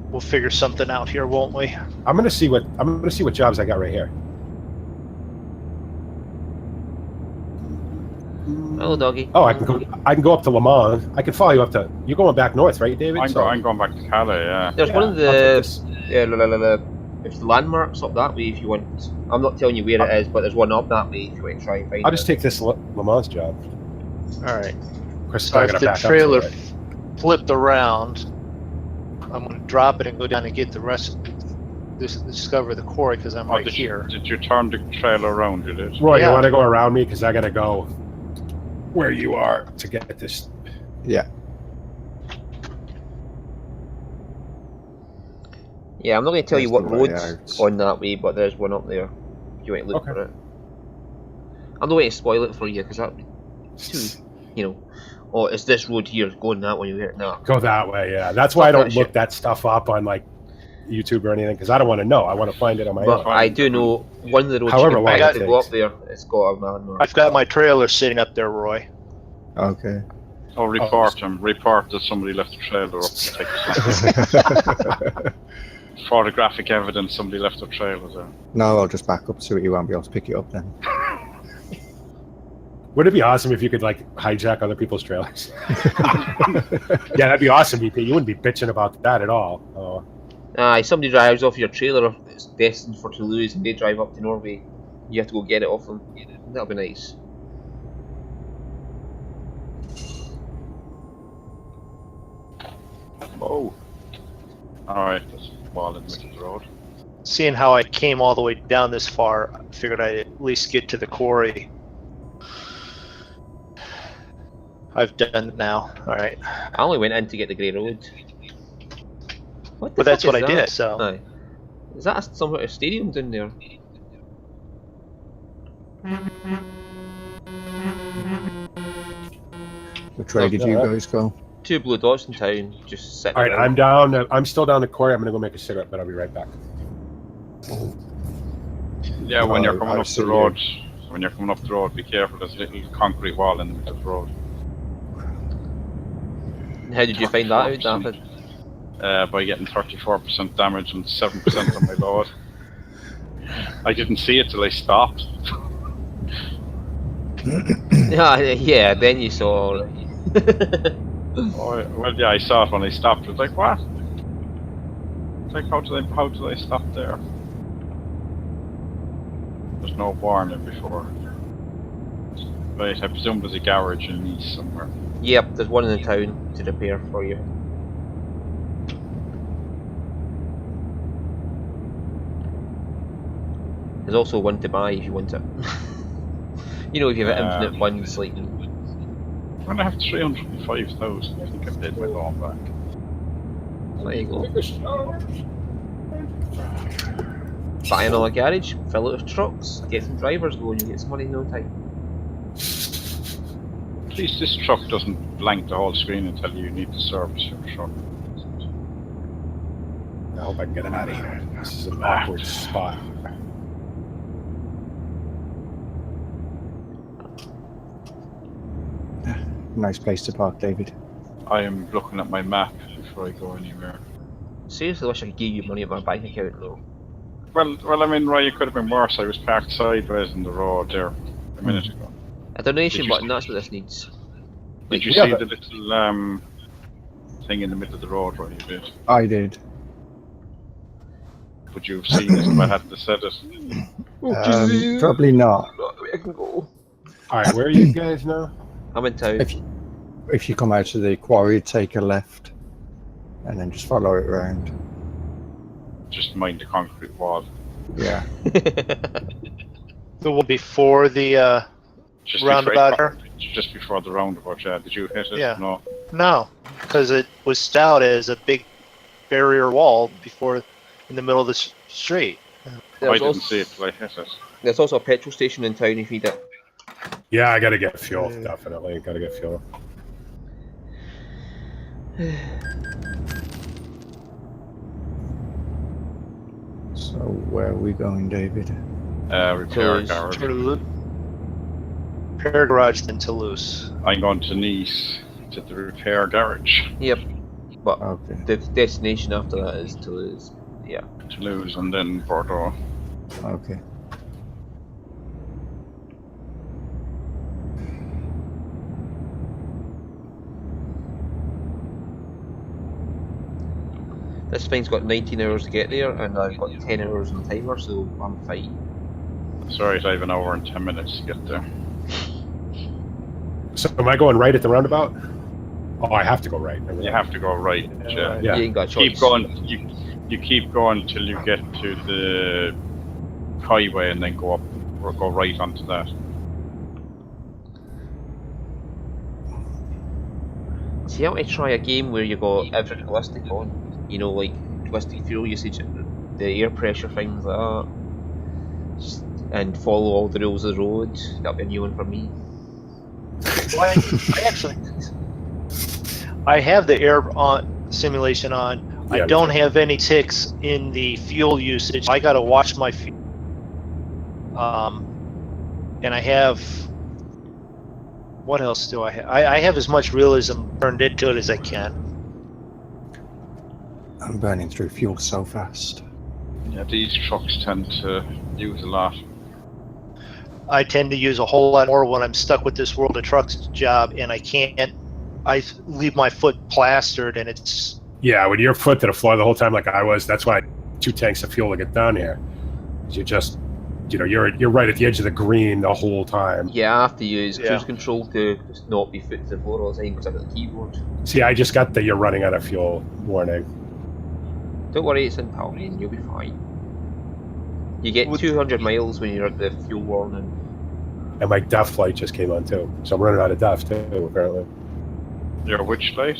we'll figure something out here, won't we? I'm gonna see what jobs I got right here. Hello, doggy. Oh, I can go up to Le Mans. I can follow you up to. You're going back north, right, David? I'm going back to Calais. Yeah. There's one of the there's landmarks up that way if you want. I'm not telling you where it is, but there's one up that way if you want to try and find it. I'll just take this Le Mans job. All right. Chris, So if the trailer flipped around, I'm going to drop it and go down and get the rest. Discover the quarry because I'm right here. Did you turn the trailer around? You did. Roy, Yeah. you want to go around me because I got to go where you are to get this. Yeah. Yeah, I'm not going to tell you There's what the way road's out. on that way, but there's one up there. If you want to look Okay. for it. I'm not going to spoil it for you because that, too, you know. Oh, it's this road here going that way. No. Go that way, yeah. That's why I Fuck don't that look shit. that stuff up on like YouTube or anything because I don't want to know. I want to find it on my But own. I do know one of the roads However you long can it to go takes. up there. It's got a landmark. I've got my trailer sitting up there, Roy. Okay. Oh, report him. Report that somebody left the trailer up to take the photographic evidence somebody left the trailer there. No, I'll just back up so you won't be able to pick it up then. Would it be awesome if you could like hijack other people's trailers? Yeah, that'd be awesome, VP. You wouldn't be bitching about that at all. Aye, somebody drives off your trailer that's destined for Toulouse and they drive up to Norway. You have to go get it off them. That'll be nice. Oh. Alright, there's a wall in the middle of the road. Seeing how I came all the way down this far, I figured I'd at least get to the quarry. I've done it now. All right. I only went in to get the grey road. What the But that's fuck what is I that? did. So Aye. Is that some sort of stadium down there? Which way did you guys go? 2 blue dots in town, just sitting All right, around. I'm down. I'm still down the quarry. I'm gonna go make a cigarette, but I'll be right back. Yeah, when you're Oh, coming I up see the you. road, when you're coming up the road, be careful. There's a little concrete wall in the middle of the road. How did you find that out, 34%. Dafydd? By getting 34% damage and 7% on my load. I didn't see it till I stopped. Yeah, then you saw. Oh, well, yeah, I saw it when I stopped. It was like, what? It's like, how did I stop there? There's no warning before. Right, I presume there's a garage in Nice somewhere. Yep, there's one in the town to repair for you. There's also one to buy if you want it. You know, if you have infinite funds, like. When I have 305,000, I think I paid my loan back. There you go. Buy another garage, fill it with trucks, get some drivers going, you get some money in no time. At least this truck doesn't blank the whole screen and tell you need to service your truck. I hope I can get it out of here. This is an awkward spot. Nice place to park, David. I am looking at my map before I go anywhere. Seriously, wish I could give you money in my bank account though. Well, I mean, Roy, it could have been worse. I was parked sideways in the road there a minute ago. A donation Did you button, see- that's what this needs. Did you Yeah, see but- the little thing in the middle of the road, Roy? You did. I did. Would you have seen it if I hadn't have said it? Probably not. I can go. All right, where are you guys now? I'm in town. If you come out of the quarry, take a left, and then just follow it around. Just mind the concrete wall. Yeah. the one before the Just roundabout before, here? just before the roundabout, yeah. Did you hit it? Yeah. No. No, because it was stout as a big barrier wall before in the middle of the street. I There's didn't also, see it till I hit it. there's also a petrol station in town if you need it. Yeah, I gotta get fuel. Definitely, gotta get fuel. So where are we going, David? Repair Toulouse. garage. Repair garage in Toulouse. I'm going to Nice to the repair garage. Yep. But Okay. the destination after that is Toulouse. Yeah. Toulouse and then Bordeaux. Okay. This thing's got 19 hours to get there, and I've got 10 hours on the timer, so I'm fine. Sorry, I have an hour and 10 minutes to get there. So am I going right at the roundabout? Oh, I have to go right. You have to go right. Yeah. Yeah. You ain't got a choice. Keep going. You keep going till you get to the highway, and then go up or go right onto that. See, I want to try a game where you got everything realistic on. You know, like realistic fuel usage, the air pressure, things like that. And follow all the rules of the road. That'll be a new one for me. Well, I have the air simulation on. Yeah, I don't have any ticks in the fuel usage. I gotta watch my fuel. And I have. What else do I have? I have as much realism turned into it as I can. I'm burning through fuel so fast. Yeah, these trucks tend to use a lot. I tend to use a whole lot more when I'm stuck with this World of Trucks job, and I can't. I leave my foot plastered, and it's. Yeah, when you're foot to the floor the whole time, like I was, that's why 2 tanks of fuel to get down here. You just, you're right at the edge of the green the whole time. Yeah, I have to use cruise control to just not be foot to the floor all the time because I've got the keyboard. See, I just got the you're running out of fuel warning. Don't worry, it's in Palmine, you'll be fine. You get 200 miles when you're at the fuel warning. And my DEF light just came on too, so I'm running out of DEF too, apparently. Your which light?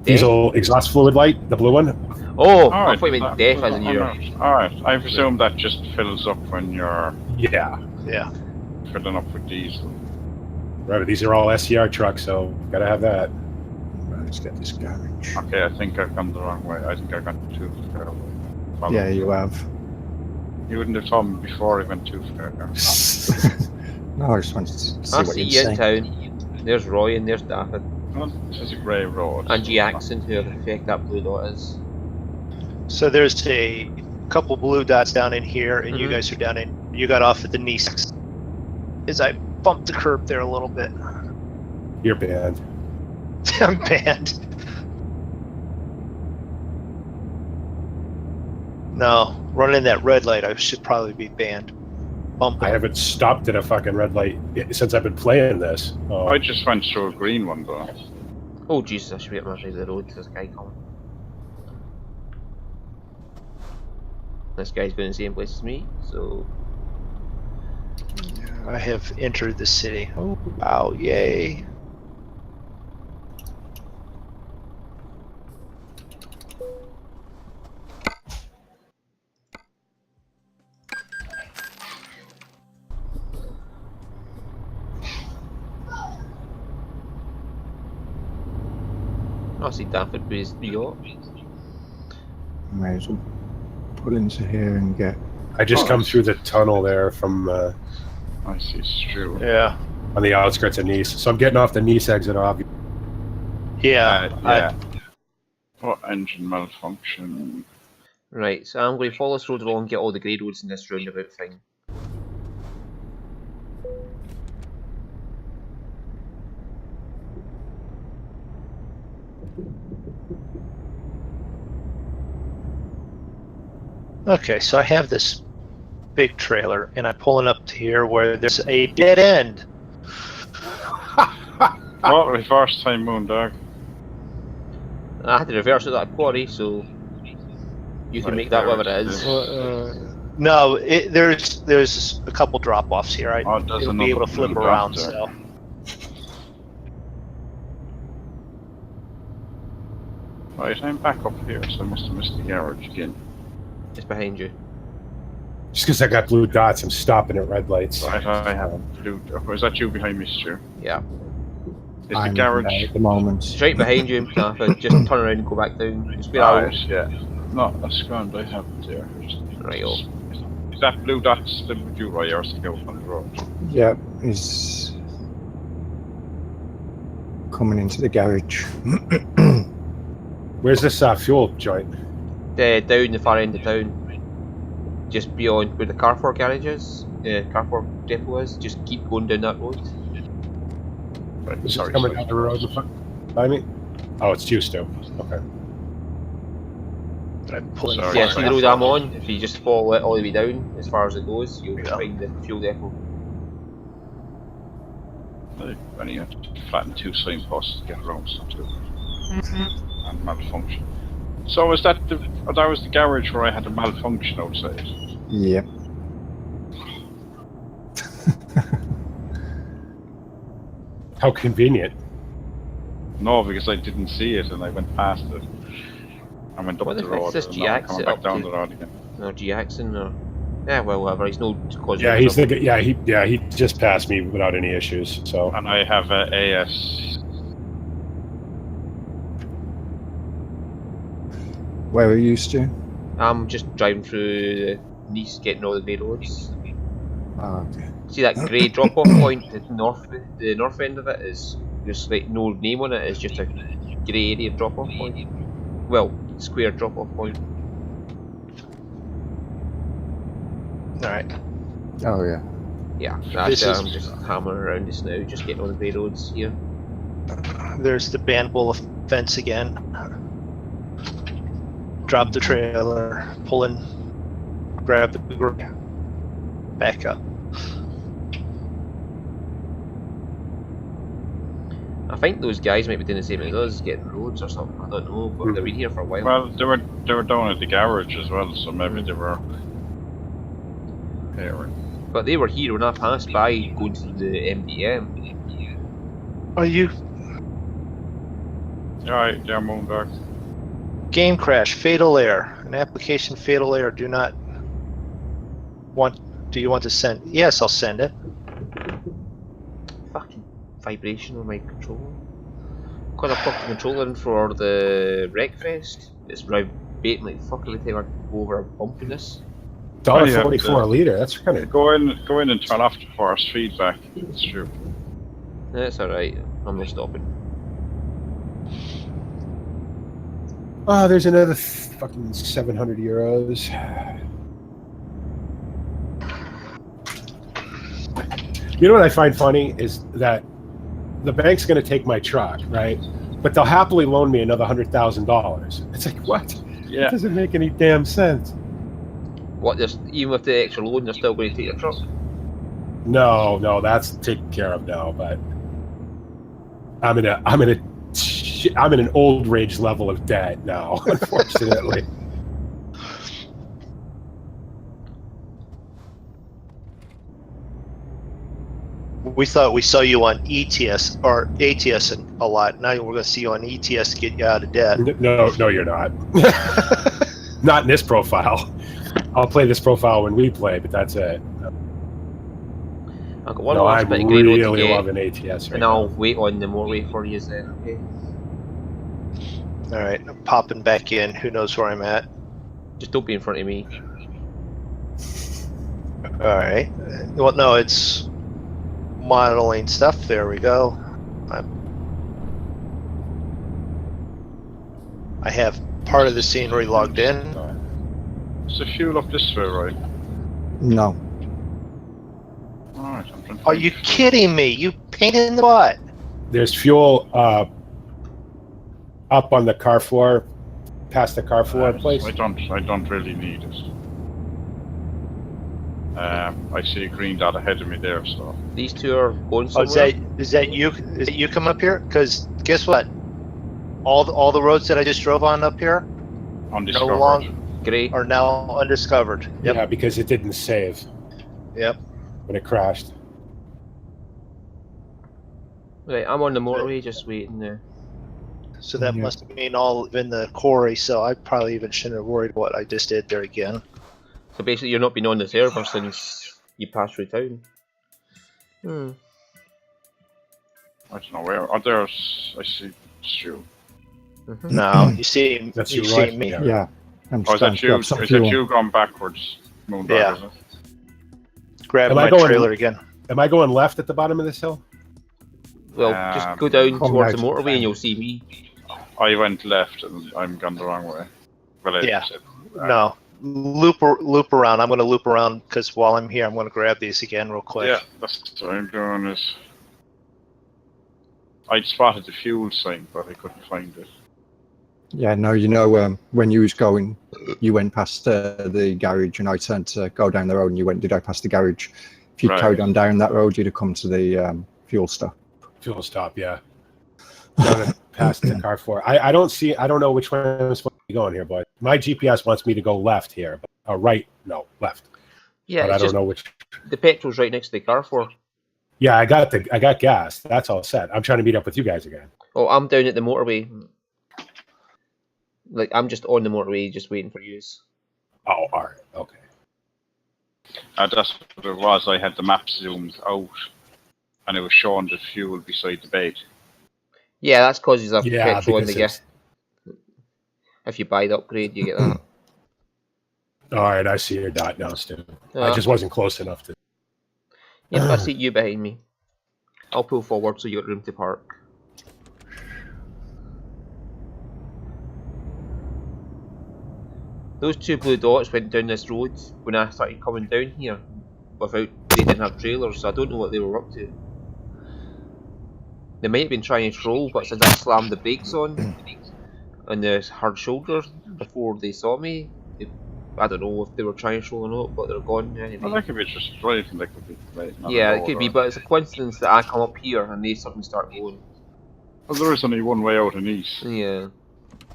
Diesel exhaust fluid light, the blue one. Oh, I thought you meant death as in you. Alright, I presume that just fills up when you're Yeah. filling up with diesel. Right, but these are all SCR trucks, so gotta have that. Right, let's get this garage. Okay, I think I've gone the wrong way. I think I went too far away. Yeah, you have. You wouldn't have told me before I went too far. No, I just wanted to see I what see you'd you say. in town. There's Roy and there's Dafydd. Well, this is a grey road. And Jackson, who the heck that blue dot is. So there's a couple blue dots down in here, and you Mhm. guys are down in. You got off at the Nice. As I bumped the curb there a little bit. You're banned. I'm banned. No, running that red light, I should probably be banned. Bumping. I haven't stopped at a fucking red light since I've been playing this. Oh. I just went through a green one though. Oh Jesus, I should be at my side of the road. There's a guy coming. This guy's going the same place as me, so... I have entered the city. Oh, wow, yay. I see Dafydd with his yacht. May as well pull into here and get. I just come through the tunnel there from I see, it's true. Yeah. on the outskirts of Nice. So I'm getting off the Nice exit off. Yeah. Yeah. What engine malfunction? Right, so I'm going to follow this road along and get all the grey roads in this roundabout thing. Okay, so I have this big trailer, and I'm pulling up to here where there's a dead end. Well, reverse time, MrMoonDog. I had to reverse it at quarry, so you can make that whatever it is. No, there's a couple drop-offs here. Oh, there's It'll be able to flip another around. drop So Right, I'm back up here, so I must have missed the garage again. It's behind you. Just because I got blue dots, I'm stopping at red lights. Right, I have blue. Oh, is that you behind me, Stu? Yeah. Is I'm the garage? at the moment. It's right behind you, Dafydd. Just turn around and go back down. Just be Right, out. yeah. No, that's grand. I have it there. Right, oh. Is that blue dot still with you, Roy, or is it out on the road? Yeah, he's coming into the garage. Where's this fuel joint? Down the far end of town. Just beyond where the Carrefour garage is. Carrefour depot is. Just keep going down that road. Right, Is sorry. it coming down the road in front by me? Oh, it's you still. Okay. I'm pulling. Sorry. Yeah, see the road I'm on? If you just follow it all the way down, as far as it goes, you'll Yeah. find the fuel depot. When you have to flatten 2 signposts to get around something and malfunction. So was that was the garage where I had a malfunction outside? Yep. How convenient. No, because I didn't see it and I went past it. I went up What the if road it's and just now I'm G-Ax coming it back up down to- the road again. Or G-Axon, or yeah, well, whatever. He's no causing. Yeah, he's trouble. he just passed me without any issues. So And I have a AS. Where are you, Stu? I'm just driving through Nice, getting all the grey roads. Oh, okay. See that grey drop-off point at the north end of it is just like no name on it. It's just a grey area drop-off point. Well, square drop-off point. Alright. Oh, yeah. Yeah, that's This is- I'm just hammering around this now, just getting all the grey roads here. There's the Bandwell fence again. Drop the trailer, pull in, grab the back up. I think those guys might be doing the same as us, getting roads or something. I don't know, but they've been here for a while. Well, they were down at the garage as well, so maybe they were here. But they were here when I passed by going to the MDM. Are you Alright, yeah, MrMoonDog. game crash? Fatal error. An application fatal error. Do you want to send? Yes, I'll send it. Fucking vibration on my controller. Because I plugged the controller in for the Wreckfest, it's vibrating like fuck every time I go over a bump in this. $1.44 a liter. That's kind of Go in and turn off the force feedback. It's true. That's alright, I'm not stopping. oh, there's another fucking 700 euros. You know what I find funny is that the bank's going to take my truck, right? But they'll happily loan me another $100,000. It's like, what? Yeah. It doesn't make any damn sense. What, even with the extra loan, they're still going to take your truck? No, that's taken care of now. But I'm in an old rage level of debt now, unfortunately. We thought we saw you on ETS or ATS a lot. Now we're going to see you on ETS to get you out of debt. No, you're not. Not in this profile. I'll play this profile when we play, but that's it. I've got one No, last I'm bit of grey road to really get, loving ATS right and now. I'll wait on the motorway for you then, okay? Alright, I'm popping back in. Who knows where I'm at? Just don't be in front of me. Alright. Well, no, it's modeling stuff. There we go. I have part of the scenery logged in. Is the fuel up this way, right? No. Alright, I'm trying to Are find you fuel. kidding me? You pain in the butt. There's fuel up on the car floor, past the car floor place. I don't really need it. I see a green dot ahead of me there, so These two are going Oh, somewhere. is that you? Is that you come up here? Because guess what? All the roads that I just drove on up here undiscovered. no longer Great. are now undiscovered. Yep. Yeah, because it didn't save Yep. when it crashed. Right, I'm on the motorway just waiting there. So that Yeah. must mean all in the quarry. So I probably even shouldn't have worried what I just did there again. So basically you're not been on the server since you passed through town. Hmm. I don't know where. Oh, there's. I see Stu. Mhm. No, you see, That's you you, see right? me. Yeah. Yeah. I'm Oh, is just trying that to you? grab Is some that fuel. you going backwards, MrMoonDog? Yeah. Is it? Grab Am I my going- trailer again. Am I going left at the bottom of this hill? Well, just go down Come towards out the motorway fine. and you'll see me. I went left and I'm gone the wrong way. Well, I Yeah. said, No, loop around. I'm going to loop around because while I'm here, I'm going to grab these again real quick. yeah, that's what I'm doing. Is I'd spotted the fuel sign, but I couldn't find it. Yeah, no, you know, when you was going, you went past the garage, and I turned to go down the road, and you went, did I pass the garage? If you Right. carried on down that road, you'd have come to the fuel stop. Fuel stop, yeah. Down past the Carrefour. I don't know which way I'm supposed to be going here, but my GPS wants me to go left here. But, left. Yeah, but I don't know which. The petrol's right next to the Carrefour. Yeah, I got gas. That's all set. I'm trying to meet up with you guys again. Oh, I'm down at the motorway. Like, I'm just on the motorway, just waiting for you. Oh, all right, okay. That's what it was. I had the map zoomed out, and it was showing the fuel beside the bed. Yeah, that's because there's a petrol in the because gift. If you buy the upgrade, you get that. All right, I see your dot now, Stu. I just wasn't close enough to. Yep, I see you behind me. I'll pull forward so you got room to park. Those two blue dots went down this road when I started coming down here they didn't have trailers, so I don't know what they were up to. They might have been trying to troll, but since I slammed the brakes on the hard shoulder before they saw me, I don't know if they were trying to troll or not, but they're gone anyway. Well, that could be just driving, that could be right. Yeah, it could be, but it's a coincidence that I come up here and they suddenly start going. Well, there is only one way out in east. Yeah.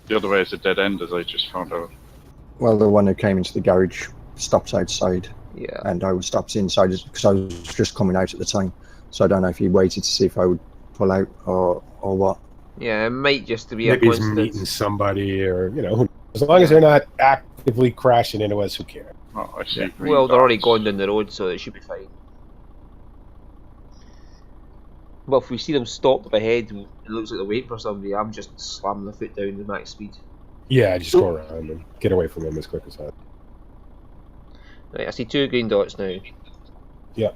The other way is a dead end, as I just found out. Well, the one who came into the garage stops outside. Yeah. And I stopped inside because I was just coming out at the time. So I don't know if he waited to see if I would pull out or what. Yeah, it might just be Maybe a he's coincidence. meeting somebody, or as long as they're not actively crashing into us, who cares? Oh, I see. Well, they're already gone down the road, so it should be fine. But if we see them stop up ahead, it looks like they're waiting for somebody. I'm just slamming the foot down to max speed. Yeah, just go around and get away from him as quick as possible. Right, I see two green dots now. Yeah,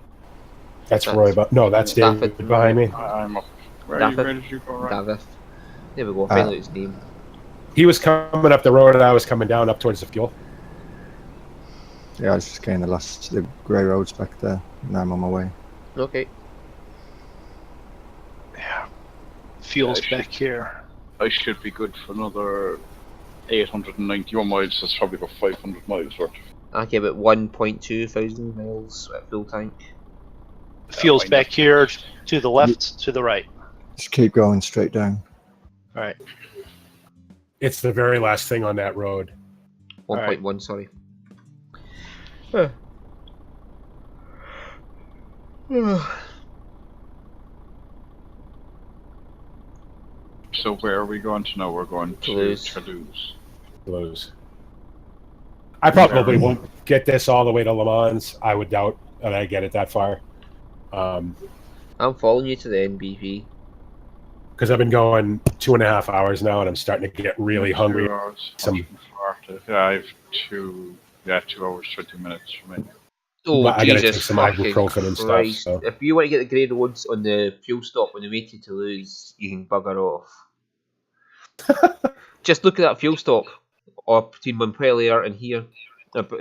that's Roy. But no, that's David behind me. I'm up. Where did you go? Right? Dafydd. There we go. Finally, his name. He was coming up the road, and I was coming down up towards the fuel. Yeah, I was just getting the grey roads back there. Now I'm on my way. Okay. Yeah. Fuel's back here. I should be good for another 891 miles. That's probably about 500 miles worth. I give it 1.2 thousand miles at full tank. Fuel's back here, to the left, to the right. Just keep going straight down. All right. It's the very last thing on that road. 1.1, sorry. So where are we going to now? We're going to Toulouse. I probably won't get this all the way to Le Mans. I would doubt that I get it that far. I'm following you to the NBV. Because I've been going 2.5 hours now, and I'm starting to get really hungry. 2 hours. Yeah, I have 2 hours, 20 minutes for me. Oh, I gotta Jesus take some fucking ibuprofen and stuff. Christ. So. If you want to get the grey roads on the fuel stop on the way to Toulouse, you can bugger off. Just look at that fuel stop between Montpellier and here.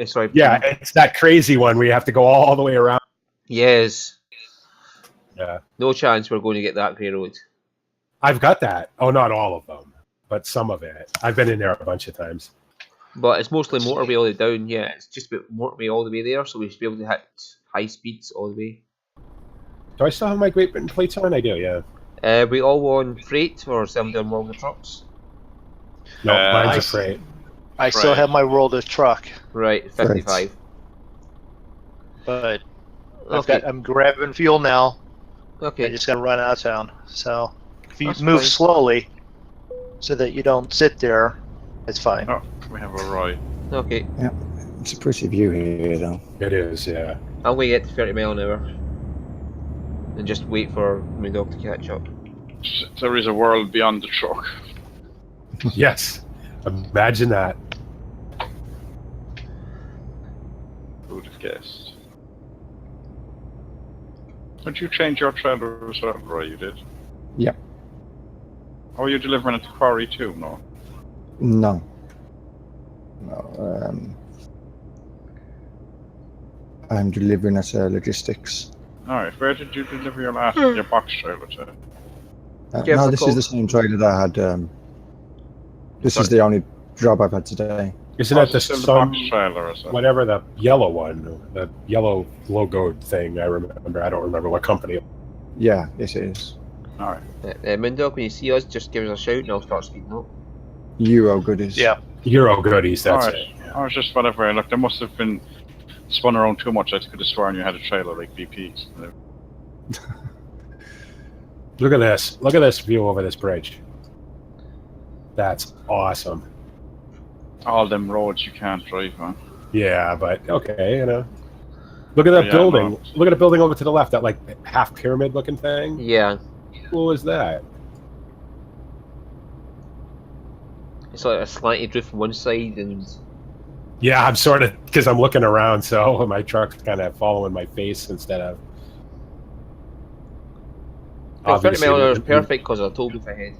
Sorry. Yeah, it's that crazy one where you have to go all the way around. Yes. Yeah. No chance we're going to get that grey road. I've got that. Oh, not all of them, but some of it. I've been in there a bunch of times. But it's mostly motorway all the way down. Yeah, it's just about motorway all the way there, so we should be able to hit high speeds all the way. Do I still have my Great Britain plates on? I do, yeah. We all on freight or something on World of Trucks? No, mine's a freight. I still have my World of Truck. Right, 55. But Okay. I'm grabbing fuel now. Okay. I just gotta run out of town. So if you That's move fine. slowly, so that you don't sit there, it's fine. Oh, we have a Roy. Okay. It's a pretty view here, though. It is, yeah. I'm going to get to 30 mile an hour. And just wait for MrMoonDog to catch up. There is a world beyond the truck. Yes. Imagine that. Who would have guessed? Did you change your trailer as well, Roy? You did? Yep. Oh, are you delivering at the quarry too? No. No. No. I'm delivering at logistics. Alright, where did you deliver your your box trailer to? No, this is the same trailer that I had. This is the only job I've had today. Isn't it the still sun, box trailer or something? whatever, the yellow one, the yellow logoed thing, I remember. I don't remember what company. Yeah, yes it is. Alright. MrMoonDog, when you see us, just give us a shout and I'll start speeding up. Euro goodies. Yeah. Euro goodies, that's Alright. it. I was just whatever. Look, there must have been spun around too much. I could have sworn you had a trailer like BP's. Look at this. Look at this view over this bridge. That's awesome. All them roads you can't drive on. Yeah, but okay, you know. Look at that building. No. Look at the building over to the left, that like half pyramid looking thing. Yeah. How cool is that? It's like a slanted roof on one side and... Yeah, I'm sort of, because I'm looking around, so my truck's kind of following my face instead of... 30 mile an hour is perfect because I told booth ahead.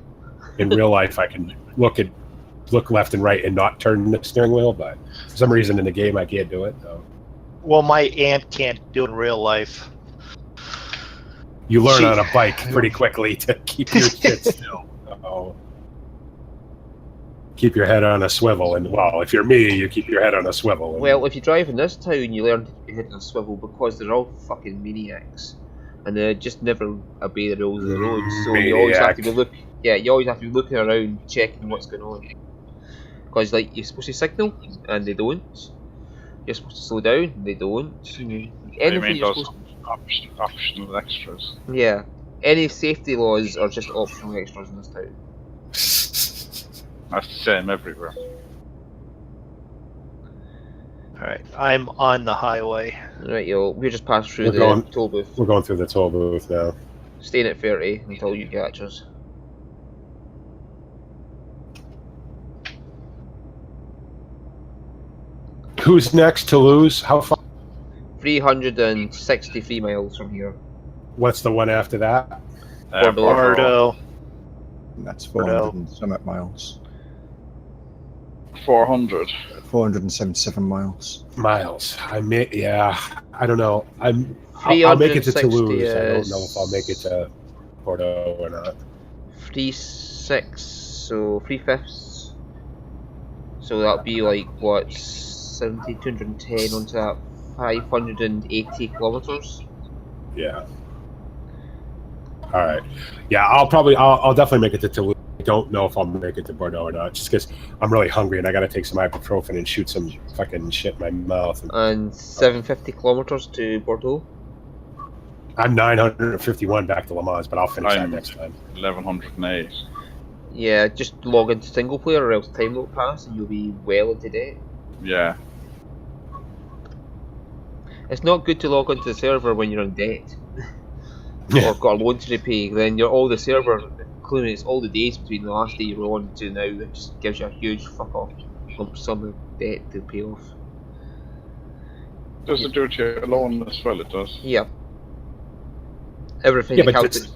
In real life, I can look left and right and not turn the steering wheel, but for some reason in the game I can't do it. So. Well, my aunt can't do it in real life. You learn on a bike pretty quickly to keep your shit still. So keep your head on a swivel, and well, if you're me, you keep your head on a swivel. Well, if you drive in this town, you learn to keep your head on a swivel because they're all fucking maniacs, and they just never obey the rules of the road. So you always have to be you always have to be looking around, checking what's going on. Because like you're supposed to signal, and they don't. You're supposed to slow down, and they don't. Anything you're supposed to... optional extras. Yeah. Any safety laws are just optional extras in this town. That's the same everywhere. Alright, I'm on the highway. Right, yo, we just passed through the toll booth. We're going through the toll booth now. Staying at 30 until you catch us. Who's next to lose? How far? 363 miles from here. What's the one after that? Bordeaux. That's 400 and some miles. 400. 477 miles. Miles. I don't know. I'll make it to Toulouse. I don't know if I'll make it to Bordeaux or not. 3/6, so 3/5. So that'll be like what, 210 onto that 580 kilometers. Yeah. All right. Yeah, I'll definitely make it to Toulouse. I don't know if I'll make it to Bordeaux or not, just because I'm really hungry and I got to take some ibuprofen and shoot some fucking shit in my mouth. And 750 kilometers to Bordeaux. I'm 951 back to Le Mans, but I'll finish that next time. 1108. Yeah, just log into single player or else time won't pass and you'll be well into debt. Yeah. It's not good to log into the server when you're in debt. Yeah. Or got a loan to repay. Then you're all the server, including it's all the days between the last day you're on to now, it just gives you a huge fuck off lump sum of debt to pay off. Does it do it to your loan as well? It does. Yeah. Everything Yeah, but accounted.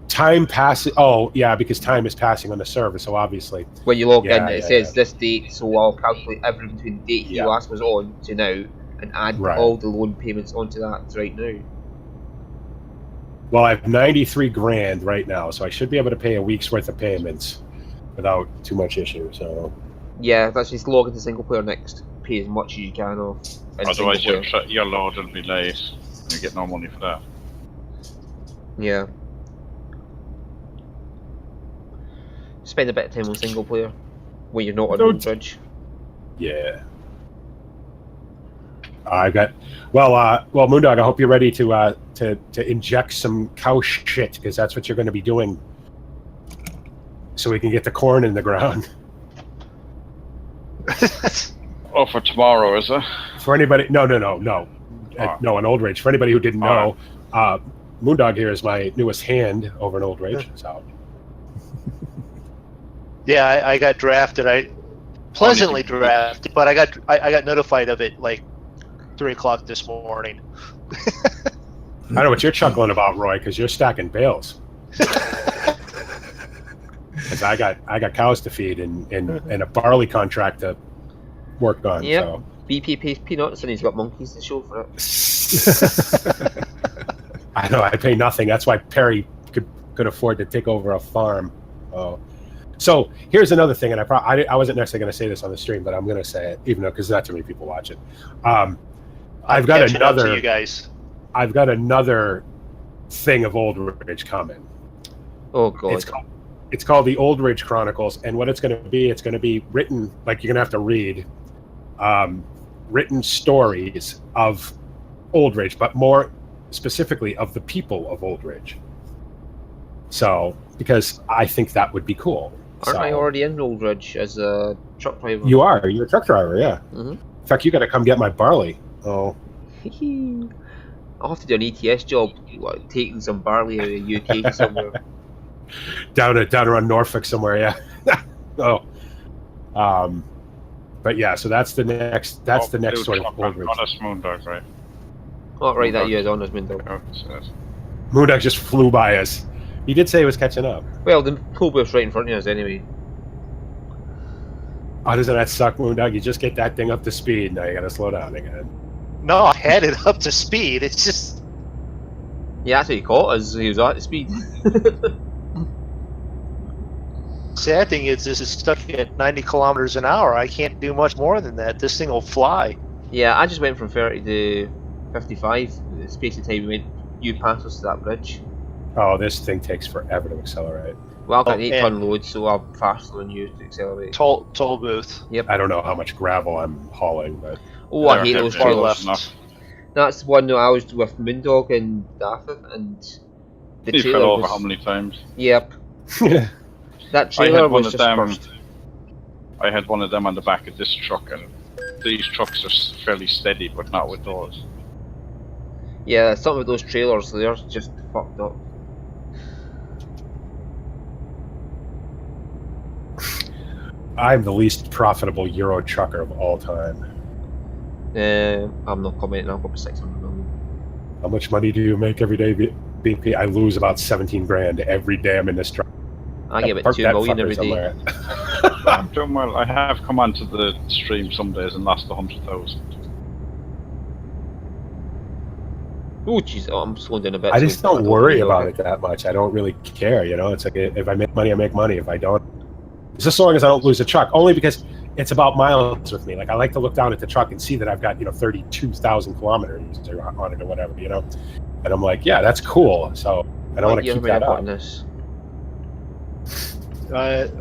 Time passes. Oh, yeah, because time is passing on the server, so obviously. When you log in, Yeah, it yeah, says yeah. this date, so I'll calculate everything between the date you last was on to now and add all the loan payments onto that right now. Well, I have 93 grand right now, so I should be able to pay a week's worth of payments without too much issue. So. Yeah, that's just log into single player next. Pay as much as you can off. Otherwise, your load will be late. You get no money for that. Yeah. Spend a bit of time on single player when you're not on road bridge. Yeah. I got well, MrMoonDog. I hope you're ready to inject some cow shit because that's what you're going to be doing, so we can get the corn in the ground. Oh, for tomorrow, is it? For anybody, no, an Old Rage. For anybody who didn't know, MrMoonDog here is my newest hand over in Old Rage. So. Yeah, I got drafted. I pleasantly drafted, but I got notified of it like 3 o'clock this morning. I know what you're chuckling about, Roy, because you're stacking bales. Because I got cows to feed and a barley contract to work on. Yep. So. BP pays peanuts and he's got monkeys to show for it. I know, I pay nothing. That's why Perry could afford to take over a farm. So here's another thing, and I wasn't necessarily going to say this on the stream, but I'm going to say it, even though because not too many people watch it. I've got another thing of Old Rage coming. Oh god. It's called the Old Ridge Chronicles, and what it's going to be written, like you're going to have to read, written stories of Old Ridge, but more specifically of the people of Old Ridge. So, because I think that would be cool. Aren't I already in Old Ridge as a truck driver? You are. You're a truck driver, yeah. Mm-hmm. In fact, you got to come get my barley. Oh. I'll have to do an ETS job, taking some barley out of the UK somewhere. down around Norfolk somewhere, yeah. Oh. But yeah, so that's the next. That's the next sort of Old Ridge. Honest MrMoonDog, right? Oh, right, that you is honest MrMoonDog. Oh, so MrMoonDog just flew by us. He did say he was catching up. Well, the toll booth's right in front of us anyway. Oh, doesn't that suck, MrMoonDog? You just get that thing up to speed, now you gotta slow down again. No, I had it up to speed. It's just... Yeah, that's what he caught us. He was at the speed. Sad thing is, this is stuck at 90 kilometers an hour. I can't do much more than that. This thing will fly. Yeah, I just went from 30 to 55. The space of time you passed us to that bridge. Oh, this thing takes forever to accelerate. Well, I've got an 8-ton load, so I'm faster than you to accelerate. Toll booth. Yep. I don't know how much gravel I'm hauling, but... Oh, I hate those far trailers. left. That's the one that I was with MrMoonDog and Dafydd, and the he trailer fell over was... how many times? Yep. That trailer was just burst. I had one of them on the back of this truck, and these trucks are fairly steady, but not with those. Yeah, some of those trailers, they're just fucked up. I'm the least profitable Euro trucker of all time. I'm not commenting, I've got 600 million. How much money do you make every day, BP? I lose about 17 grand every day I'm in this truck. I get about 2 million every day. I'm doing well. I have come onto the stream some days and lost 100,000. Oh jeez, I'm slowing down a bit. I just don't worry about it that much. I don't really care, you know? It's like, if I make money, I make money. If I don't, just as long as I don't lose a truck. Only because it's about miles with me. Like, I like to look down at the truck and see that I've got, 32,000 kilometers on it or whatever, And I'm like, yeah, that's cool. So I don't want to keep that up.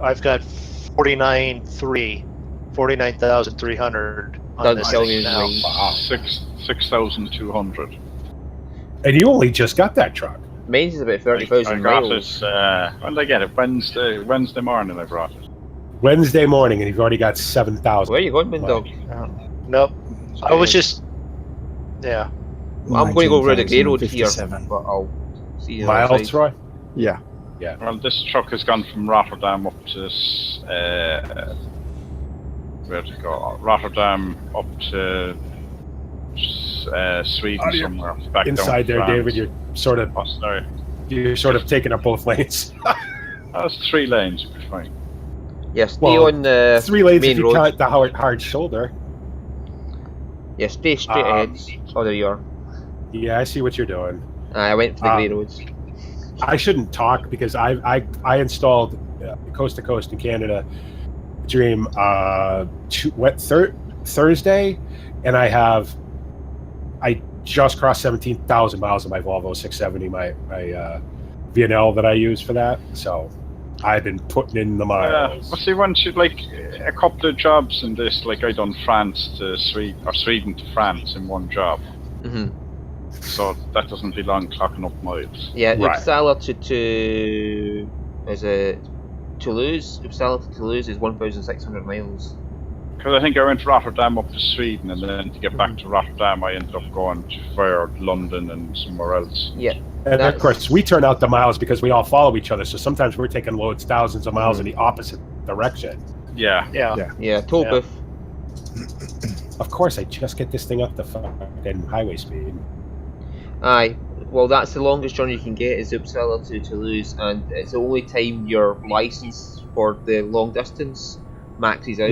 I've got 49,300 on this thing now. Wow. 6,200. And you only just got that truck. Mine's is about 30,000 miles. I got it, when did I get it? Wednesday morning I brought it. Wednesday morning, and you've already got 7,000. Where are you going, MrMoonDog? Nope. I was just... Yeah. I'm going to go over the grey road here, but I'll see you miles, Roy? Yeah. Yeah. Well, this truck has gone from Rotterdam up to... where to go? Rotterdam up to... Sweden somewhere. Back inside down there, France. David, you're sort of taking up both lanes. That's 3 lanes, you'll be fine. Yeah, stay on the 3 lanes main if you road. count the hard shoulder. Yeah, stay straight ahead. Oh, there you are. Yeah, I see what you're doing. I went for the grey roads. I shouldn't talk because I installed Coast to Coast in Canada Dream Thursday, and I just crossed 17,000 miles of my Volvo 670, my VNL that I use for that. So I've been putting in the miles. Well, see, once you like a couple of jobs in this, like I done France to Sweden or Sweden to France in one job. Mm-hmm. So that doesn't be long clocking up miles. Yeah, Right. Uppsala to is it Toulouse? Uppsala to Toulouse is 1,600 miles. Because I think I went Rotterdam up to Sweden, and then to get back to Rotterdam, I ended up going via London and somewhere else. Yeah. And of course, we turn out the miles because we all follow each other. So sometimes we're taking loads thousands of miles in the opposite direction. Yeah. Yeah, toll booth. Of course, I just get this thing up to fucking highway speed. Aye. Well, that's the longest journey you can get is Uppsala to Toulouse, and it's the only time your license for the long distance maxes out.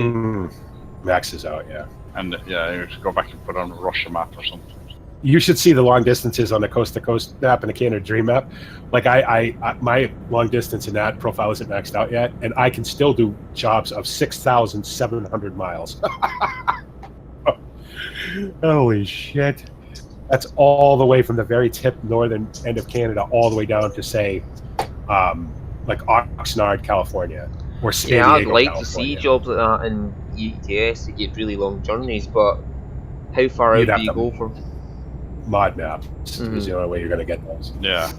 Maxes out, yeah. And you have to go back and put on a Russia map or something. You should see the long distances on the Coast to Coast map and the Canada Dream map. Like I my long distance in that profile isn't maxed out yet, and I can still do jobs of 6,700 miles. Holy shit! That's all the way from the very tip northern end of Canada all the way down to say like Oxnard, California, or San Diego, I'd like California. to see jobs like that in ETS to get really long journeys, but how far You'd out have do you to- go for? Mod maps is the only way you're going to get those. Yeah.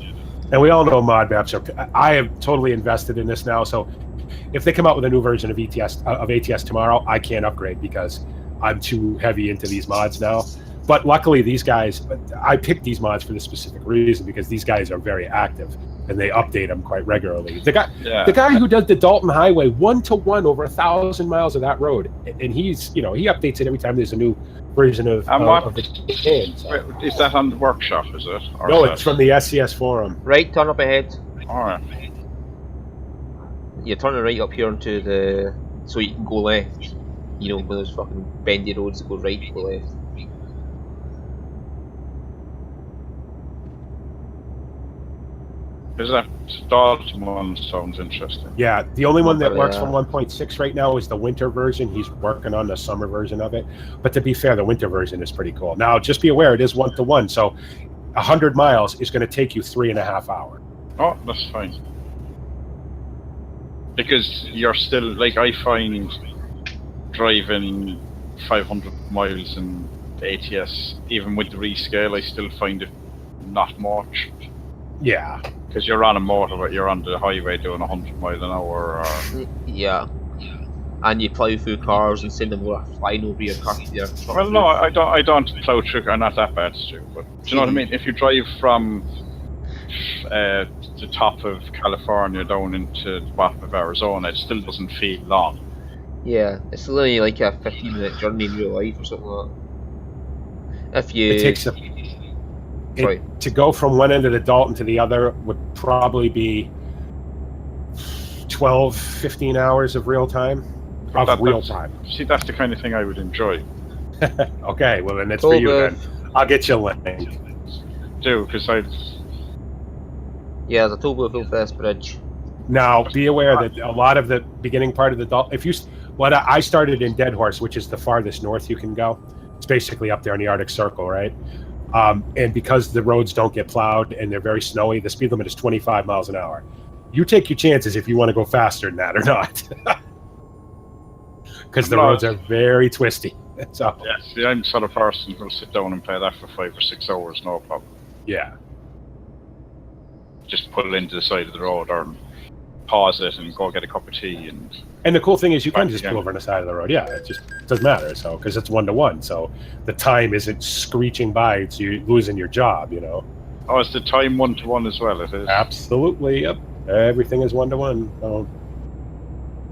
And we all know mod maps are. I am totally invested in this now. So if they come out with a new version of ATS tomorrow, I can't upgrade because I'm too heavy into these mods now. But luckily, these guys, I picked these mods for this specific reason because these guys are very active and they update them quite regularly. The guy who does the Dalton Highway 1-to-1 over 1,000 miles of that road, and he's he updates it every time there's a new version of the game. So. Is that on the workshop? Is it? Or No, is it's from the SCS forum. Right, turn up ahead. All right. You're turning right up here onto so you can go left. You know, with those fucking bendy roads that go right, go left. Is that Dalton one? Sounds interesting. Yeah, the only one that works Yeah. from 1.6 right now is the winter version. He's working on the summer version of it. But to be fair, the winter version is pretty cool. Now, just be aware, it is 1-to-1, so 100 miles is going to take you 3.5 hours. Oh, that's fine. Because you're still, like, I find driving 500 miles in ATS, even with the rescale, I still find it not much. Yeah. Because you're on a motorway, you're on the highway doing 100 miles an hour. Yeah. And you plough through cars and send them flying over your car. Your truck Well, no, I don't plough through. I'm not that bad, Stu. But do you know what I mean? If you drive from the top of California down into the bottom of Arizona, it still doesn't feel long. Yeah, it's only like a 15-minute journey in real life or something like that. If you... It takes to go from one end of the Dalton to the other would probably be 12, 15 hours of real time. See, that's the kind of thing I would enjoy. Okay, well then it's for you then. I'll get you a link. Do, because Yeah, there's a toll booth over this bridge. Now, be aware that a lot of the beginning part of the Dalton, I started in Dead Horse, which is the farthest north you can go. It's basically up there in the Arctic Circle, right? And because the roads don't get plowed and they're very snowy, the speed limit is 25 miles an hour. You take your chances if you want to go faster than that or not. Because the roads are very twisty. So, yeah, see, I'm the sort of person who'll sit down and play that for 5 or 6 hours, no problem. Yeah. Just pull into the side of the road or pause it and go get a cup of tea. And the cool thing is you can just pull over on the side of the road. Yeah, it just doesn't matter. So, because it's 1-to-1. So the time isn't screeching by. It's you losing your job, Oh, is the time 1-to-1 as well? It is. Absolutely. Yep. Everything is 1-to-1. So,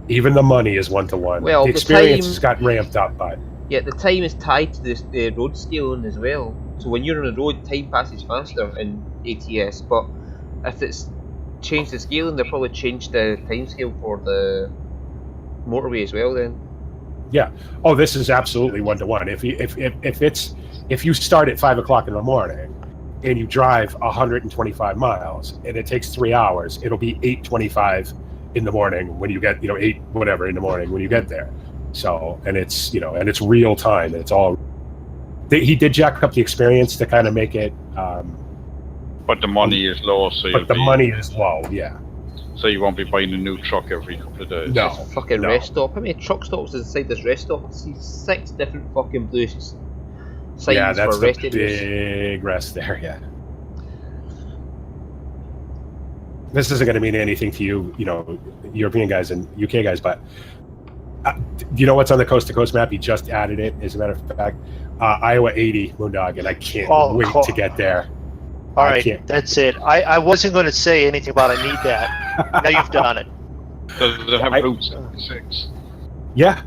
even the money is 1-to-1. Well, the experience has got ramped up, but yeah, the time is tied to the road scaling as well. So when you're on the road, time passes faster in ATS. But if it's changed the scaling, they'll probably change the time scale for the motorway as well. Then. Yeah. Oh, this is absolutely 1-to-1. If you start at 5 o'clock in the morning and you drive 125 miles and it takes 3 hours, it'll be 8:25 in the morning when you get 8 whatever in the morning when you get there. So and it's and it's real time. It's all. He did jack up the experience to kind of make it. But the money is low, so money is low. Yeah. So you won't be buying a new truck every couple of days. No. Fucking rest stop. How many truck stops is inside this rest stop? I see 6 different fucking blue signs yeah, that's for the rest areas. big rest there. Yeah. This isn't going to mean anything to you, European guys and UK guys, but you know what's on the coast to coast map? He just added it. As a matter of fact, Iowa 80 MrMoonDog, and I can't wait to get there. All right, that's it. I wasn't going to say anything about I need that. Now you've done it. Does it have Route 66? Yeah,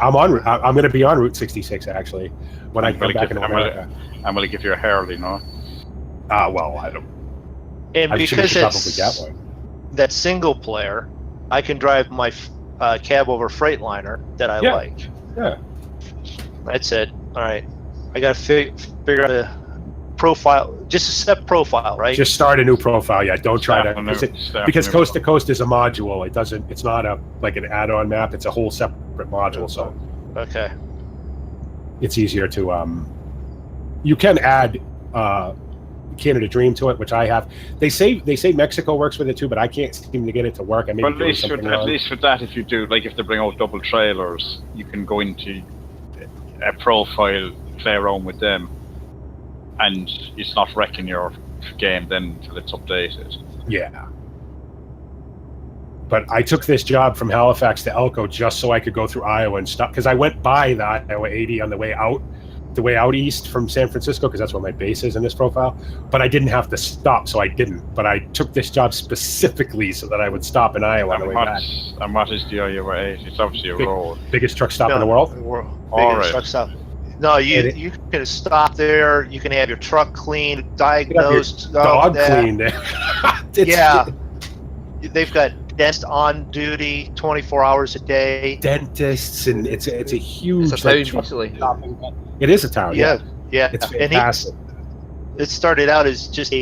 I'm going to be on Route 66 actually when I come back in America. I'm going to give you a Harley, no? Well, I don't. And I because should it's probably get one. That single player, I can drive my cab over Freightliner that I like. Yeah. That's it. All right. I got to figure out a profile, just a step profile, right? Just start a new profile. Yeah, don't try because coast to coast is a module. It's not like an add-on map. It's a whole separate module. So okay, it's easier to you can add Canada Dream to it, which I have. They say Mexico works with it too, but I can't seem to get it to work. I may But be doing something wrong. at least with that, if you do, like if they bring out double trailers, you can go into a profile, play around with them, and it's not wrecking your game then until it's updated. Yeah. But I took this job from Halifax to Elko just so I could go through Iowa and stop, because I went by the Iowa 80 on the way out east from San Francisco, because that's where my base is in this profile. But I didn't have to stop, so I didn't. But I took this job specifically so that I would stop in Iowa on the way back. And what is the Iowa 80? It's obviously a road. Biggest truck stop in the world. Biggest truck stop. No, you can stop there. You can have your truck cleaned, diagnosed, dog cleaned. Yeah, they've got dentists on duty 24 hours a day. Dentists, and it's a huge. It's a town, basically. It is a town. Yeah. It's fantastic. And it started out as just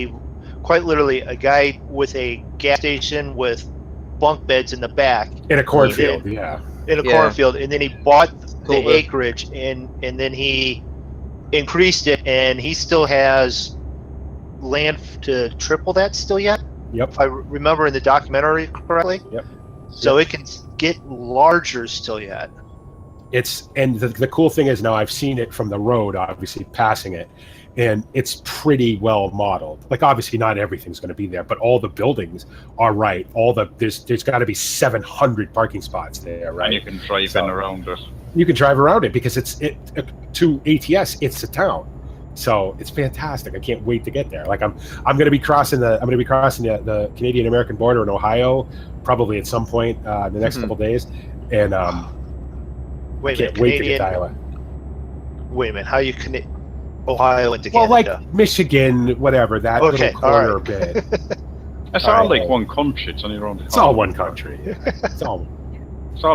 quite literally a guy with a gas station with bunk beds in the back in a cornfield. Yeah. In a cornfield, and then he bought the acreage, and then he increased it, and he still has land to triple that still yet. Yep. If I remember in the documentary correctly. Yep. So it can get larger still yet. And the cool thing is now I've seen it from the road, obviously passing it, and it's pretty well modeled. Like obviously not everything's going to be there, but all the buildings are right. There's got to be 700 parking spots there, right? And you can drive in around it. You can drive around it because to ATS it's a town, so it's fantastic. I can't wait to get there. Like I'm going to be crossing the Canadian American border in Ohio, probably at some point in the next couple days, and wait can't wait to get to Iowa. Wait a minute, how you connect Ohio into Canada? Well, like Michigan, whatever, that little corner bit. It's all like one country. It's only around. It's all one country. Yeah. It's all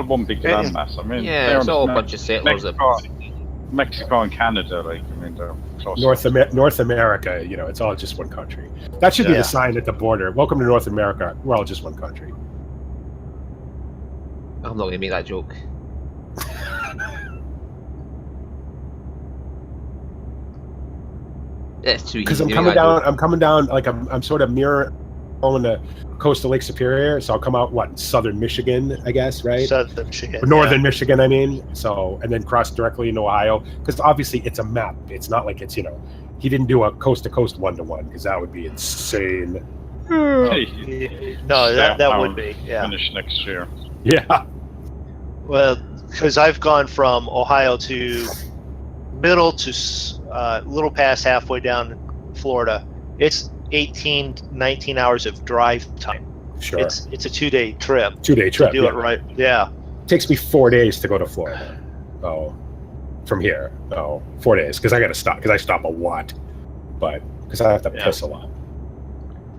one big landmass. I mean, it's all a bunch of settlers. Mexico and Canada, like I mean, they're close. North America, it's all just one country. That should be the sign at the border. Welcome to North America. We're all just one country. I'm not going to make that joke. It's too easy. Because I'm coming down. Like I'm sort of going to coastal Lake Superior, so I'll come out southern Michigan, I guess, right? Southern Michigan, northern Michigan, I mean. So and then cross directly into Ohio, because obviously it's a map. It's not like it's he didn't do a coast to coast 1-to-1, because that would be insane. No, that would be finish next year. Yeah. Well, because I've gone from Ohio to middle to little past halfway down Florida. It's 19 hours of drive time. Sure. It's a 2-day trip. 2-day trip. To do it right. Yeah. It takes me 4 days to go to Florida. Oh, from here. Oh, 4 days, because I got to stop, because I stop a lot, but because I have to piss a lot.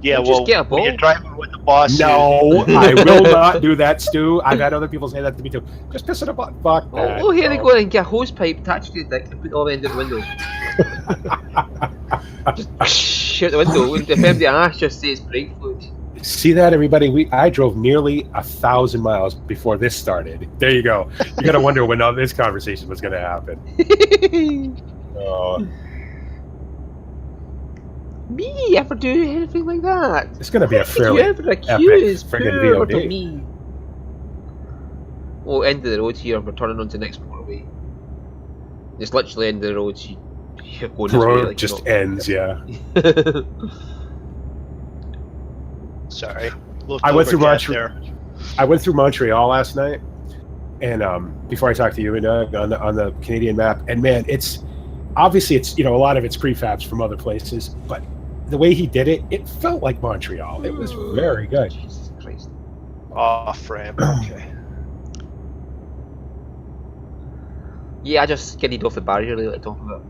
Yeah, just get a boat. When you're driving with the boss. No, I will not do that, Stu. I've had other people say that to me too. Just piss in a butt. Fuck that. Oh, here they go and get a hose pipe attached to the dick and put it all the end of the window. Just shoot the window. If the ass just says brake fluid. See that, everybody? I drove nearly 1,000 miles before this started. There you go. You got to wonder when all this conversation was going to happen. Me ever do anything like that? It's going to be a fairly epic friggin' VOD. Me. Oh, end of the road here. We're turning onto the next motorway. It's literally end of the road. The road just ends, yeah. Sorry. I went through Montreal last night, and before I talked to you, Doug, on the Canadian map, and man, it's obviously a lot of it's prefabs from other places, but the way he did it, it felt like Montreal. It was very good. Jesus Christ. Off-ramp. Okay. Yeah, I just skidded off the barrier like talking about.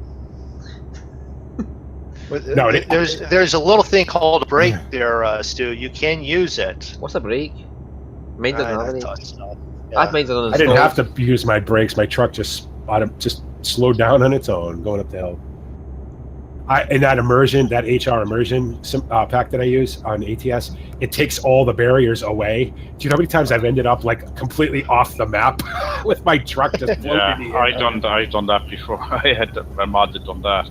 No, there's a little thing called a brake there, Stu. You can use it. What's a brake? Mine doesn't have any. I didn't have to use my brakes. My truck just slowed down on its own going up the hill. And that immersion, that HR immersion pack that I use on ATS, it takes all the barriers away. Do you know how many times I've ended up like completely off the map with my truck just floating in the air? I've done that before. I had a mod that done that.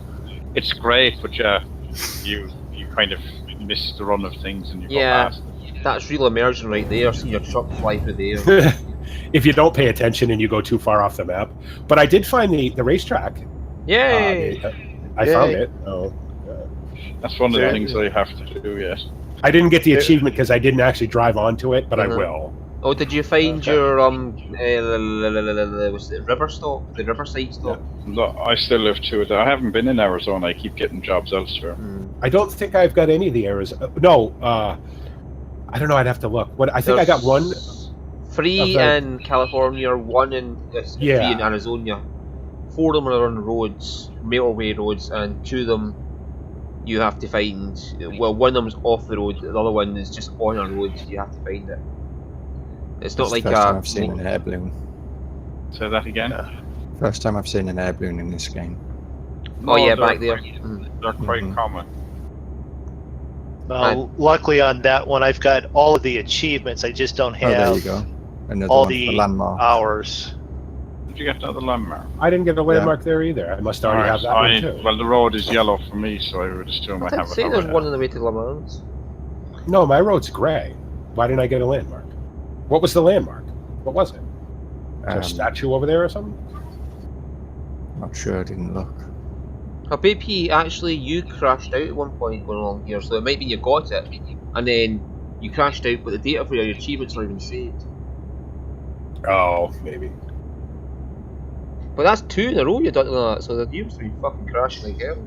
It's great, but you kind of miss the run of things and you Yeah. go past it. That's real immersion right there. See your truck fly through the air. If you don't pay attention and you go too far off the map. But I did find the racetrack. Yay! I found it. Oh, That's one of the things I have to do, yes. I didn't get the achievement because I didn't actually drive onto it, but I will. Oh, did you find your was it river stop? The riverside stop? No, I still live to it. I haven't been in Arizona. I keep getting jobs elsewhere. I don't think I've got any of the errors. No, I don't know. I'd have to look. What I think I got one. 3 in California, 1 in 3 in Arizona. 4 of them are on roads, motorway roads, and 2 of them you have to find. Well, 1 of them's off the road. The other one is just on a road. You have to find it. It's not like first time I've seen an air balloon. Say that again. First time I've seen an air balloon in this game. Oh yeah, back there. They're quite common. Luckily on that one, I've got all of the achievements. I just don't have there you go. Another all one the for landmark. hours. Did you get another landmark? I didn't get a landmark there either. I must already have that one too. Well, the road is yellow for me, so I would assume I have it. Say there's one on the way to Le Mans. No, my road's gray. Why didn't I get a landmark? What was the landmark? What was it? A statue over there or something? Not sure. I didn't look. BP, actually, you crashed out at one point going along here, so it might be you got it, and then you crashed out, but the data for your achievements are even saved. Oh, maybe. But that's 2 in a row you've done that, so that you must be fucking crashing like hell.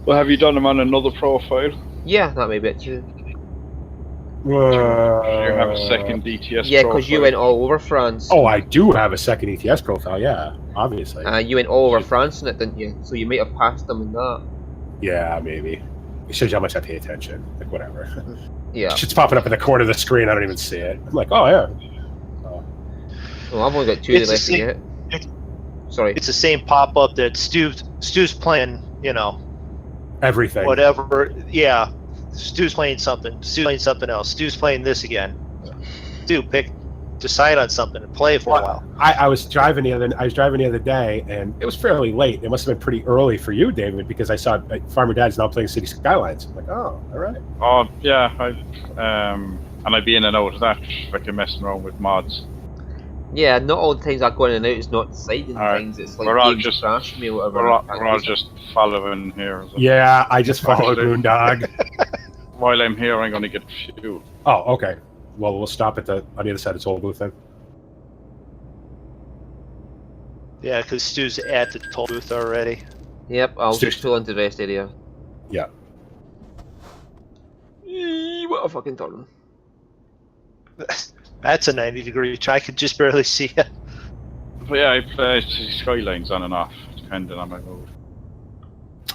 Well, have you done them on another profile? Yeah, that may be it too. Do you have a second DTS Yeah, profile? because you went all over France. Oh, I do have a second ETS profile, yeah, obviously. You went all over France in it, didn't you? So you might have passed them in that. Yeah, maybe. It shows you how much I pay attention. Like, whatever. Yeah. Shit's popping up in the corner of the screen, I don't even see it. I'm like, oh, yeah. Oh. Well, I've only got 2 left to get. Sorry. It's the same pop-up that Stu's playing, you know. Everything. Whatever, yeah. Stu's playing something. Stu's playing something else. Stu's playing this again. Stu, decide on something and play for a while. I was driving the other day, and it was fairly late. It must have been pretty early for you, David, because I saw Farmer Dad's now playing City Skylines. I'm like, oh, all right. Oh yeah, and I'd be in and out of that, like I'm messing around with mods. Yeah, not all the times I go in and out is not deciding things. It's like we're all games just crash me or whatever. We're all just following here. Yeah, I just followed MrMoonDog. While I'm here, I'm going to get fuel. Oh, okay. Well, we'll stop on the other side of Toll Booth then. Yeah, because Stu's at the toll booth already. Yep, I'll just pull into the rest area. Yeah. What a fucking turn. That's a 90-degree. I could just barely see it. But yeah, I play Skylines on and off, depending on my mood.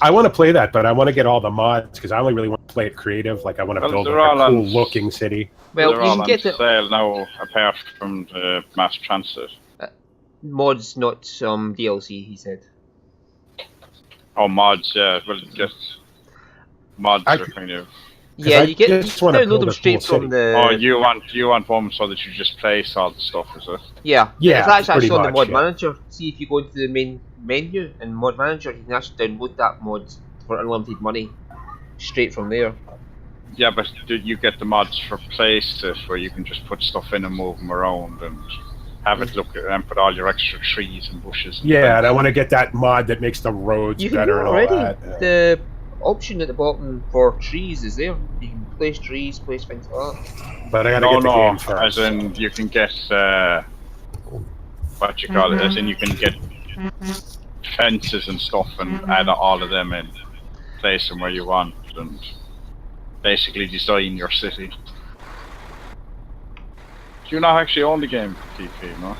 I want to play that, but I want to get all the mods because I only really want to play it creative. Like I want to build a cool-looking city. Well, they're you all can on get it. sale now, apart from the mass transit. Mods, not DLC. He said. Oh, mods, yeah. Well, just mods are kind of. Yeah, you can download them straight from the. Oh, you want one so that you just place all the stuff, is it? Yeah, yeah. It's actually on the mod manager. See if you go into the main menu and mod manager, you can actually download that mod for unlimited money straight from there. Yeah, but you get the mods for places where you can just put stuff in and move them around and have it look and put all your extra trees and bushes. And yeah, and I want to get that mod that makes the roads better and all that. The option at the bottom for trees is there. You can place trees, place things like that. But I gotta get the game first. As in you can get what you call it, as in you can get fences and stuff and add all of them in, place them where you want and basically design your city. Do you not actually own the game, TP, no?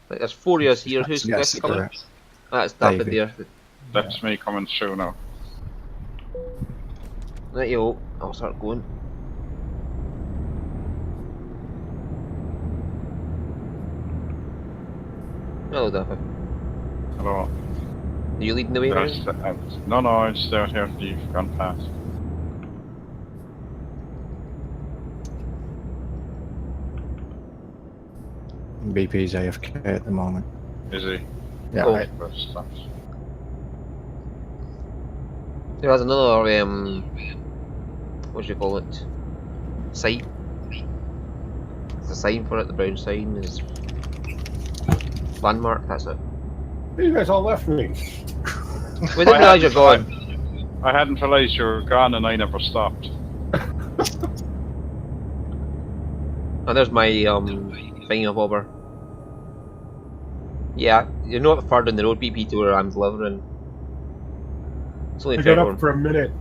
Like, there's 4 years here. Who's next coming? That's Dafydd there. That's me coming through now. Right, yo, I'll start going. Hello, Dafydd. Hello. Are you leading the way, right? No, I'm just out here after you've gone past. BP's AFK at the moment. Is he? Yeah. Oh. Right. There has another what do you call it? Site. There's a sign for it. The brown sign is landmark. That's it. You guys all left me. We didn't realise you're gone. I hadn't realised you were gone, and I never stopped. And there's my thingy-bobber. Yeah, you're not far down the road, BP, to where I'm delivering. It's only I got up for a minute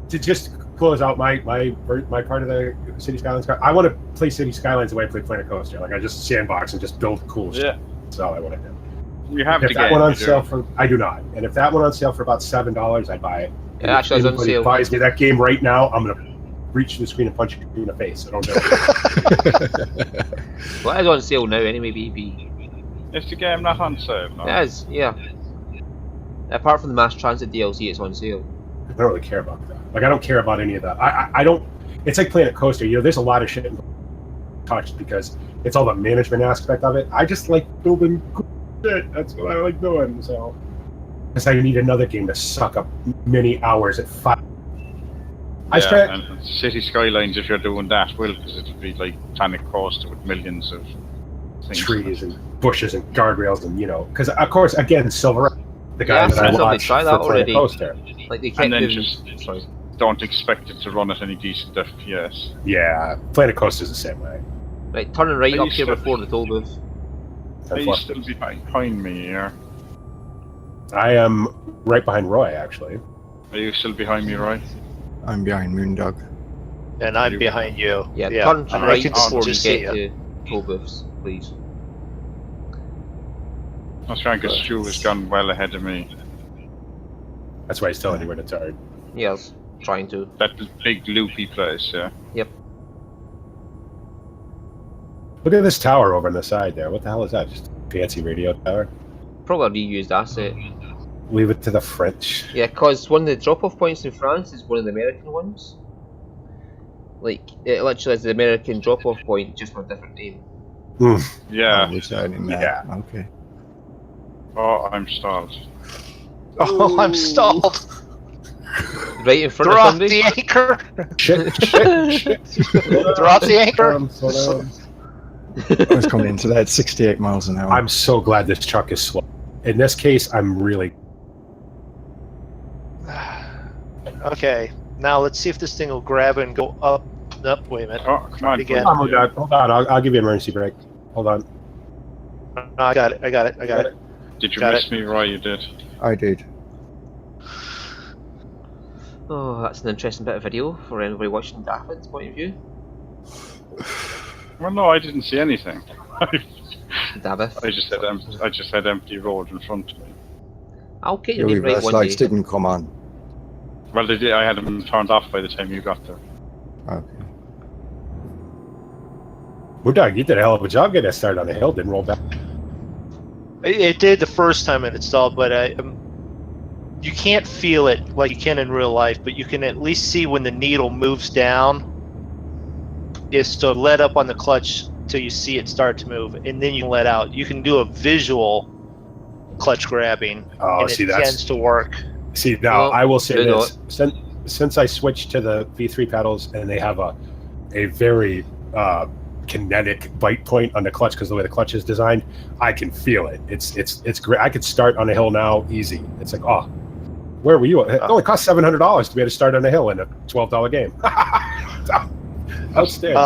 to just close out my part of the City Skylines. I want to play City Skylines the way I play Planet Coaster. Like I just sandbox and just build cool shit. That's all I want to do. You have if to that get one on sale for, I do not. And if that one on sale for about $7, I'd buy it. It actually is on sale. Buys me that game right now, I'm gonna reach the screen and punch you in the face. I don't do it. Well, it's on sale now anyway, BP. Is the game not on sale? No. It is, yeah. Apart from the Mass Transit DLC, it's on sale. I don't really care about that. Like I don't care about any of that. I don't. It's like Planet Coaster. You know, there's a lot of shit touched because it's all the management aspect of it. I just like building cool shit. That's what I like doing. So, because I need another game to suck up many hours at 5. And City Skylines, if you're doing that, will, because it'll be like Planet Coaster with millions of things. Trees and bushes and guardrails and because of course again Silver, the guy that I watched for Planet Coaster. Like they kept and then just don't expect it to run at any decent FPS. Yeah, Planet Coaster's the same way. Right, turning right up here before the toll booth. Are you still behind me here? I am right behind Roy, actually. Are you still behind me, Roy? I'm behind MrMoonDog. And I'm behind you. Yeah, turn right before you just get to toll booths, please. That's trying because Stu has gone well ahead of me. That's why he's telling you where to turn. Yes, trying to. That big loopy place, yeah. Yep. Look at this tower over on the side there. What the hell is that? Just a fancy radio tower? Probably a reused asset. Leave it to the French. Yeah, because one of the drop-off points in France is one of the American ones. Like, it literally is the American drop-off point, just with a different name. Yeah. Yeah. Okay. Oh, I'm stalled. Oh, I'm stalled. Right in front Throw of off somebody. the anchor. Shit. Throw off the anchor. I was coming into that at 68 miles an hour. I'm so glad this truck is slow. In this case, I'm really... Okay, now let's see if this thing will grab and go up. Nope, wait a minute. Oh, come on. Again. Hold on. I'll give you an emergency brake. Hold on. No, I got it. Did you Got miss me, Roy? You did. I did. Oh, that's an interesting bit of video for anybody watching Dafydd's point of view. Well, no, I didn't see anything. Dafydd. I just had empty road in front of me. I'll get Your you right reverse one lights day. didn't come on. Well, they did. I had them turned off by the time you got there. Okay. MrMoonDog, you did a hell of a job getting that started on the hill. Didn't roll back. It did the first time it installed, but you can't feel it like you can in real life, but you can at least see when the needle moves down. Is to let up on the clutch till you see it start to move, and then you can let out. You can do a visual clutch grabbing, and it tends to work. See, now Well, I will say they this: since I switched to the V3 pedals, and they have a very kinetic bite point on the clutch because the way the clutch is designed, I can feel it. It's great. I could start on a hill now easy. It's like, oh, where were you? It only cost $700 to be able to start on a hill in a $12 game. Outstanding.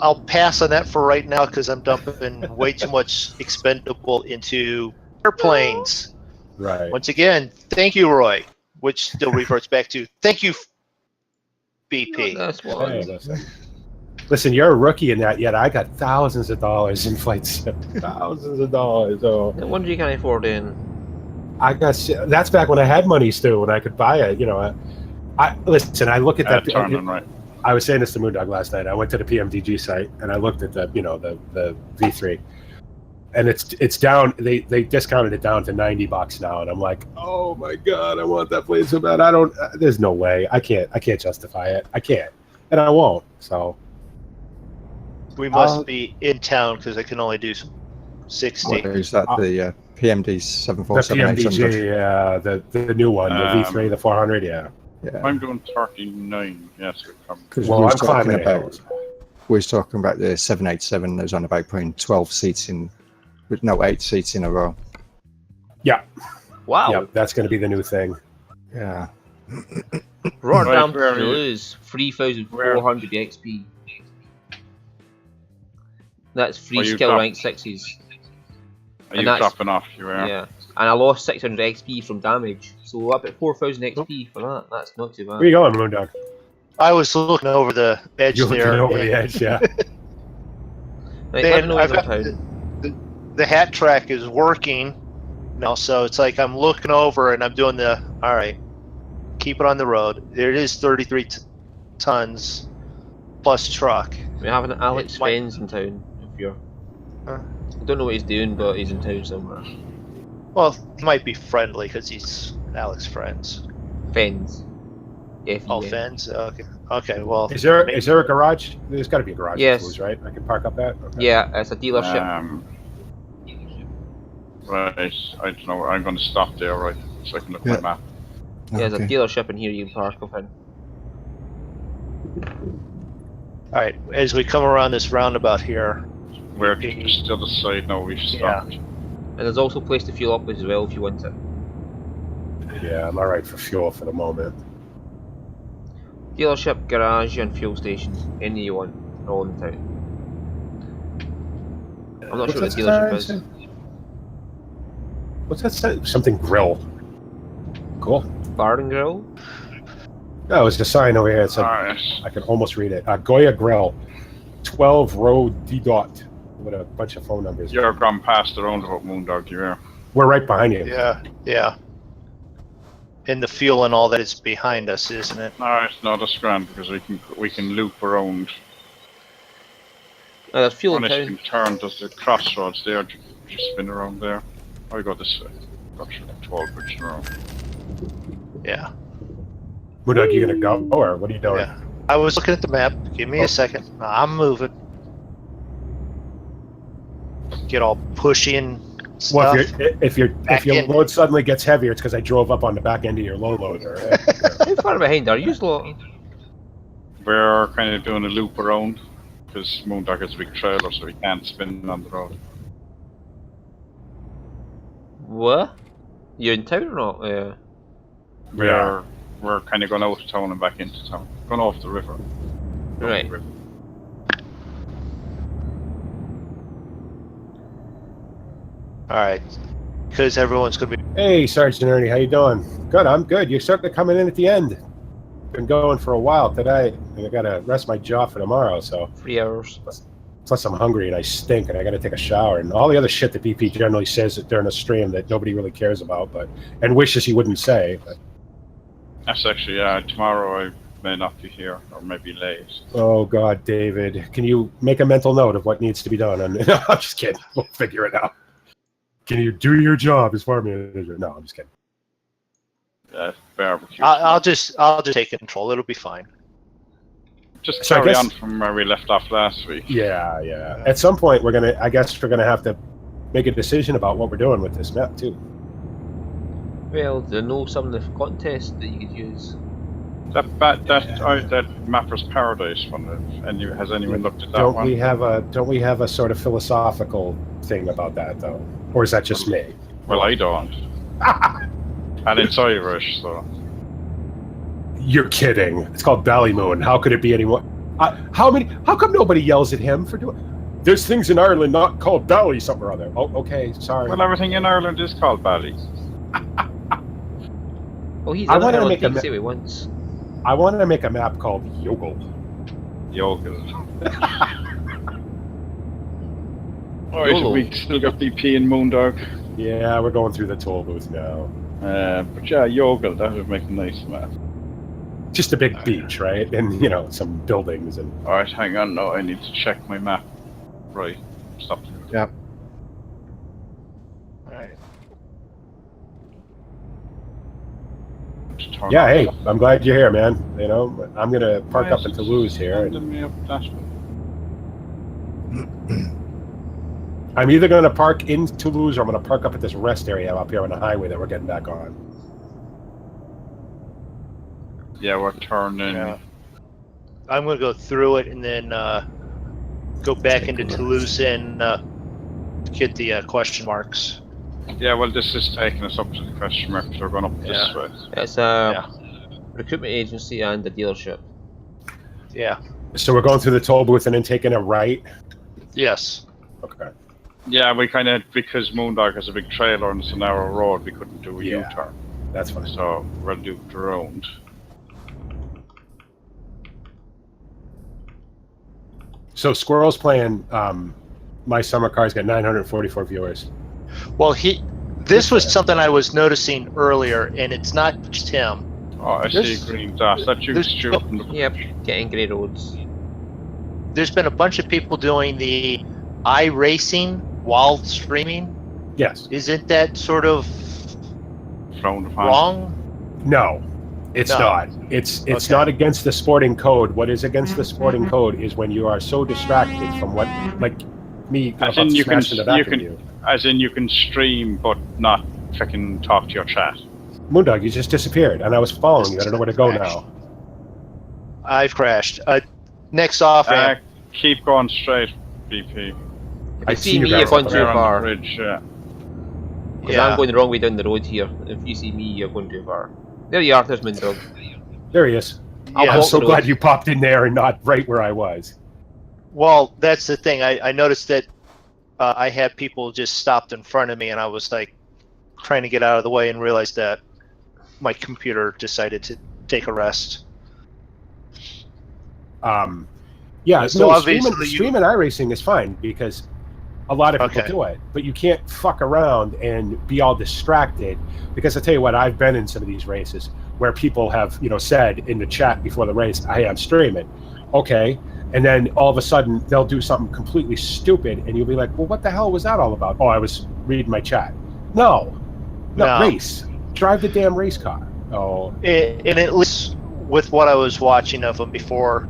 I'll pass on that for right now because I'm dumping way too much expendable into airplanes. Right. Once again, thank you, Roy, which still reverts back to thank you, BP. That's one. Hey, listen, you're a rookie in that, yet I got thousands of dollars in flight sim. Thousands of dollars. Oh. No wonder you can't afford it. I got that's back when I had money still, when I could buy it. I listen. I look at that. Turning right. I was saying this to MrMoonDog last night. I went to the PMDG site and I looked at the V3, and it's down. They discounted it down to $90 now, and I'm like, oh my god, I want that plane so bad. I don't. There's no way. I can't justify it. I can't, and I won't. So We must be in town because I can only do 60. Is that the PMD The 747 PMDG, yeah, the new one, the V3, the 400, yeah. Yeah. I'm doing 39. Yes, Because Well, I'm climbing we was talking about the 787 that was on about putting 12 seats in, with no 8 seats in a row. Yeah. Wow. Yeah, that's going to be the new thing. Yeah. Rotterdam Right, Toulouse, 3,400 XP. That's 3 skill rank 6s. Are you dropping off? You are. Yeah. And I lost 600 XP from damage. So up at 4,000 XP for that. That's not too bad. Where you going, MrMoonDog? I was looking over the edge You're looking there. over the edge, yeah. Right, let me know I've when got, I'm down. the hat track is working now, so it's like I'm looking over and I'm doing the, all right, keep it on the road. There it is 33 tons plus truck. We have an Alex It might- Fens in town. If you're, I don't know what he's doing, but he's in town somewhere. Well, he might be friendly because he's Alex friends. Fens. Oh, F-E-N. Fens? Okay. Okay, well. Is there a garage? There's got to be a garage. Yes. In Toulouse, right? I can park up that? Okay. Yeah, it's a dealership. Right. I don't know. I'm going to stop there, right? So I can look at my map. Yeah, there's a Okay. dealership in here you can park up in. Alright, as we come around this roundabout here. We're just the other side now. We've stopped. And there's also a place to fuel up as well if you want it. Yeah, I'm alright for fuel for the moment. Dealership, garage, and fuel station. Any you want. All in town. I'm not sure what the dealership is. What's that say? Something grill. Cool. Bar and Grill? No, it's the sign over here. It said, Alright. I can almost read it. Goya Grill, 12 Road D Dot, with a bunch of phone numbers. You're gone past the roundabout, MrMoonDog. You are. We're right behind you. Yeah, yeah. And the fuel and all that is behind us, isn't it? Alright, no, that's grand because we can loop around. There's fuel in Honest, you town. can turn. There's the crossroads there. Just spin around there. I go this way. Got your 12 bridge in a row. Yeah. MrMoonDog, you gonna go or what are you doing? Yeah. I was looking at the map. Give me a second. I'm moving. Get all pushy and stuff. Well, if your load suddenly gets heavier, it's because I drove up on the back end of your low loader. How far behind are you, lot? We're kind of doing a loop around because MrMoonDog has a big trailer, so he can't spin on the road. What? You're in town or not? Yeah. We're kind of going out of town and back into town. Going off the river. Right. Alright. Because everyone's going to be... Hey, Sergeant Ernie, how you doing? Good, I'm good. You're starting to coming in at the end. Been going for a while today, and I gotta rest my jaw for tomorrow, so... 3 hours. Plus I'm hungry and I stink and I gotta take a shower and all the other shit that BP generally says during a stream that nobody really cares about, and wishes he wouldn't say. But. That's actually, tomorrow I may not be here, or maybe late. Oh God, David, can you make a mental note of what needs to be done? And no, I'm just kidding. We'll figure it out. Can you do your job as farm manager? No, I'm just kidding. Barbecue. I'll just take control. It'll be fine. Just So I carry guess- on from where we left off last week. Yeah. At some point, I guess we're gonna have to make a decision about what we're doing with this map too. Well, do you know some of the contests that you could use? That Mapper's Paradise one. Has anyone looked at that Don't one? we have a sort of philosophical thing about that though, or is that just me? Well, I don't. And it's Irish, so. You're kidding. It's called Ballymoon. How could it be any more? How come nobody yells at him for doing? There's things in Ireland not called Bally something or other. Oh, okay, sorry. Well, everything in Ireland is called Bally. Oh, he's I done wanted to Ireland make a things anyway once. I wanted to make a map called Yogle. Yogle. Alright, YOLO. we still got BP and MrMoonDog. Yeah, we're going through the toll booth now. But yeah, Yogle, that would make a nice map. Just a big beach, right? And some buildings and. Alright, hang on, no, I need to check my map. Right, stop. Yeah. Alright. Yeah, hey, I'm glad you're here, man. I'm gonna park up in Toulouse here. Me up that I'm either going to park in Toulouse or I'm going to park up at this rest area up here on the highway that we're getting back on. Yeah, we're turning. Yeah. I'm going to go through it and then go back into Toulouse and get the question marks. Yeah, well, this is taking us up to the question mark. We're going up this way. It's a recruitment agency and a dealership. Yeah. So we're going through the toll booth and then taking a right? Yes. Okay. Yeah, we kind of, because MrMoonDog has a big trailer and it's a narrow road, we couldn't do a U-turn. That's fine. So we'll do the round. So Squirrel's playing My Summer Car's got 944 viewers. Well, this was something I was noticing earlier, and it's not just him. Oh, I see a green dash. That's you, Stuart. Yep, getting grey roads. There's been a bunch of people doing the iRacing while streaming. Yes. Isn't that sort of wrong? No, it's not. It's not against the sporting code. What is against the sporting code is when you are so distracted from what, like me, as in you can stream but not freaking talk to your chat. MrMoonDog, you just disappeared, and I was following you. I don't know where to go now. I've crashed. Next off, keep going straight, BP. If you see me, you're going too far. Bridge, I'm going the wrong way down the road here. If you see me, you're going too far. There you are, there's MrMoonDog. There he is. I'm so glad you popped in there and not right where I was. Well, that's the thing. I noticed that I had people just stopped in front of me, and I was like trying to get out of the way and realized that my computer decided to take a rest. Yeah, so obviously streaming iRacing is fine because a lot of people do it, but you can't fuck around and be all distracted because I tell you what, I've been in some of these races where people have, said in the chat before the race, "Hey, I'm streaming." Okay, and then all of a sudden they'll do something completely stupid, and you'll be like, "Well, what the hell was that all about?" "Oh, I was reading my chat." No, race. Drive the damn race car. Oh, and at least with what I was watching of him before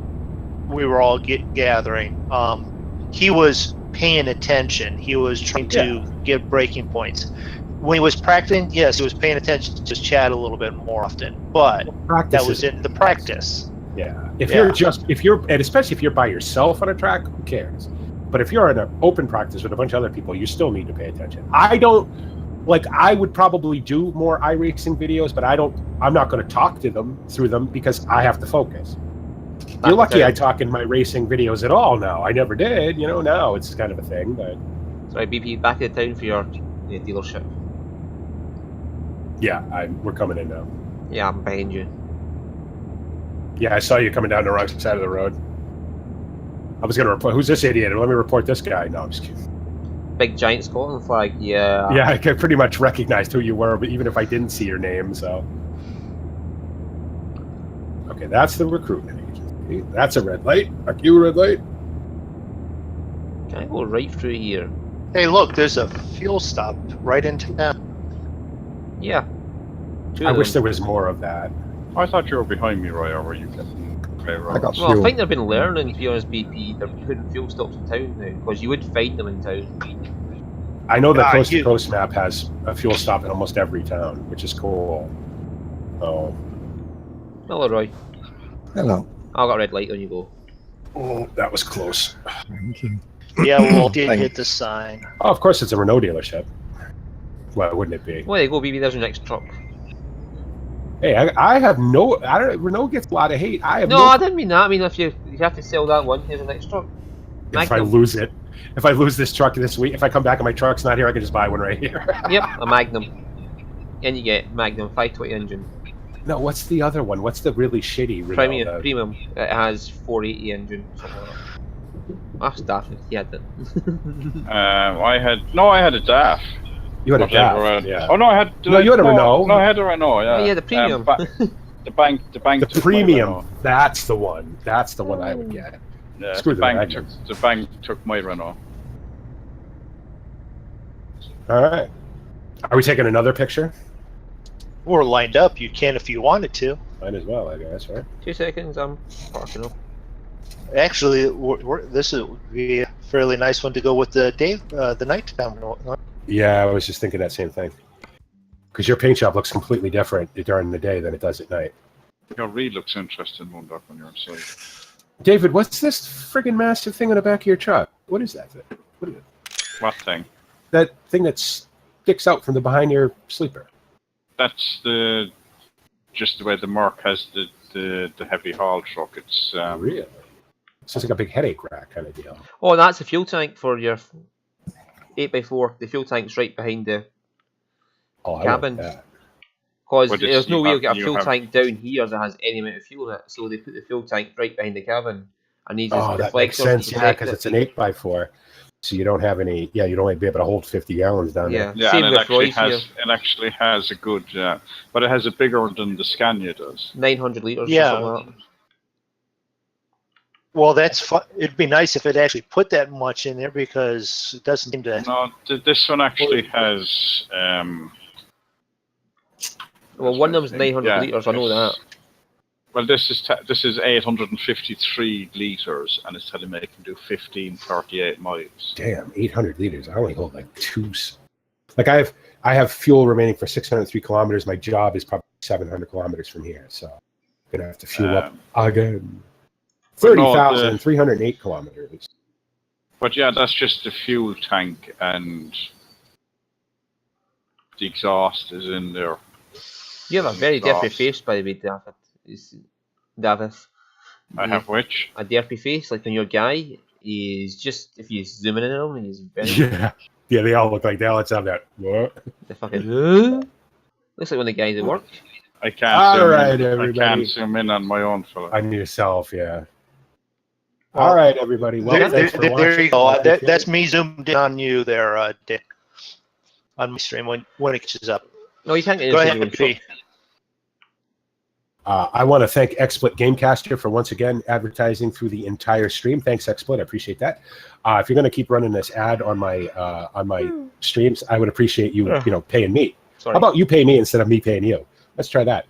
we were all gathering, he was paying attention. He was trying to get breaking points. When he was practicing, yes, he was paying attention to his chat a little bit more often, but that was in the practice. Yeah. And especially if you're by yourself on a track, who cares? But if you're in an open practice with a bunch of other people, you still need to pay attention. I would probably do more iRacing videos, but I'm not going to talk to them through them because I have to focus. You're lucky I talk in my racing videos at all now. I never did, now it's kind of a thing, but... Sorry, BP, back in town for your dealership. Yeah, we're coming in now. Yeah, I'm behind you. Yeah, I saw you coming down the wrong side of the road. I was going to report... Who's this idiot? Let me report this guy. No, I'm just kidding. Big giant Scotland flag, yeah. Yeah, I pretty much recognized who you were, but even if I didn't see your name, so... Okay, that's the recruitment agency. That's a red light. Are you a red light? Can I go right through here? Hey, look, there's a fuel stop right into town. Yeah. I wish there was more of that. I thought you were behind me, Roy, or were you getting grey roads? Well, I think they've been learning, to be honest, BP. They're putting fuel stops in town now, because you would find them in town. I know the Coast to Coast map has a fuel stop in almost every town, which is cool. Oh. Hello, Roy. Hello. I got a red light on you go. Oh, that was close. Thank you. Yeah, well, did hit the sign. Oh, of course it's a Renault dealership. Why wouldn't it be? Well, there you go, BB. There's your next truck. Hey, I have no... Renault gets a lot of hate. I didn't mean that. I mean, if you have to sell that one, here's the next truck. Magnum. If I lose it. If I lose this truck this week, if I come back and my truck's not here, I can just buy one right here. Yep, a Magnum. And you get Magnum 520 engine. No, what's the other one? What's the really shitty Renault? Premium. It has 480 engine. That's Dafydd. He had it. I had a DAF. You had a DAF. Yeah. Oh no, I had. No, you had a Renault. No, I had a Renault. Yeah. Oh, yeah, the premium. The bank. The premium. That's the one. That's the one I would get. Yeah, Screw the bank took my Renault. All right. Are we taking another picture? We're lined up. You can if you wanted to. Might as well, I guess, right? 2 seconds. I'm parking up. Actually, this would be fairly nice one to go with the nighttime one. Yeah, I was just thinking that same thing. Because your paint job looks completely different during the day than it does at night. Your reed looks interesting, MrMoonDog, on your side. David, what's this friggin' massive thing on the back of your truck? What is that thing? What is it? What thing? That thing that sticks out from the behind your sleeper. That's just the way the Merc has the heavy haul truck. It's Really? It's just like a big headache rack kind of deal. Oh, that's a fuel tank for your 8x4. The fuel tank's right behind the cabin. Because there's no way you'll get a fuel tank down here that has any amount of fuel in it. So they put the fuel tank right behind the cabin. And these that makes sense, yeah, because it's an 8x4. So you don't have any, you'd only be able to hold 50 gallons down there. Yeah, same and with Roy's here. It actually has a good, but it has a bigger than the Scania does. 900 litres Yeah. or something like that. Well, that's fun. It'd be nice if it actually put that much in there because it doesn't seem to. No, this one actually has. Well, one of them's 900 litres, I know that. Well, this is 853 litres, and it's telling me it can do 1538 miles. Damn, 800 liters. I only hold like 2. Like I have fuel remaining for 603 kilometers. My job is probably 700 kilometers from here, so I'm gonna have to fuel up again. 30,308 kilometers. But yeah, that's just the fuel tank, and the exhaust is in there. You have a very derpy face, by the way, Dafydd. Dafydd. I have which? A derpy face, like when your guy is just, if you zoom in on him, he's very... Yeah, they all look like that. Let's have that. What? The fucking... Looks like one of the guys at work. I can't everybody. I can't zoom in on my own fella. On yourself, yeah. All right, everybody. Well, there you go. That's me zoomed in on you there, Dick. On my stream when it catches up. No, you can't get Go ahead, P. I want to thank XSplit Gamecaster for once again advertising through the entire stream. Thanks, XSplit. I appreciate that. If you're going to keep running this ad on my streams, I would appreciate you paying me. Sorry. How about you pay me instead of me paying you? Let's try that.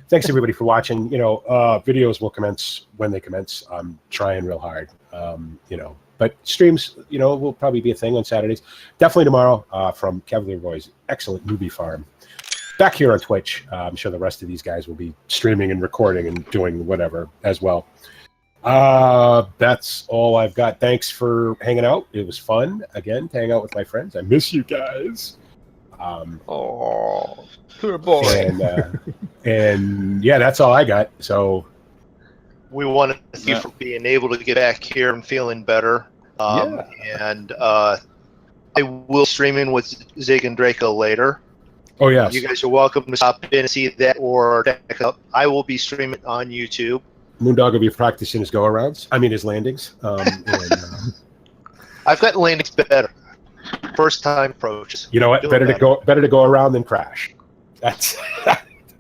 Thanks everybody for watching. Videos will commence when they commence. I'm trying real hard. But streams, will probably be a thing on Saturdays. Definitely tomorrow from Cavalier Roy's excellent newbie farm. Back here on Twitch. I'm sure the rest of these guys will be streaming and recording and doing whatever as well. That's all I've got. Thanks for hanging out. It was fun, again, to hang out with my friends. I miss you guys. Oh, poor boy. And yeah, that's all I got. So we want to thank you for being able to get back here and feeling better. And I will stream in with Zig and Drako later. Oh, yes. You guys are welcome to stop in and see that or check up. I will be streaming on YouTube. MrMoonDog will be practicing his his landings. I've got landings better. First time approaches. You know what? Better to go around than crash. That's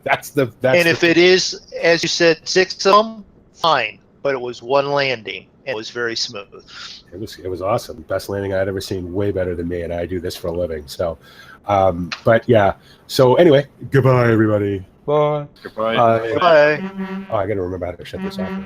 if it is, as you said, 6 of them, fine. But it was one landing. And it was very smooth. It was awesome. Best landing I'd ever seen. Way better than me, and I do this for a living. So, but yeah. So anyway, goodbye, everybody. Bye. Goodbye. Bye. Oh, I got to remember how to shut this off.